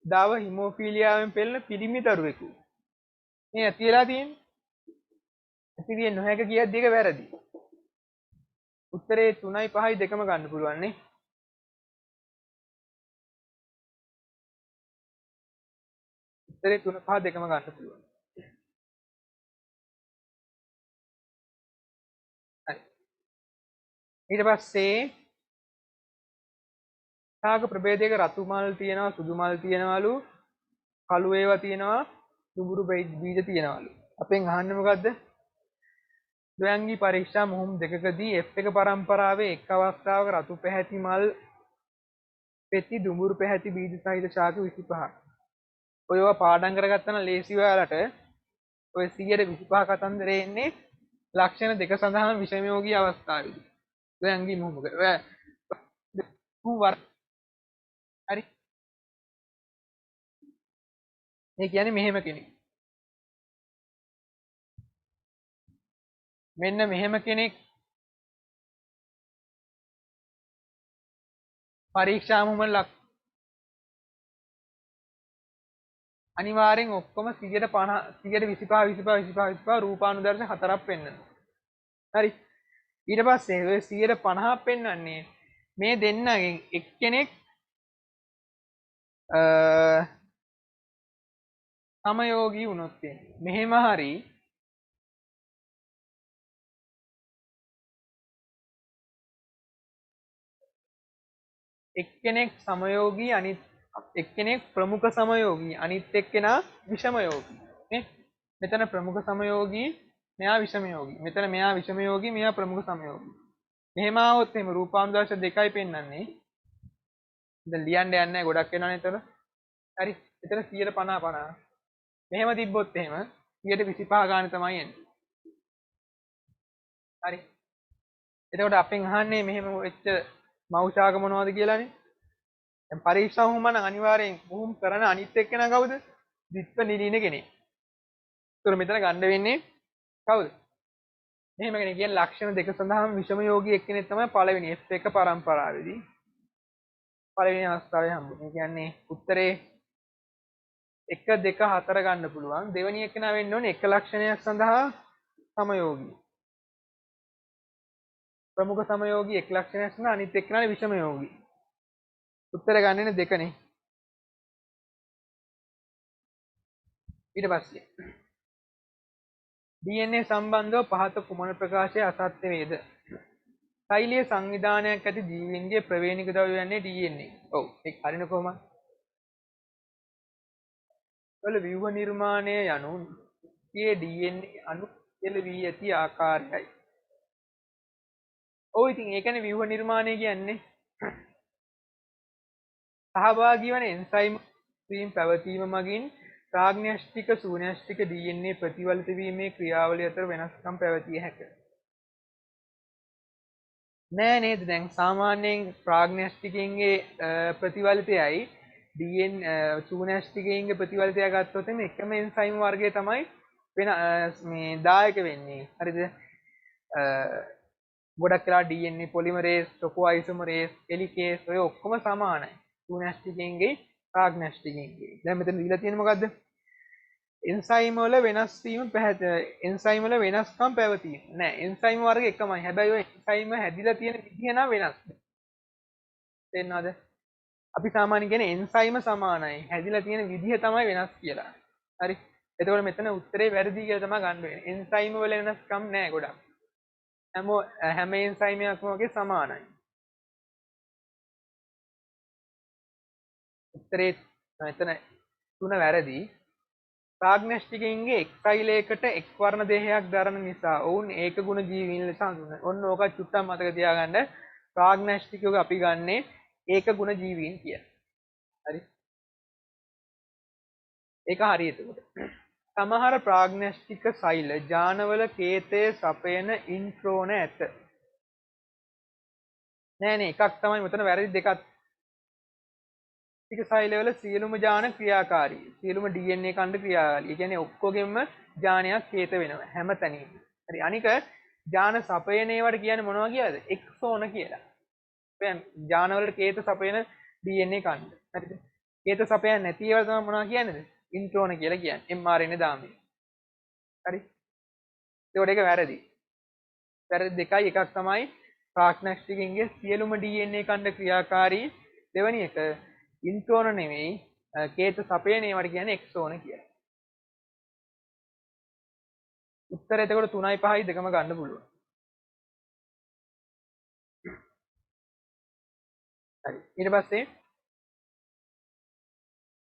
දාව හිමෝෆීලියාවෙන් පෙළෙන පිරිමි දරුවෙකු. මේ ඇති වෙලා තියෙන්නේ. ඇතිවිය නොහැක කියද්දි ඒක වැරදි. උත්තරේ 3යි 5යි දෙකම ගන්න පුළුවන් නේ. උත්තරේ 3 5 දෙකම ගන්න පුළුවන්. හරි. ඊට පස්සේ ශාක ප්‍රභේදයක රතු මල් තියෙනවා, සුදු මල් තියෙනවලු, කළු ඒවා තියෙනවා, දුඹුරු බීජ තියෙනවලු. අපෙන් අහන්නේ මොකද්ද? ද්වයංගී පරීක්ෂා මොහොම් දෙකකදී F1 පරම්පරාවේ එක් අවස්ථාවක රතු පැහැති මල් පෙති දුඹුරු පැහැති බීජ සහිත ශාක 25ක්. ඔයවා පාඩම් කරගත්තා නම් ලේසි ඔයාලට ඔය 125 කතන්දරේ එන්නේ ලක්ෂණ දෙක සඳහා විෂමයෝගී අවස්ථාවේදී. ද්වයංගී මොහොමක. හරි. මේ කියන්නේ මෙහෙම කෙනෙක්. මෙන්න මෙහෙම කෙනෙක් පරීක්ෂා මොහොම ලක් අනිවාර්යෙන් ඔක්කොම 150 125 25 රූපානුදර්ශ හතරක් පෙන්වනවා. හරි. ඊට පස්සේ ඔය 150 පෙන්වන්නේ මේ දෙන්නගෙන් එක්කෙනෙක් සමයෝගී වුණොත් මෙහෙම හරි එක්කෙනෙක් සමයෝගී අනිත් එක්කෙනෙක් ප්‍රමුඛ සමයෝගී අනිත් එක්කෙනා විෂමයෝගී නේ මෙතන ප්‍රමුඛ සමයෝගී මෙයා විෂමයෝගී මෙතන මෙයා විෂමයෝගී මෙයා ප්‍රමුඛ සමයෝගී මෙහෙම આવොත් එහෙම රූපානුදර්ශ දෙකයි පෙන්වන්නේ දැන් ලියන්න යන්නේ නැහැ ගොඩක් වෙනවනේ එතන හරි එතන 150 මෙහෙම තිබ්බොත් එහෙම 125 ගාන තමයි එන්නේ හරි එතකොට අපෙන් අහන්නේ මෙහෙම වෙච්ච මෞෂාක මොනවද කියලානේ දැන් පරීක්ෂා වුම නම් අනිවාර්යෙන් වුම් කරන අනිත් එක්කෙනා කවුද දිත්ව නිලින කෙනෙක් ඒතර මෙතන ගන්න වෙන්නේ කවුද මෙහෙම කෙනෙක් කියන්නේ ලක්ෂණ දෙක සඳහාම විෂම යෝගී එක්කෙනෙක් තමයි පළවෙනි F1 පරම්පරාවේදී පළවෙනි අවස්ථාවේ හම්බුනේ. ඒ කියන්නේ උත්තරේ 1 2 4 ගන්න පුළුවන්. දෙවෙනි එක්කෙනා වෙන්න ඕනේ එක ලක්ෂණයක් සඳහා සමයෝගී. ප්‍රමුඛ සමයෝගී එක ලක්ෂණයක් සඳහා අනිත් එක්කෙනානේ විෂම යෝගී. උත්තර ගන්නේ දෙකනේ. ඊට පස්සේ DNA සම්බන්ධව පහත කුමන ප්‍රකාශය අසත්‍ය වේද? ශෛලීය සංවිධානයක් ඇති ජීවීන්ගේ ප්‍රවේණික ද්‍රව්‍ය යන්නේ DNA. ඔව් ඒක හරින කොහොමද? වල ව්‍යුහ නිර්මාණය යනු ඒ DNA අණු කෙල වී ඇති ආකාරයයි. ඔව් ඉතින් ඒ කියන්නේ ව්‍යුහ නිර්මාණය කියන්නේ සහභාගී වන එන්සයිම් වීම පැවතීම මගින් ප්‍රාග්න්‍යෂ්ටික සූන්‍යෂ්ටික DNA ප්‍රතිවලිත වීමේ ක්‍රියාවලිය අතර වෙනස්කම් පැවතිය හැකිය. නෑ නේද දැන් සාමාන්‍යයෙන් ප්‍රාග්න්‍යෂ්ටිකයන්ගේ ප්‍රතිවලිතයයි DNA සූන්‍යෂ්ටිකයන්ගේ ප්‍රතිවලිතය ගත්තොත් එimhe එකම එන්සයිම් වර්ගය තමයි වෙන මේ දායක වෙන්නේ. හරිද? ගොඩක් වෙලා DNA polymerase, topoisomerase, helicase ඔය ඔක්කොම සමානයි. සූන්‍යෂ්ටිකයන්ගේ ප්‍රාග්න්‍යෂ්ටිකයන්ගේ. දැන් මෙතන දීලා තියෙන්නේ මොකද්ද? එන්සයිම් වල වෙනස් වීම එන්සයිම් වල වෙනස්කම් පැවතීම. නෑ එන්සයිම් වර්ග එකමයි. හැබැයි ඔය එන්සයිම් හැදිලා තියෙන විදිහ නම් වෙනස්. තේරෙනවද? අපි සාමාන්‍යයෙන් කියන්නේ එන්සයිම සමානයි. හැදිලා තියෙන විදිහ තමයි වෙනස් කියලා. හරි. එතකොට මෙතන උත්තරේ වැරදි කියලා තමයි ගන්න වෙන්නේ. එන්සයිම් වල වෙනස්කම් නෑ ගොඩක්. හැම එන්සයිමයක්ම වගේ සමානයි. උත්තරේ මෙතන 3 වැරදි. ප්‍රාග්නැස්ටිකයින්ගේ එක් සෛලයකට එක් වර්ණ දේහයක් දරන නිසා ඔවුන් ඒක ගුණ ජීවීන් ලෙස හඳුන්වනවා. ඔන්න ඕක චුට්ටක් මතක තියාගන්න. ප්‍රාග්නැස්ටිකයෝ අපි ගන්නේ ඒක ගුණ ජීවීන් කියලා. හරි. ඒක හරි එතකොට. සමහර ප්‍රාග්නැස්ටික සෛල ජානවල කේතය සපයන ඉන්ට්‍රෝන ඇත. නෑ එකක් තමයි මෙතන වැරදි දෙකක්. ටික සෛලවල සියලුම ජාන ක්‍රියාකාරී. සියලුම DNA කණ්ඩ ක්‍රියාකාරී. ඒ කියන්නේ ඔක්කොගෙම ජානයක් කේත වෙනවා හැම තැනින්ම. හරි. අනික ජාන සපයන ඒවට කියන්නේ මොනවා කියලාද? එක්සෝන කියලා. දැන් ජානවලට කේත සපයන DNA කණ්ඩ. හරිද? කේත සපයන්නේ නැති ඒවා තමයි මොනවා කියන්නේද? ඉන්ට්‍රෝන කියලා කියන්නේ. mRNA දාමේ. හරි. ඒකට ඒක වැරදි. වැරදි දෙකයි. එකක් තමයි ප්‍රාග්නැස්ටිකින්ගේ සියලුම DNA කණ්ඩ ක්‍රියාකාරී. දෙවෙනි එක ඉන්ට්‍රෝන නෙමෙයි කේත සපයන ඒවට කියන්නේ එක්සෝන කියලා. උත්තරය එතකොට 3යි 5යි දෙකම ගන්න පුළුවන්. හරි. ඊට පස්සේ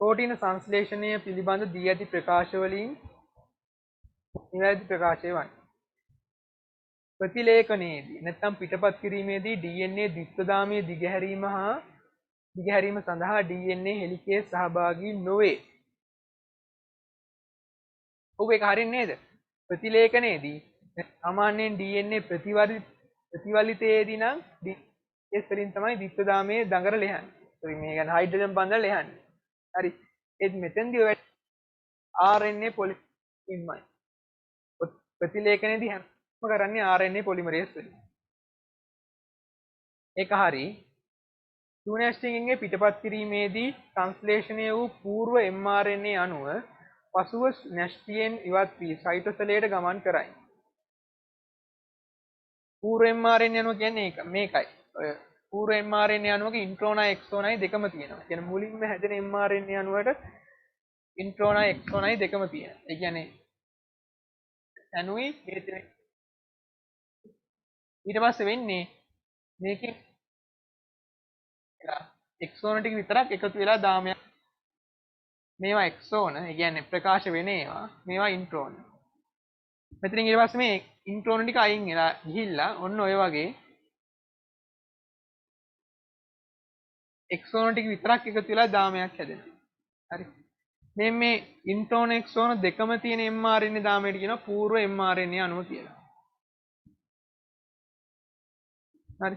ප්‍රෝටීන සංශ්ලේෂණය පිළිබඳ දී ඇති ප්‍රකාශ වලින් නිවැරදි ප්‍රකාශය වන්නේ. ප්‍රතිලේඛනයේදී නැත්නම් පිටපත් කිරීමේදී DNA ද්විත්වදාමයේ දිගහැරීම සඳහා DNA හෙලිකේ සහභාගී නොවේ. ඔව් ඒක හරින්නේ නේද? ප්‍රතිලේඛනයේදී සාමාන්‍යයෙන් DNA ප්‍රතිවලිතයේදී නම් DS වලින් තමයි ද්විත්වදාමයේ දඟර ලියන්නේ. සෝරි මේ කියන්නේ හයිඩ්‍රජන් බන්ධන ලියන්නේ. හරි. ඒත් මෙතෙන්දී ඔය RNA පොලිමරේස්මයි. ප්‍රතිලේඛනයේදී හැම කරන්නේ RNA පොලිමරේස් වලින්. ඒක හරි. ට්‍රුනැස්ටින්ගේ පිටපත් කිරීමේදී සංශ්ලේෂණය වූ పూర్ව mRNA අණුව පසුව නැස්ටියෙන් ඉවත් වී සයිටෝසලයට ගමන් කරයි. పూర్ව mRNA අණුව කියන්නේ මේකයි. ඔය పూర్ව mRNA අණුවක ඉන්ට්‍රෝනයි එක්සෝනයි දෙකම තියෙනවා. කියන්නේ මුලින්ම හැදෙන mRNA අණුවට ඉන්ට්‍රෝනයි එක්සෝනයි දෙකම තියෙනවා. ඒ කියන්නේ අණුයි හේතුනේ. ඊට පස්සේ වෙන්නේ මේකේ එක්සෝන ටික විතරක් එකතු වෙලා දාමයක්. මේවා එක්සෝන, ඒ කියන්නේ ප්‍රකාශ වෙන ඒවා. මේවා ඉන්ට්‍රෝන. මෙතනින් ඊට පස්සේ මේ ඉන්ට්‍රෝන ටික අයින් වෙලා ගිහිල්ලා ඔන්න ඔය වගේ එක්සෝන ටික විතරක් එකතු වෙලා දාමයක් හැදෙනවා. හරි. මේ ඉන්ට්‍රෝන එක්සෝන දෙකම තියෙන mRNA දාමයට කියනවා పూర్ව mRNA අණුව කියලා. හරි.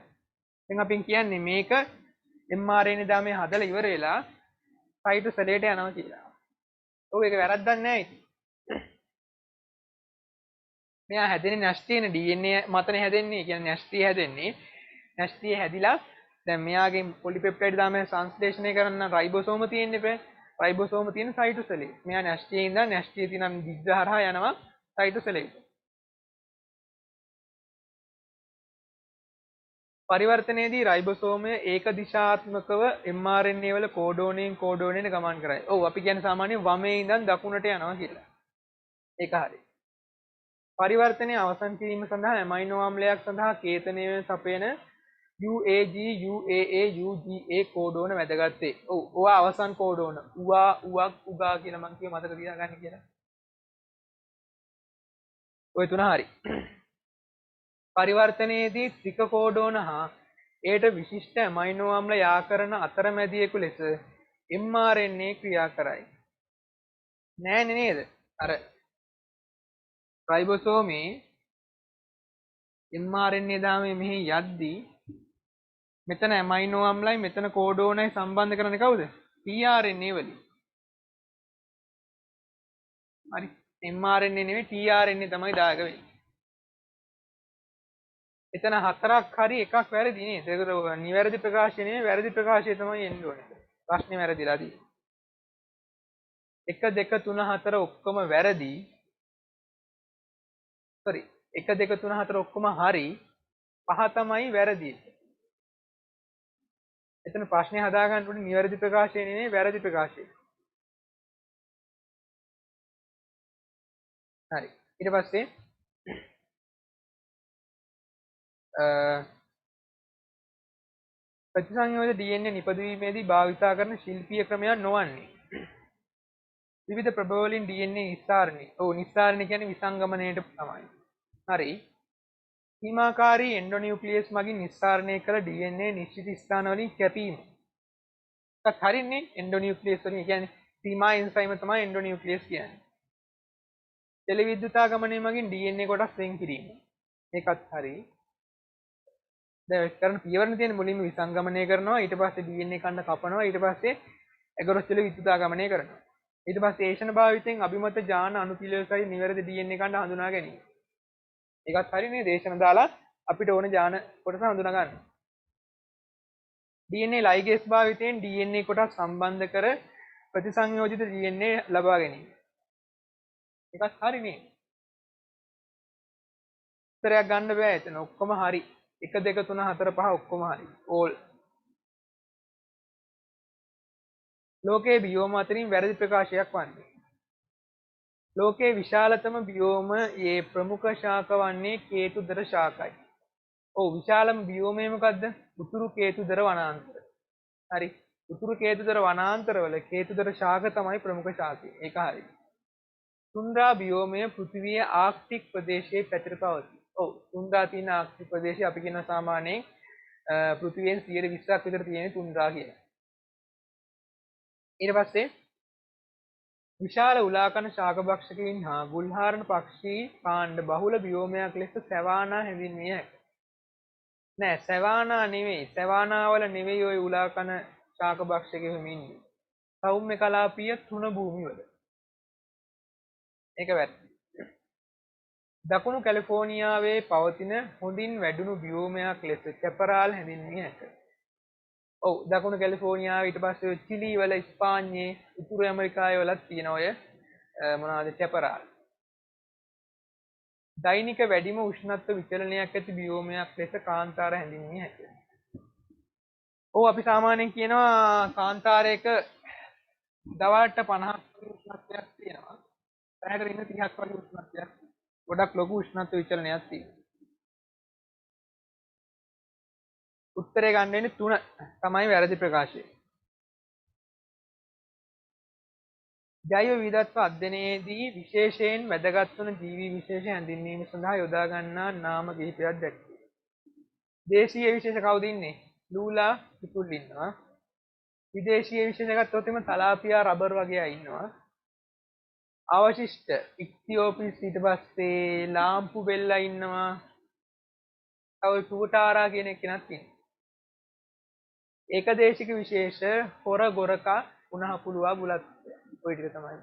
දැන් අපි කියන්නේ මේක mRNA දාමේ හදලා ඉවර වෙලා සයිටෝසලයට යනවා කියලා. ඔව් ඒක වැරද්දක් නෑ ඉතින්. මෙයා හැදෙන්නේ නැස්ටියන DNA මතනේ හැදෙන්නේ. ඒ කියන්නේ නැස්ටිය හැදෙන්නේ. නැස්ටිය හැදිලා දැන් මෙයාගේ පොලිපෙප්ටයිඩ් දාමේ සංශ්ලේෂණය කරන්න රයිබෝසෝම තියෙන්නේ බෑ. රයිබෝසෝම තියෙන සයිටෝසලේ. මෙයා නැස්ටියේ ඉඳන් නැස්ටියේ තියෙන දිග්ග හරහා යනවා සයිටෝසලේට. පරිවර්තනයේදී රයිබෝසෝමය ඒක දිශාත්මකව mRNA වල කෝඩෝනයෙන් කෝඩෝනයට ගමන් කරයි. ඔව් අපි කියන්නේ සාමාන්‍යයෙන් වමේ ඉඳන් දකුණට යනවා කියලා. ඒක හරි. පරිවර්තනය අවසන් කිරීම සඳහා ඇමයිනෝ ආම්ලයක් සඳහා කේතනය සපයන UAG UAA UGA කෝඩෝන වැදගත් වේ. ඔව් ඔවා අවසන් කෝඩෝන. උවා උවක් උගා කියලා මම කිව්ව මතක තියාගන්න කියලා. ඔය තුන හරි. පරිවර්තනයේදී ත්‍රික කෝඩෝන හා ඒට විශිෂ්ට ඇමයිනෝ ආම්ල යාකරන අතරමැදියෙකු ලෙස mRNA ක්‍රියා කරයි. නෑනේ නේද? අර රයිබෝසෝමේ mRNA දාමේ මෙහි යද්දී මෙතන ඇමයිනෝ ආම්ලයි මෙතන කෝඩෝනයි සම්බන්ධ කරන්නේ කවුද? tRNA වලින්. හරි. mRNA නෙමෙයි tRNA තමයි දායක වෙන්නේ. එතන හතරක් හරි එකක් වැරදි නේද? ඒක නිවැරදි ප්‍රකාශය නෙමෙයි වැරදි ප්‍රකාශය තමයි එන්න ඕනේ. ප්‍රශ්නේ වැරදිලා තියෙන්නේ. 1 2 3 4 ඔක්කොම වැරදි. sorry 1 2 3 4 ඔක්කොම හරි. පහ තමයි වැරදි. එතන ප්‍රශ්නේ හදාගන්න ඕනේ නිවැරදි ප්‍රකාශය නෙමෙයි වැරදි ප්‍රකාශය. හරි. ඊට පස්සේ ප්‍රතිසංයෝජ DNA නිපදවීමේදී භාවිතා කරන ශිල්පීය ක්‍රමයක් නොවන්නේ. විවිධ ප්‍රභව වලින් DNA නිස්සාරණය. ඔව් නිස්සාරණය කියන්නේ විසංගමණයට තමයි. හරි. සීමාකාරී එන්ඩෝනියුක්ලියස් මගින් නිස්සාරණය කළ DNA නිශ්චිත ස්ථාන වලින් කැපීම. ඒකත් හරිනේ එන්ඩෝනියුක්ලියස් වලින් කියන්නේ සීමා එන්සයිම තමයි එන්ඩෝනියුක්ලියස් කියන්නේ. ටෙලිවිද්‍යුතාගමනය මගින් DNA කොටස් වෙන් කිරීම. ඒකත් හරි. දැන් කරන පියවරණ තියෙන මුලින්ම විසංගමනය කරනවා ඊට පස්සේ DNA කණ්ඩ කපනවා ඊට පස්සේ ඇගරොස් ටෙලිවිද්‍යුතාගමනය කරනවා. ඊට පස්සේ ඒෂණ භාවිතයෙන් අභිමත ජාන අනුපිළිවෙලයි නිවැරදි DNA කණ්ඩ හඳුනා ගැනීම. ඒකත් හරිනේ දේශන දාලා අපිට ඕන ජාන කොටස හඳුනා ගන්න. DNA ලයිගේස් භාවිතයෙන් DNA කොටස් සම්බන්ධ කර ප්‍රතිසංයෝජිත DNA ලබා ගැනීම. ඒකත් හරිනේ. උත්තරයක් ගන්න බෑ එතන ඔක්කොම හරි. 1 2 3 4 5 ඔක්කොම හරි. ඕල්. ලෝකයේ බියෝම අතරින් වැරදි ප්‍රකාශයක් වන්නේ. ලෝකයේ විශාලතම බියෝමයේ ප්‍රමුඛ ශාක වන්නේ කේතුදර ශාකයි. ඔව් විශාලම බියෝමය මොකද්ද? උතුරු කේතුදර වනාන්තර. හරි. උතුරු කේතුදර වනාන්තරවල කේතුදර ශාක තමයි ප්‍රමුඛ ශාකය. ඒක හරි. තුන්රා බියෝමය පෘථිවියේ ආක්ටික් ප්‍රදේශයේ පැතිර පවතී. ඔව් තුන්රා තියෙන ආක්ටික් ප්‍රදේශය අපි කියන සාමාන්‍යයෙන් පෘථිවියෙන් 120ක් විතර තියෙන තුන්රා කියලා. ඊට පස්සේ විශාල උලාකන ශාකභක්ෂකයින් හා ගුල්හාරණ පක්ෂී කාණ්ඩ බහුල බියෝමයක් ලෙස සැවානා හැඳින්විය හැකියි. නෑ සැවානා නෙවෙයි. සැවානාවල නෙවෙයි ওই උලාකන ශාකභක්ෂකයෝ ඉන්නේ. සෞම්‍ය කලාපීය තෘණ භූමිවල. ඒක වැරදි. දකුණු කැලිෆෝනියාවේ පවතින හොඳින් වැඩුණු බියෝමයක් ලෙස කැපරාල් හැඳින්විය හැකියි. ඔව් දකුණු කැලිෆෝනියාව ඊට පස්සේ චිලි වල ස්පාඤ්ඤේ උතුරු ඇමරිකාවේ වලත් තියෙන ඔය මොනවද කැපරාල්. දෛනික වැඩිම උෂ්ණත්ව විචලනයක් ඇති බියෝමයක් ලෙස කාන්තාර හැඳින්විය හැකියි. ඔව් අපි සාමාන්‍යයෙන් කියනවා කාන්තාරයක දවල්ට 50ක් වගේ උෂ්ණත්වයක් තියෙනවා. පැයකට ඉන්න 30ක් වගේ උෂ්ණත්වයක්. ගොඩක් ලොකු උෂ්ණත්ව විචලනයක් තියෙනවා. උත්තරේ ගන්න වෙන්නේ 3 තමයි වැරදි ප්‍රකාශය. ජෛව විවිධත්ව අධ්‍යයනයේදී විශේෂයෙන් වැදගත් වන ජීවි විශේෂ හැඳින්වීම සඳහා යොදා ගන්නා නාම කිහිපයක් දැක්වේ. දේශීය විශේෂ කවුද ඉන්නේ? ලූලා පිපුල් ඉන්නවා. විදේශීය විශේෂ ගත්තොත් එimhe තලාපියා රබර් වගේ අය ඉන්නවා. අවශිෂ්ට ඉක්තියෝපිස් ඊට පස්සේ ලාම්පු බෙල්ලා ඉන්නවා. තව සූටාරා කියන කෙනෙක් ඉන්නවා. ඒකදේශික විශේෂ හොර ගොරකා උණහපුලුවා බුලත් ඔය ටික තමයි.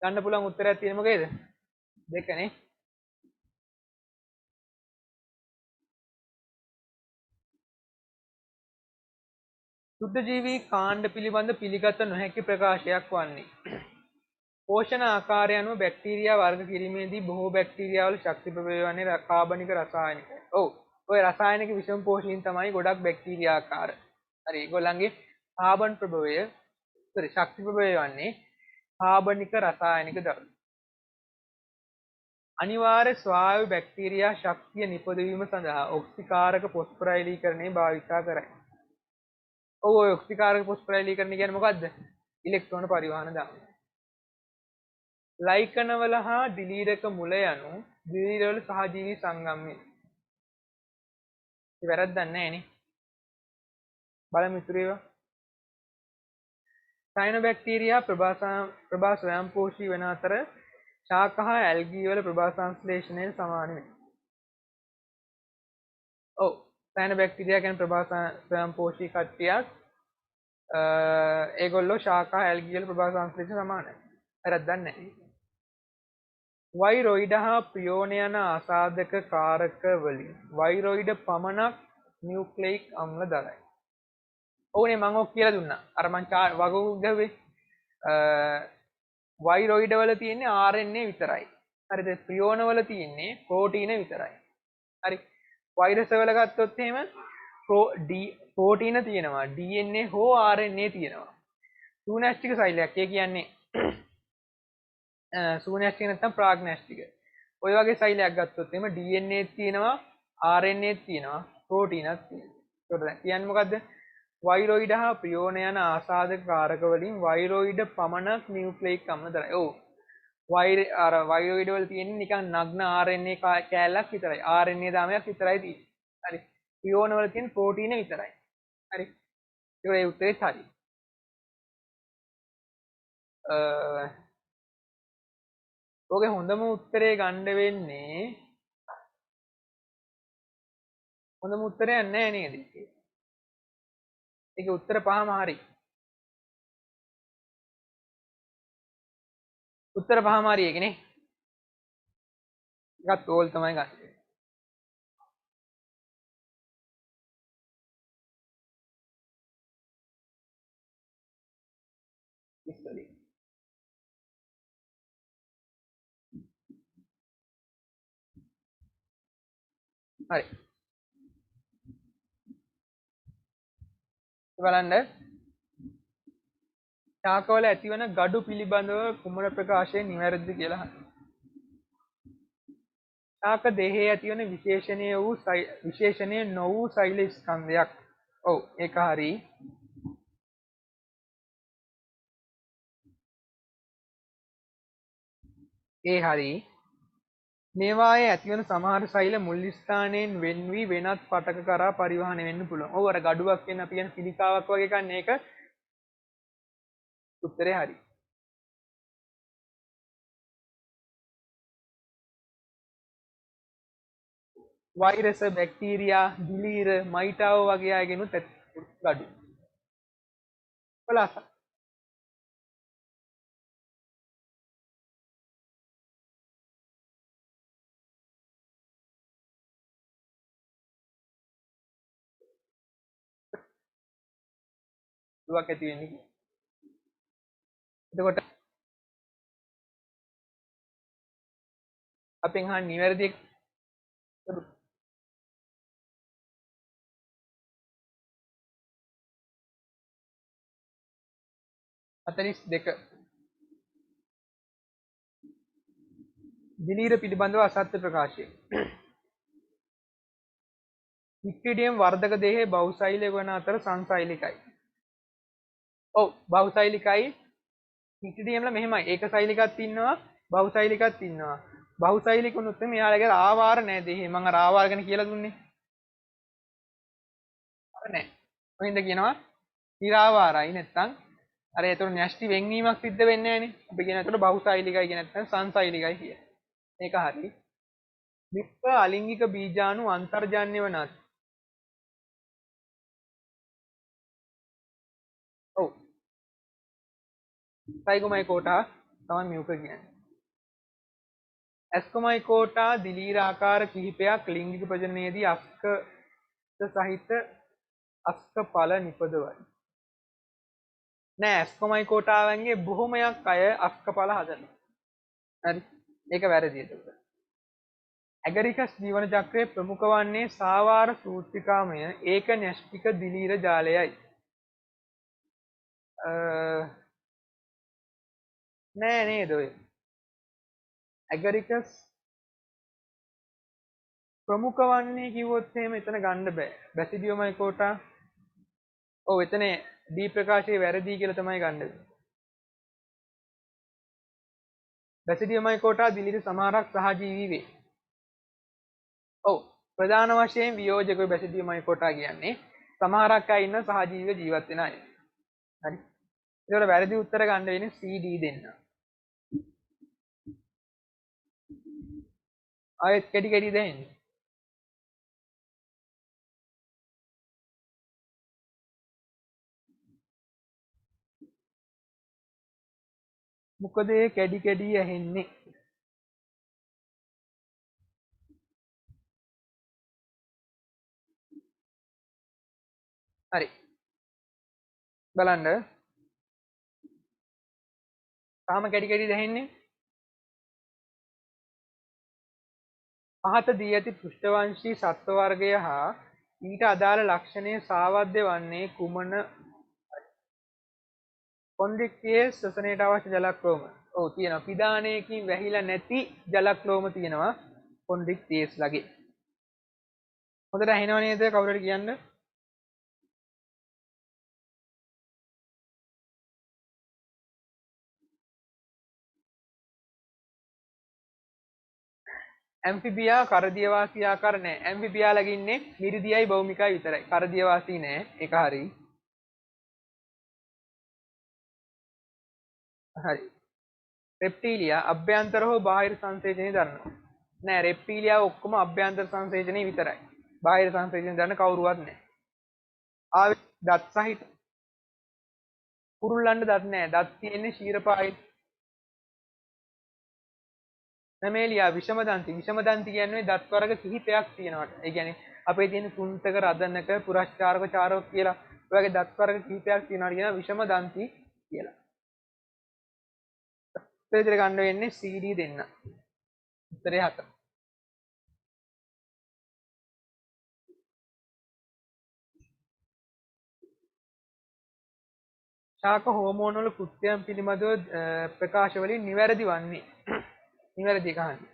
ගන්න පුළුවන් උත්තරයක් තියෙන මොකේද? දෙකනේ. සුද්ධ ජීවී කාණ්ඩ පිළිබඳ පිළිගත නොහැකි ප්‍රකාශයක් වන්නේ. පෝෂණ ආකාරය අනුව බැක්ටීරියා වර්ග කිරීමේදී බොහෝ බැක්ටීරියාවල ශක්ති ප්‍රභවය වන්නේ කාබනික රසායනිකයි. ඔව්. ඔය රසායනික විෂම පෝෂණයෙන් තමයි ගොඩක් බැක්ටීරියා ආකාර. හරි. ඒගොල්ලන්ගේ කාබන් ප්‍රභවය ශක්ති ප්‍රභවය වන්නේ කාබනික රසායනික ද්‍රව්‍ය. අනිවාර්ය ස්වායු බැක්ටීරියා ශක්තිය නිපදවීම සඳහා ඔක්සිකාරක පොස්පොරයිලීකරණය භාවිතා කරයි. ඔව් ඔය ඔක්සිකාරක පොස්පොරයිලීකරණය කියන්නේ මොකද්ද? ඉලෙක්ට්‍රෝන පරිවහන දාන. ලයිකනවල හා දිලීරක මුල යනු දිලීරවල සහජීවී සංගම්ය. ඒ වැරද්දක් නැහැ නේ. බලමු ඉතුරු ඒවා. සයනොබැක්ටීරියා ප්‍රභා ස්වයංපෝෂී වන අතර ශාක හා ඇල්ගී වල ප්‍රභා සංශ්ලේෂණයට සමාන වෙනවා. ඔව් සයනොබැක්ටීරියා කියන්නේ ප්‍රභා ස්වයංපෝෂී කට්ටියක්. ඒගොල්ලෝ ශාක හා ඇල්ගී වල ප්‍රභා සංශ්ලේෂණ සමානයි. වැරද්දක් නැහැ. වෛරොයිඩ හා ප්‍රියෝන යන ආසාදක කාරක වලින් වෛරොයිඩ පමණක් නියුක්ලෙයික් අම්ල දරයි. ඕනේ මම ඔක් කියලා දුන්නා. අර මං වගු ගහුවේ වෛරොයිඩ වල තියෙන්නේ RNA විතරයි. හරිද? ප්‍රියෝන වල තියෙන්නේ ප්‍රෝටීන විතරයි. හරි. වෛරස් වල ගත්තොත් එහෙම ප්‍රෝටීන තියෙනවා. DNA හෝ RNA තියෙනවා. සූනැස්ටික සෛලයක්. ඒ කියන්නේ සූනැස්ටික නැත්නම් ප්‍රාග්නැස්ටික. ඔය වගේ සෛලයක් ගත්තොත් එහෙම DNA තියෙනවා, RNA තියෙනවා, ප්‍රෝටීනක් තියෙනවා. ඒකට දැන් කියන්නේ මොකද්ද? වෛරොයිඩ හා ප්‍රියෝන යන ආසාදක කාරක වලින් වෛරොයිඩ පමණක් නියුක්ලියික් අම්ලතරයි. ඔව්. වෛරොයිඩ වල තියෙන්නේ නිකන් නග්න RNA කෑල්ලක් විතරයි. RNA දාමයක් විතරයි තියෙන්නේ. හරි. ප්‍රියෝන වල තියෙන ප්‍රෝටීන විතරයි. හරි. ඒ උත්තරේ හරි. ඔගේ හොඳම උත්තරේ ගන්න වෙන්නේ හොඳම උත්තරයක් නැහැ නේද? ඒක උත්තර පහම හරි. උත්තර පහම හරි ඒකනේ. එකත් ඕල් තමයි ගන්න. ඉස්සරි. හරි. බලන්න. ශාකවල ඇතිවන gadu පිළිබඳව කුමන ප්‍රකාශය නිවැරදිද කියලා අහන්න. ශාක දේහයේ ඇතිවන විශේෂණය නො වූ සෛල ස්කන්ධයක්. ඔව් ඒක හරි. ඒ හරි. මේවායේ ඇතිවන සමහර සෛල මුල් ස්ථානයෙන් වෙන් වී වෙනත් පටක කරා පරිවහණය වෙන්න පුළුවන්. ඔව් අර gaduවක් කියන අපි කියන පිළිකාවක් වගේ කන්නේ ඒක. උත්තරේ හරි. වෛරස, බැක්ටීරියා, දිලීර, මයිටාව වගේ අයගෙනුත් gadu. බලන්න. දුවක් ඇති වෙන්නේ. එතකොට අපෙන් අහන්න නිවැරදි 42. දිලීර පිළිබඳව අසත්‍ය ප්‍රකාශය. ඉක්විඩියම් වර්ධක දේහයේ බහුසෛලික වන අතර සංසෛලිකයි. ඔව් බහුසෛලිකයි. ඉක්විඩියම් වල මෙහෙමයි. ඒක සෛලිකක් ඉන්නවා, බහුසෛලිකක් ඉන්නවා. බහුසෛලික උනොත් මෙයාලගේ ආවාර නැහැ දෙහි. මම අර ආවාර ගැන කියලා දුන්නේ. අර නැහැ. කොහෙන්ද කියනවා? ඉරාවාරයි නැත්තම් අර ඒතර න්‍යෂ්ටි වෙන්වීමක් සිද්ධ වෙන්නේ නැහනේ. අපි කියන ඒතර බහුසෛලිකයි කියන නැත්තම් සංසෛලිකයි කිය. මේක හරි. විප්ප අලිංගික බීජාණු අන්තර්ජන්‍ය වන අතර. ඔව්. සයිගොමයිකෝටා තමයි මියුක කියන්නේ. ඇස්කොමයිකෝටා දිලීර ආකාර කිහිපයක් ලිංගික ප්‍රජනනයේදී අස්ක සහිත අස්ක ඵල නිපදවයි. නෑ ඇස්කොමයිකෝටාවන්ගේ බොහොමයක් අය අස්ක ඵල හදනවා. හරි. ඒක වැරදි ඒක. ඇගරිකස් ජීවන චක්‍රයේ ප්‍රමුඛ වන්නේ සාවාර සූත්‍රිකාමය ඒක න්‍යෂ්ටික දිලීර ජාලයයි. නෑ නේද ඔය. ඇගරිකස් ප්‍රමුඛ වන්නේ කිව්වොත් එහෙම එතන ගන්න බෑ. බැසිඩියෝමයිකෝටා ඔව් එතන දී ප්‍රකාශයේ වැරදි කියලා තමයි ගන්න වෙන්නේ. බැසිඩියෝමයිකෝටා දිලීර සමහරක් සහජීවී වේ. ඔව් ප්‍රධාන වශයෙන් වියෝජක බැසිඩියෝමයිකෝටා කියන්නේ සමහරක් අය ඉන්න සහජීවීව ජීවත් වෙන අය. හරි. ඒකට වැරදි උත්තර ගන්න වෙන්නේ CD දෙන්න. ආයෙත් කැටි කැටි දෙන්නේ. මොකද ඒ කැඩි කැඩි ඇහෙන්නේ. හරි. බලන්න. තාම කැඩි කැඩි දැනෙන්නේ. පහත දී ඇති පෘෂ්ඨවංශී සත්ව වර්ගය හා ඊට අදාළ ලක්ෂණයේ සාවද්‍ය වන්නේ කුමන කොන්ඩ්‍රික්ටියේ ශ්වසනයට අවශ්‍ය ජලක්ලෝම. ඔව් තියෙනවා. පිදානයකින් වැහිලා නැති ජලක්ලෝම තියෙනවා කොන්ඩ්‍රික්ටියස් ලගේ. හොඳට ඇහෙනව නේද කවුරුහරි කියන්න? ඇම්ෆිබියා කරදියවාසී ආකාර නැහැ. ඇම්ෆිබියාලගේ ඉන්නේ මිරිදියයි භෞමිකයි විතරයි. කරදියවාසී නැහැ. ඒක හරි. හරි. රෙප්ටීලියා අභ්‍යන්තර හෝ බාහිර සංසේචනය දරනවා. නෑ රෙප්ටීලියා ඔක්කොම අභ්‍යන්තර සංසේචනය විතරයි. බාහිර සංසේචනය දරන කවුරුවත් නැහැ. ආවේ දත් සහිත කුරුල්ලන්ට දත් නැහැ. දත් තියෙන්නේ ශීරපායි. නැමේලියා විෂමදන්ති. විෂමදන්ති කියන්නේ දත් වර්ග කිහිපයක් තියෙනවට. ඒ කියන්නේ අපේ තියෙන කුන්තක, රදනක, පුරස්චාරක, චාරක කියලා ඔය වගේ දත් වර්ග කිහිපයක් තියෙනවා කියන විෂමදන්ති කියලා. උත්තරේ ගන්න වෙන්නේ CD දෙන්න. උත්තරේ 7. ශාක හෝමෝන වල කෘත්‍යයන් පිළිබඳව ප්‍රකාශ වලින් නිවැරදි වන්නේ. නිවැරදි කහන්නේ.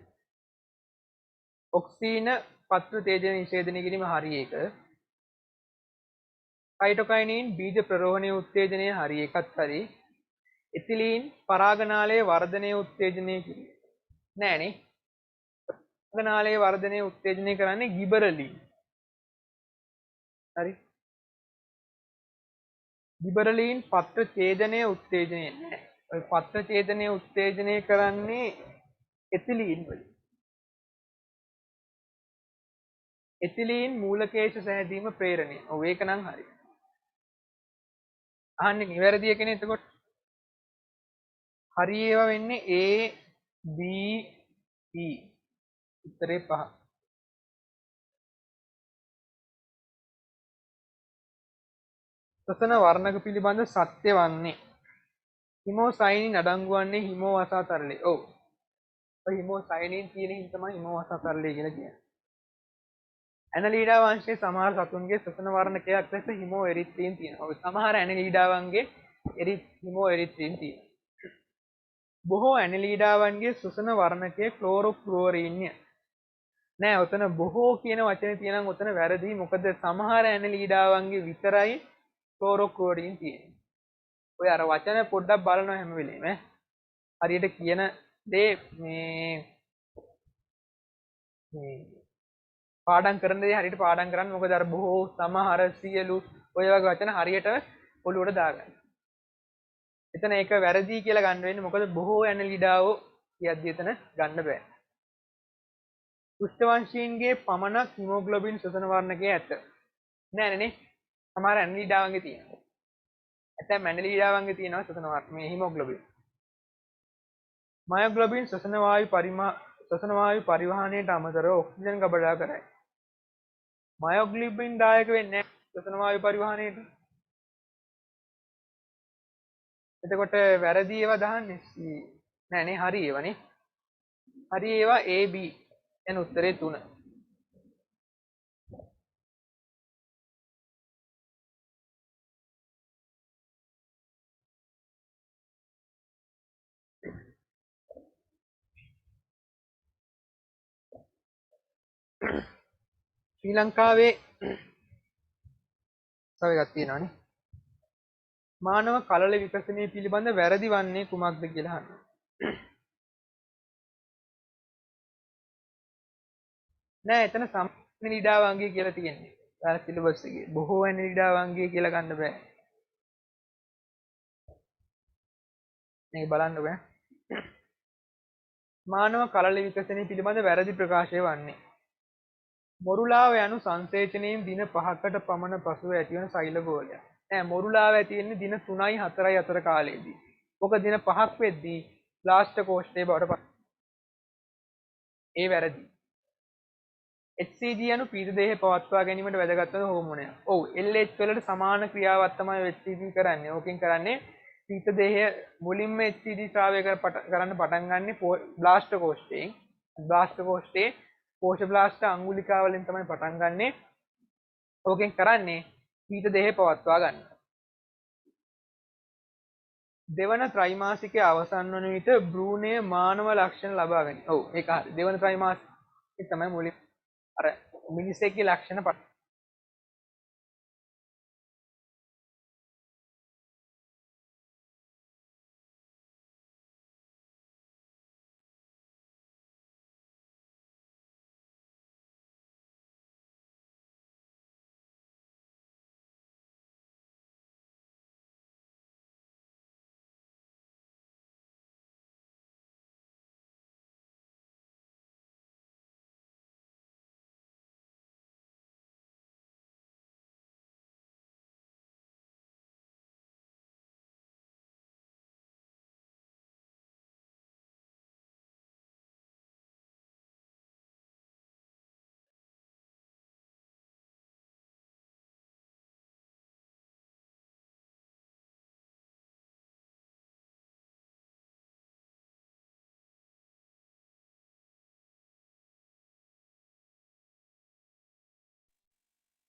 ඔක්සින පත්‍ර තේජන නිෂේධනය කිරීම හරි එක. සයිටොකයිනින් බීජ ප්‍රරෝහණය උත්තේජනය හරි එකත් හරි. එතිලීන් පරාගනාලයේ වර්ධනය උත්තේජනය කිරීම. නෑනේ. පරාගනාලයේ වර්ධනය උත්තේජනය කරන්නේ ගිබරලින්. හරි. ගිබරලින් පත්‍ර ඡේදනය උත්තේජනය නෑ. ඔය පත්‍ර ඡේදනය උත්තේජනය කරන්නේ එතිලීන් වලින්. එතිලීන් මූලකේශ සෑදීම ප්‍රේරණය. ඔව් ඒක නම් හරි. අහන්නේ නිවැරදි එකනේ එතකොට. හරි ඒවා වෙන්නේ A B E. උත්තරේ 5. සසන වර්ණක පිළිබඳ සත්‍ය වන්නේ හිමෝසයිනින් අඩංගු වන්නේ හිමෝ වසා තරලේ. ඔව්. ඔය හිමෝසයිනින් තියෙන හිම තමයි හිමෝ වසා තරලේ කියලා කියන්නේ. ඇනලීඩා වංශයේ සමහර සතුන්ගේ සසන වර්ණකයක් ලෙස හිමෝ එරිත්‍රීන් තියෙනවා. ඔය සමහර ඇනලීඩාවන්ගේ හිමෝ එරිත්‍රීන් තියෙනවා. බොහෝ ඇනලීඩාවන්ගේ සසන වර්ණකයේ ක්ලෝරෝෆ්ලුවරින්ය. නෑ ඔතන බොහෝ කියන වචනේ තියෙනම් ඔතන වැරදි. මොකද සමහර ඇනලීඩාවන්ගේ විතරයි ක්ලෝරෝෆ්ලුවරින් තියෙන්නේ. ඔය අර වචන පොඩ්ඩක් බලනවා හැම වෙලේම හරියට කියන දේ මේ පාඩම් කරන දේ හරියට පාඩම් කරන්න. මොකද අර බොහෝ සමහර සියලු ඔය වගේ වචන හරියට ඔළුවට දාගන්න. එතන ඒක වැරදි කියලා ගන්න වෙන්නේ මොකද බොහෝ ඇනලිඩාවෝ කියද්දි එතන ගන්න බෑ. කුෂ්ඨවංශීන්ගේ පමණක් හිමෝග්ලොබින් ශ්වසන වර්ණකයේ ඇත. නෑනේ. සමහර ඇනලිඩාවන්ගේ තියෙනවා. ඇතැම් ඇනලිඩාවන්ගේ තියෙනවා ශ්වසන වර්ණ මේ හිමෝග්ලොබින්. මයොග්ලොබින් ශ්වසන වායු පරිවහනයට අමතරව ඔක්සිජන් ගබඩා කරයි. මයොග්ලොබින් දායක වෙන්නේ නැහැ ශ්වසන වායු පරිවහනයට. එතකොට වැරදි ඒවා දාන්නේ නෑනේ හරි ඒවානේ. හරි ඒවා A B එන උත්තරේ 3. ශ්‍රී ලංකාවේ තව එකක් තියෙනවානේ. මානව කලල විකසනය පිළිබඳ වැරදි වන්නේ කුමක්ද කියලා අහනවා. නෑ එතන සම්පූර්ණ ලීඩාවංගය කියලා තියෙන්නේ. ඔයාලා සිලබස් එකේ බොහෝ වෙන ලීඩාවංගය කියලා ගන්න බෑ. මේක බලන්න බෑ. මානව කලල විකසනය පිළිබඳ වැරදි ප්‍රකාශය වන්නේ මොරුලාව යනු සංසේචනයෙන් දින 5කට පමණ පසුව ඇතිවන සෛල ගෝලයක්. නෑ මොරුලාව ඇති වෙන්නේ දින 3යි 4යි අතර කාලයේදී. ඔක දින 5ක් වෙද්දී බ්ලාස්ට් කෝෂ්ඨයේ බවට පත්. ඒ වැරදි. HCG යනු පීත දේහය පවත්වා ගැනීමට වැදගත් වන හෝමෝනයක්. ඔව් LH වලට සමාන ක්‍රියාවක් තමයි HCG කරන්නේ. ඕකෙන් කරන්නේ පීත දේහය මුලින්ම HCG ස්‍රාවය කරන්න පටන් ගන්න බ්ලාස්ට් කෝෂ්ඨයෙන්. බ්ලාස්ට් කෝෂ්ඨයේ කෝෂ බ්ලාස්ට් අංගුලිකා වලින් තමයි පටන් ගන්නෙ. ඕකෙන් කරන්නේ පීත දේහය පවත්වා ගන්න. දෙවන ත්‍රිමාසිකයේ අවසන් වන විට භ්‍රූණය මානව ලක්ෂණ ලබා ගනී. ඔව් ඒක හරි. දෙවන ත්‍රිමාසිකයේ තමයි මුලින් අර මිනිසෙක්ගේ ලක්ෂණ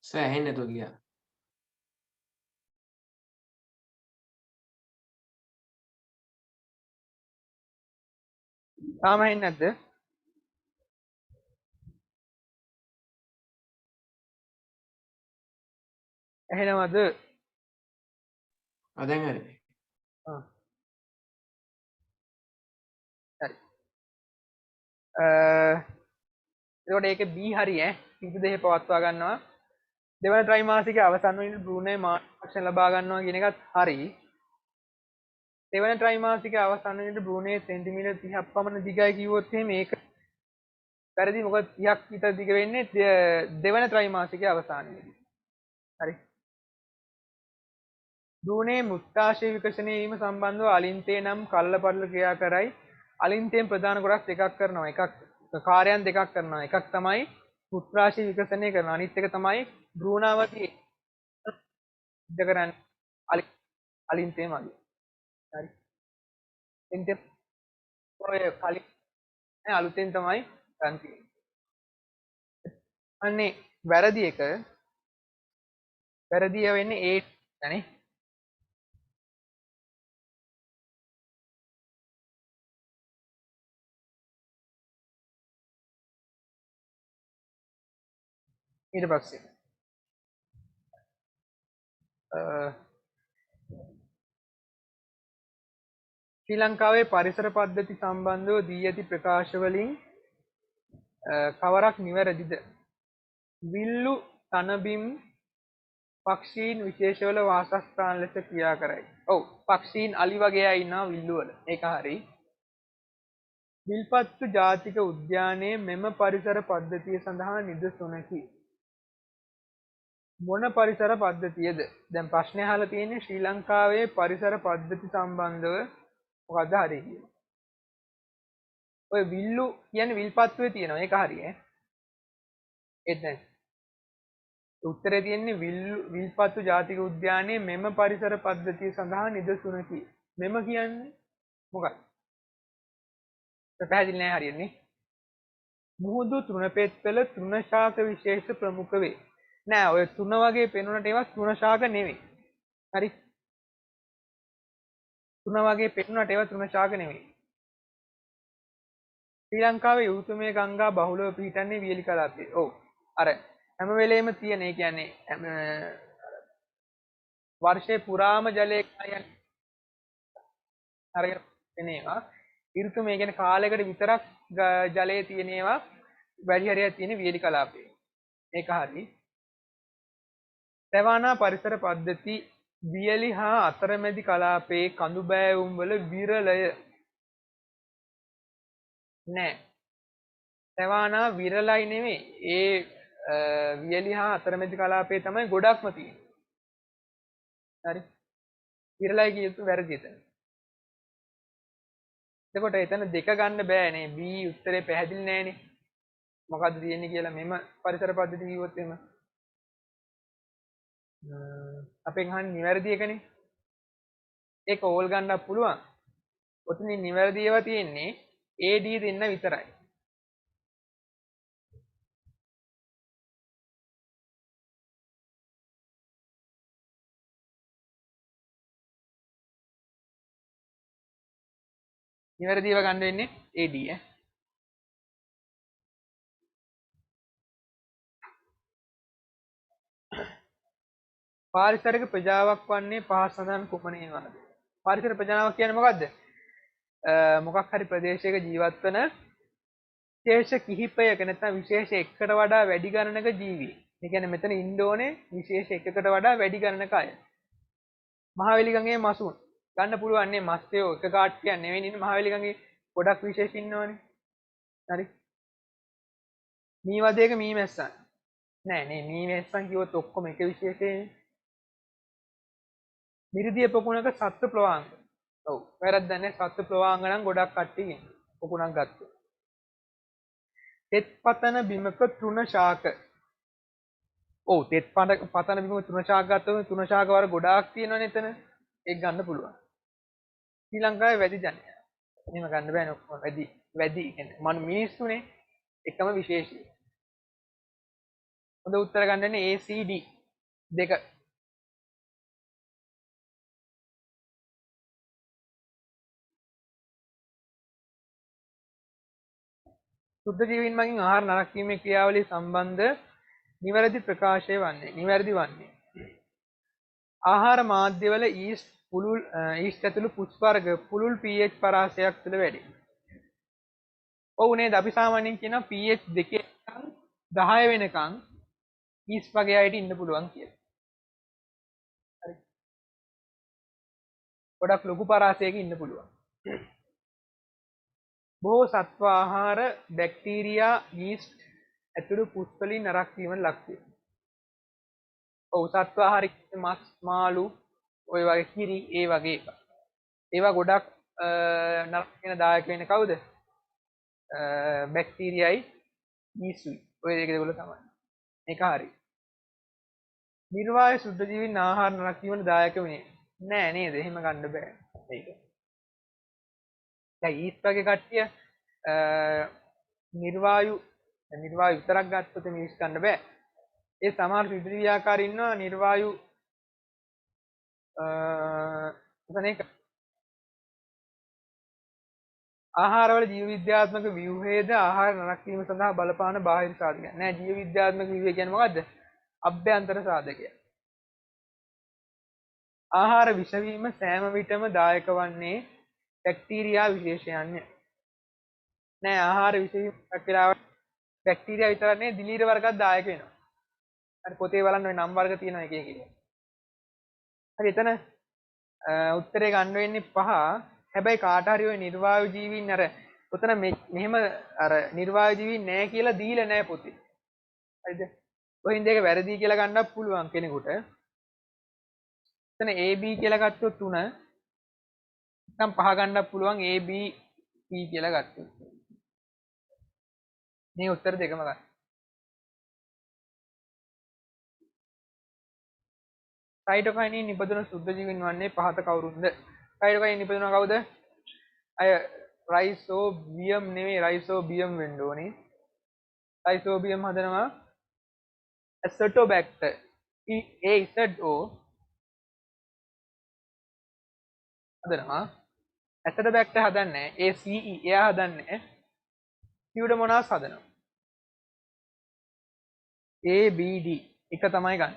සර් ඇහෙන්නේ නැතුව ගියා. තාම ඇහෙන්නේ නැද්ද? ඇහෙනවද? දැන් හරි. ආ. හරි. එතකොට ඒක B හරි ඈ. සිදු දෙහි පවත්වා ගන්නවා. දෙවන ත්‍රිමාසිකයේ අවසන් වෙන බ්‍රූනේ මාර්ගදර්ශන ලබා ගන්නවා කියන එකත් හරි. දෙවන ත්‍රිමාසිකයේ අවසන් වෙන බ්‍රූනේ සෙන්ටිමීටර් 30ක් පමණ දිගයි කිව්වොත් එහෙම ඒක වැරදි. මොකද 30ක් විතර දිග වෙන්නේ දෙවන ත්‍රිමාසිකයේ අවසානයේදී. හරි. බ්‍රූනේ මුත්‍රාශය විකසනය වීම සම්බන්ධව අලින්තේ නම් කල්ලපඩල ක්‍රියා කරයි. අලින්තයෙන් ප්‍රධාන කොටස් දෙකක් කරනවා. එකක් කාර්යයන් දෙකක් කරනවා. එකක් තමයි මුත්‍රාශය විකසනය කරනවා. අනිත් එක තමයි භ්‍රූණාවදී සිද්ධ කරන්නේ අලින්තේ මගින්. හරි. එන්ට ඔය කලින් අලුතෙන් තමයි ගන්න තියෙන්නේ. අන්නේ වැරදි එක වැරදිය වෙන්නේ ඒ නේ. ඊට පස්සේ ශ්‍රී ලංකාවේ පරිසර පද්ධති සම්බන්ධව දී ඇති ප්‍රකාශ වලින් කවරක් නිවැරදිද? විල්ලු තනබිම් පක්ෂීන් විශේෂවල වාසස්ථාන ලෙස ක්‍රියා කරයි. ඔව් පක්ෂීන් අලි වගේ අය ඉන්නවා විල්ලු වල. ඒක හරි. විල්පත්තු ජාතික උද්‍යානයේ මෙම පරිසර පද්ධතිය සඳහා නිදසුනකි. මොන පරිසර පද්ධතියද? දැන් ප්‍රශ්නේ අහලා තියෙන්නේ ශ්‍රී ලංකාවේ පරිසර පද්ධති සම්බන්ධව මොකද්ද හරි කියලා. ඔය විල්ලු කියන්නේ විල්පත්තුවේ තියෙනවා. ඒක හරි ඈ. ඒත් දැන් උත්තරේ තියෙන්නේ විල්පත්තු ජාතික උද්‍යානයේ මෙම පරිසර පද්ධතිය සඳහා නිදසුනකි. මෙම කියන්නේ මොකක්ද? පැහැදිලි නෑ හරියන්නේ. මුහුදු තෘණපෙත්වල තෘණශාක විශේෂ ප්‍රමුඛ වේ. නෑ ඔය තෘණ වගේ පෙනුනට ඒවා තෘණශාක නෙවෙයි. හරි. තෘණ වගේ පෙනුනට ඒවා තෘණශාක නෙවෙයි. ශ්‍රී ලංකාවේ යූතුමේ ගංගා බහුලව පිහිටන්නේ වියලි කලාපයේ. ඔව්. අර හැම වෙලේම තියෙන ඒ කියන්නේ වර්ෂේ පුරාම ජලය යන්නේ අරගෙන එනේවා. ඍතුමේ කියන්නේ කාලයකට විතරක් ජලය තියෙන ඒවා වැඩි හරියක් තියෙන වියලි කලාපයේ. ඒක හරි. සෙවානා පරිසර පද්ධති වියලි හා අතරමැදි කලාපයේ කඳු බෑවුම් වල විරලය නෑ. සෙවානා විරලයි නෙමෙයි. ඒ වියලි හා අතරමැදි කලාපයේ තමයි ගොඩක්ම තියෙන්නේ. හරි. විරලයි කියුතු වැරදි එතන. එතකොට එතන දෙක ගන්න බෑනේ. B උත්තරේ පැහැදිලි නෑනේ. මොකද්ද තියෙන්නේ කියලා මෙම පරිසර පද්ධති කිව්වොත් එහෙම. අපෙන් අහන්නේ නිවැරදි එකනේ. ඒක ඕල් ගන්නත් පුළුවන්. ඔතනින් නිවැරදි ඒවා තියෙන්නේ AD දෙන්න විතරයි. නිවැරදිව ගන්න වෙන්නේ AD ඈ. පාරිසරික ප්‍රජාවක් වන්නේ පහත් සඳහන් කුමනේ වාද? පාරිසරික ප්‍රජාවක් කියන්නේ මොකද්ද? මොකක් හරි ප්‍රදේශයක ජීවත් වෙන විශේෂ කිහිපයක නැත්නම් විශේෂ එකකට වඩා වැඩි ගණනක ජීවි. ඒ කියන්නේ මෙතන ඉන්න ඕනේ විශේෂ එකකට වඩා වැඩි ගණනක අය. මහවැලි ගඟේ මසුන් ගන්න පුළුවන් නේ. මස්තයෝ එක කාට්ටියක් නෙවෙයි ඉන්නේ මහවැලි ගඟේ ගොඩක් විශේෂ ඉන්නවනේ. හරි. මීවදයක මීමැස්සන්. නෑ නේ මීමැස්සන් කිව්වොත් ඔක්කොම එක විශේෂයේ. මිරිදිය පොකුණක සත්ත්ව ප්‍රවාංග. ඔව් වැරද්දක් නෑ. සත්ත්ව ප්‍රවාංග නම් ගොඩක් කට්ටිය ඉන්නේ. පොකුණක් ගත්තොත්. තෙත් පතන බිමක තෘණ ශාක. ඔව් තෙත් පතන බිමක තෘණ ශාක ගත්තොත් තෘණ ශාක වර ගොඩාක් තියෙනවනේ එතන. ඒක ගන්න පුළුවන්. ශ්‍රී ලංකාවේ වැඩි ජනයා. එහෙම ගන්න බෑනේ ඔක්කොම වැඩි කියන්නේ මිනිස්සුනේ එකම විශේෂය. හොඳ උත්තර ගන්න දෙන්නේ ACD දෙක. සුද්ධ ජීවීන් මගින් ආහාර නරක වීමේ ක්‍රියාවලිය සම්බන්ධ නිවැරදි ප්‍රකාශය වන්නේ නිවැරදි වන්නේ ආහාර මාධ්‍යවල ඊස්ට් පුළුල් ඊස්ට් ඇතුළු පුස් වර්ග පුළුල් pH පරාසයක් තුළ වැඩි. ඔව් නේද? අපි සාමාන්‍යයෙන් කියනවා pH 2 10 වෙනකන් ඊස්ට් වගේ අයට ඉන්න පුළුවන් කියලා. හරි. ගොඩක් ලොකු පරාසයක ඉන්න පුළුවන්. බොහෝ සත්ව ආහාර බැක්ටීරියා ඊස්ට් ඇතුළු පුස් වලින් නරක වීමට ලක් වේ. ඔව් සත්ව ආහාර මස් මාළු ඔය වගේ කිරි ඒ වගේ එක. ඒවා ගොඩක් නරක වෙන දායක වෙන කවුද? බැක්ටීරියයි ඊස්ට්යි. ඔය දෙක දෙකවල තමයි. මේක හරි. නිර්වාය සුද්ධ ජීවීන් ආහාර නරක වීමට දායක වෙන්නේ නෑ නේද? එහෙම ගන්න බෑ. ඒක. දැන් ඊස්ට් වගේ කට්ටිය නිර්වායු විතරක් ගත්තොත් මේක ගන්න බෑ. ඒ සමහර සුද්ධ ජීවී ආකාර ඉන්නවා නිර්වායු ඒක ආහාරවල ජීව විද්‍යාත්මක ව්‍යුහයේද ආහාර නරක වීම සඳහා බලපාන බාහිර සාධකයක්. නෑ ජීව විද්‍යාත්මක ව්‍යුහය කියන්නේ මොකද්ද? අභ්‍යන්තර සාධකයක්. ආහාර විෂ වීම සෑම විටම දායක වන්නේ බැක්ටීරියා විශේෂයන්ය. නෑ ආහාර විෂ වීම වෙලාවට බැක්ටීරියා විතරක් නෙවෙයි දිලීර වර්ගත් දායක වෙනවා. හරි පොතේ බලන්න ওই නම් වර්ග තියෙනවා එක එක. හරි එතන උත්තරේ ගන්න වෙන්නේ 5. හැබැයි කාට හරි ওই නිර්වායු ජීවීන් අර උතන මෙහෙම අර නිර්වායු ජීවීන් නැහැ කියලා දීලා නැහැ පොතේ. හරිද? කොහින්ද ඒක වැරදි කියලා ගන්නත් පුළුවන් කෙනෙකුට. එතන AB කියලා ගත්තොත් 3 නැත්නම් 5 ගන්නත් පුළුවන් AB C කියලා ගත්තොත්. මේ උත්තර දෙකම ගන්න. සයිටොකයිනින් නිපදවන සුද්ධ ජීවීන් වන්නේ පහත කවුරුන්ද? සයිටොකයිනින් නිපදවන කවුද? අය රයිසෝබියම් නෙවෙයි රයිසෝබියම් වෙන්න ඕනේ. රයිසෝබියම් හදනවා ඇසටෝබැක්ටර් AZO හදනවා. ඇසටෝබැක්ටර් හදන්නේ ACE එයා හදන්නේ සියුඩෝමෝනාස් හදනවා. ABD එක තමයි ගන්න.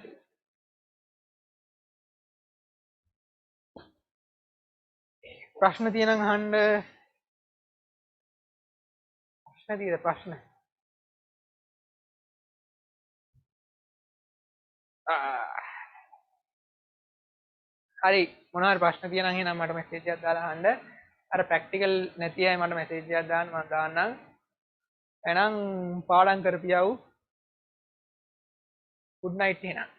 ප්‍රශ්න තියෙනම් අහන්න. ප්‍රශ්න හරි මොනවාරි ප්‍රශ්න තියෙනම් එහෙනම් මට මැසේජ් එකක් දාලා අහන්න. අර ප්‍රැක්ටිකල් නැති අය මට මැසේජ් එකක් දාන්න මම දාන්නම්. එහෙනම් පාඩම් කරපියව්. good night එහෙනම්.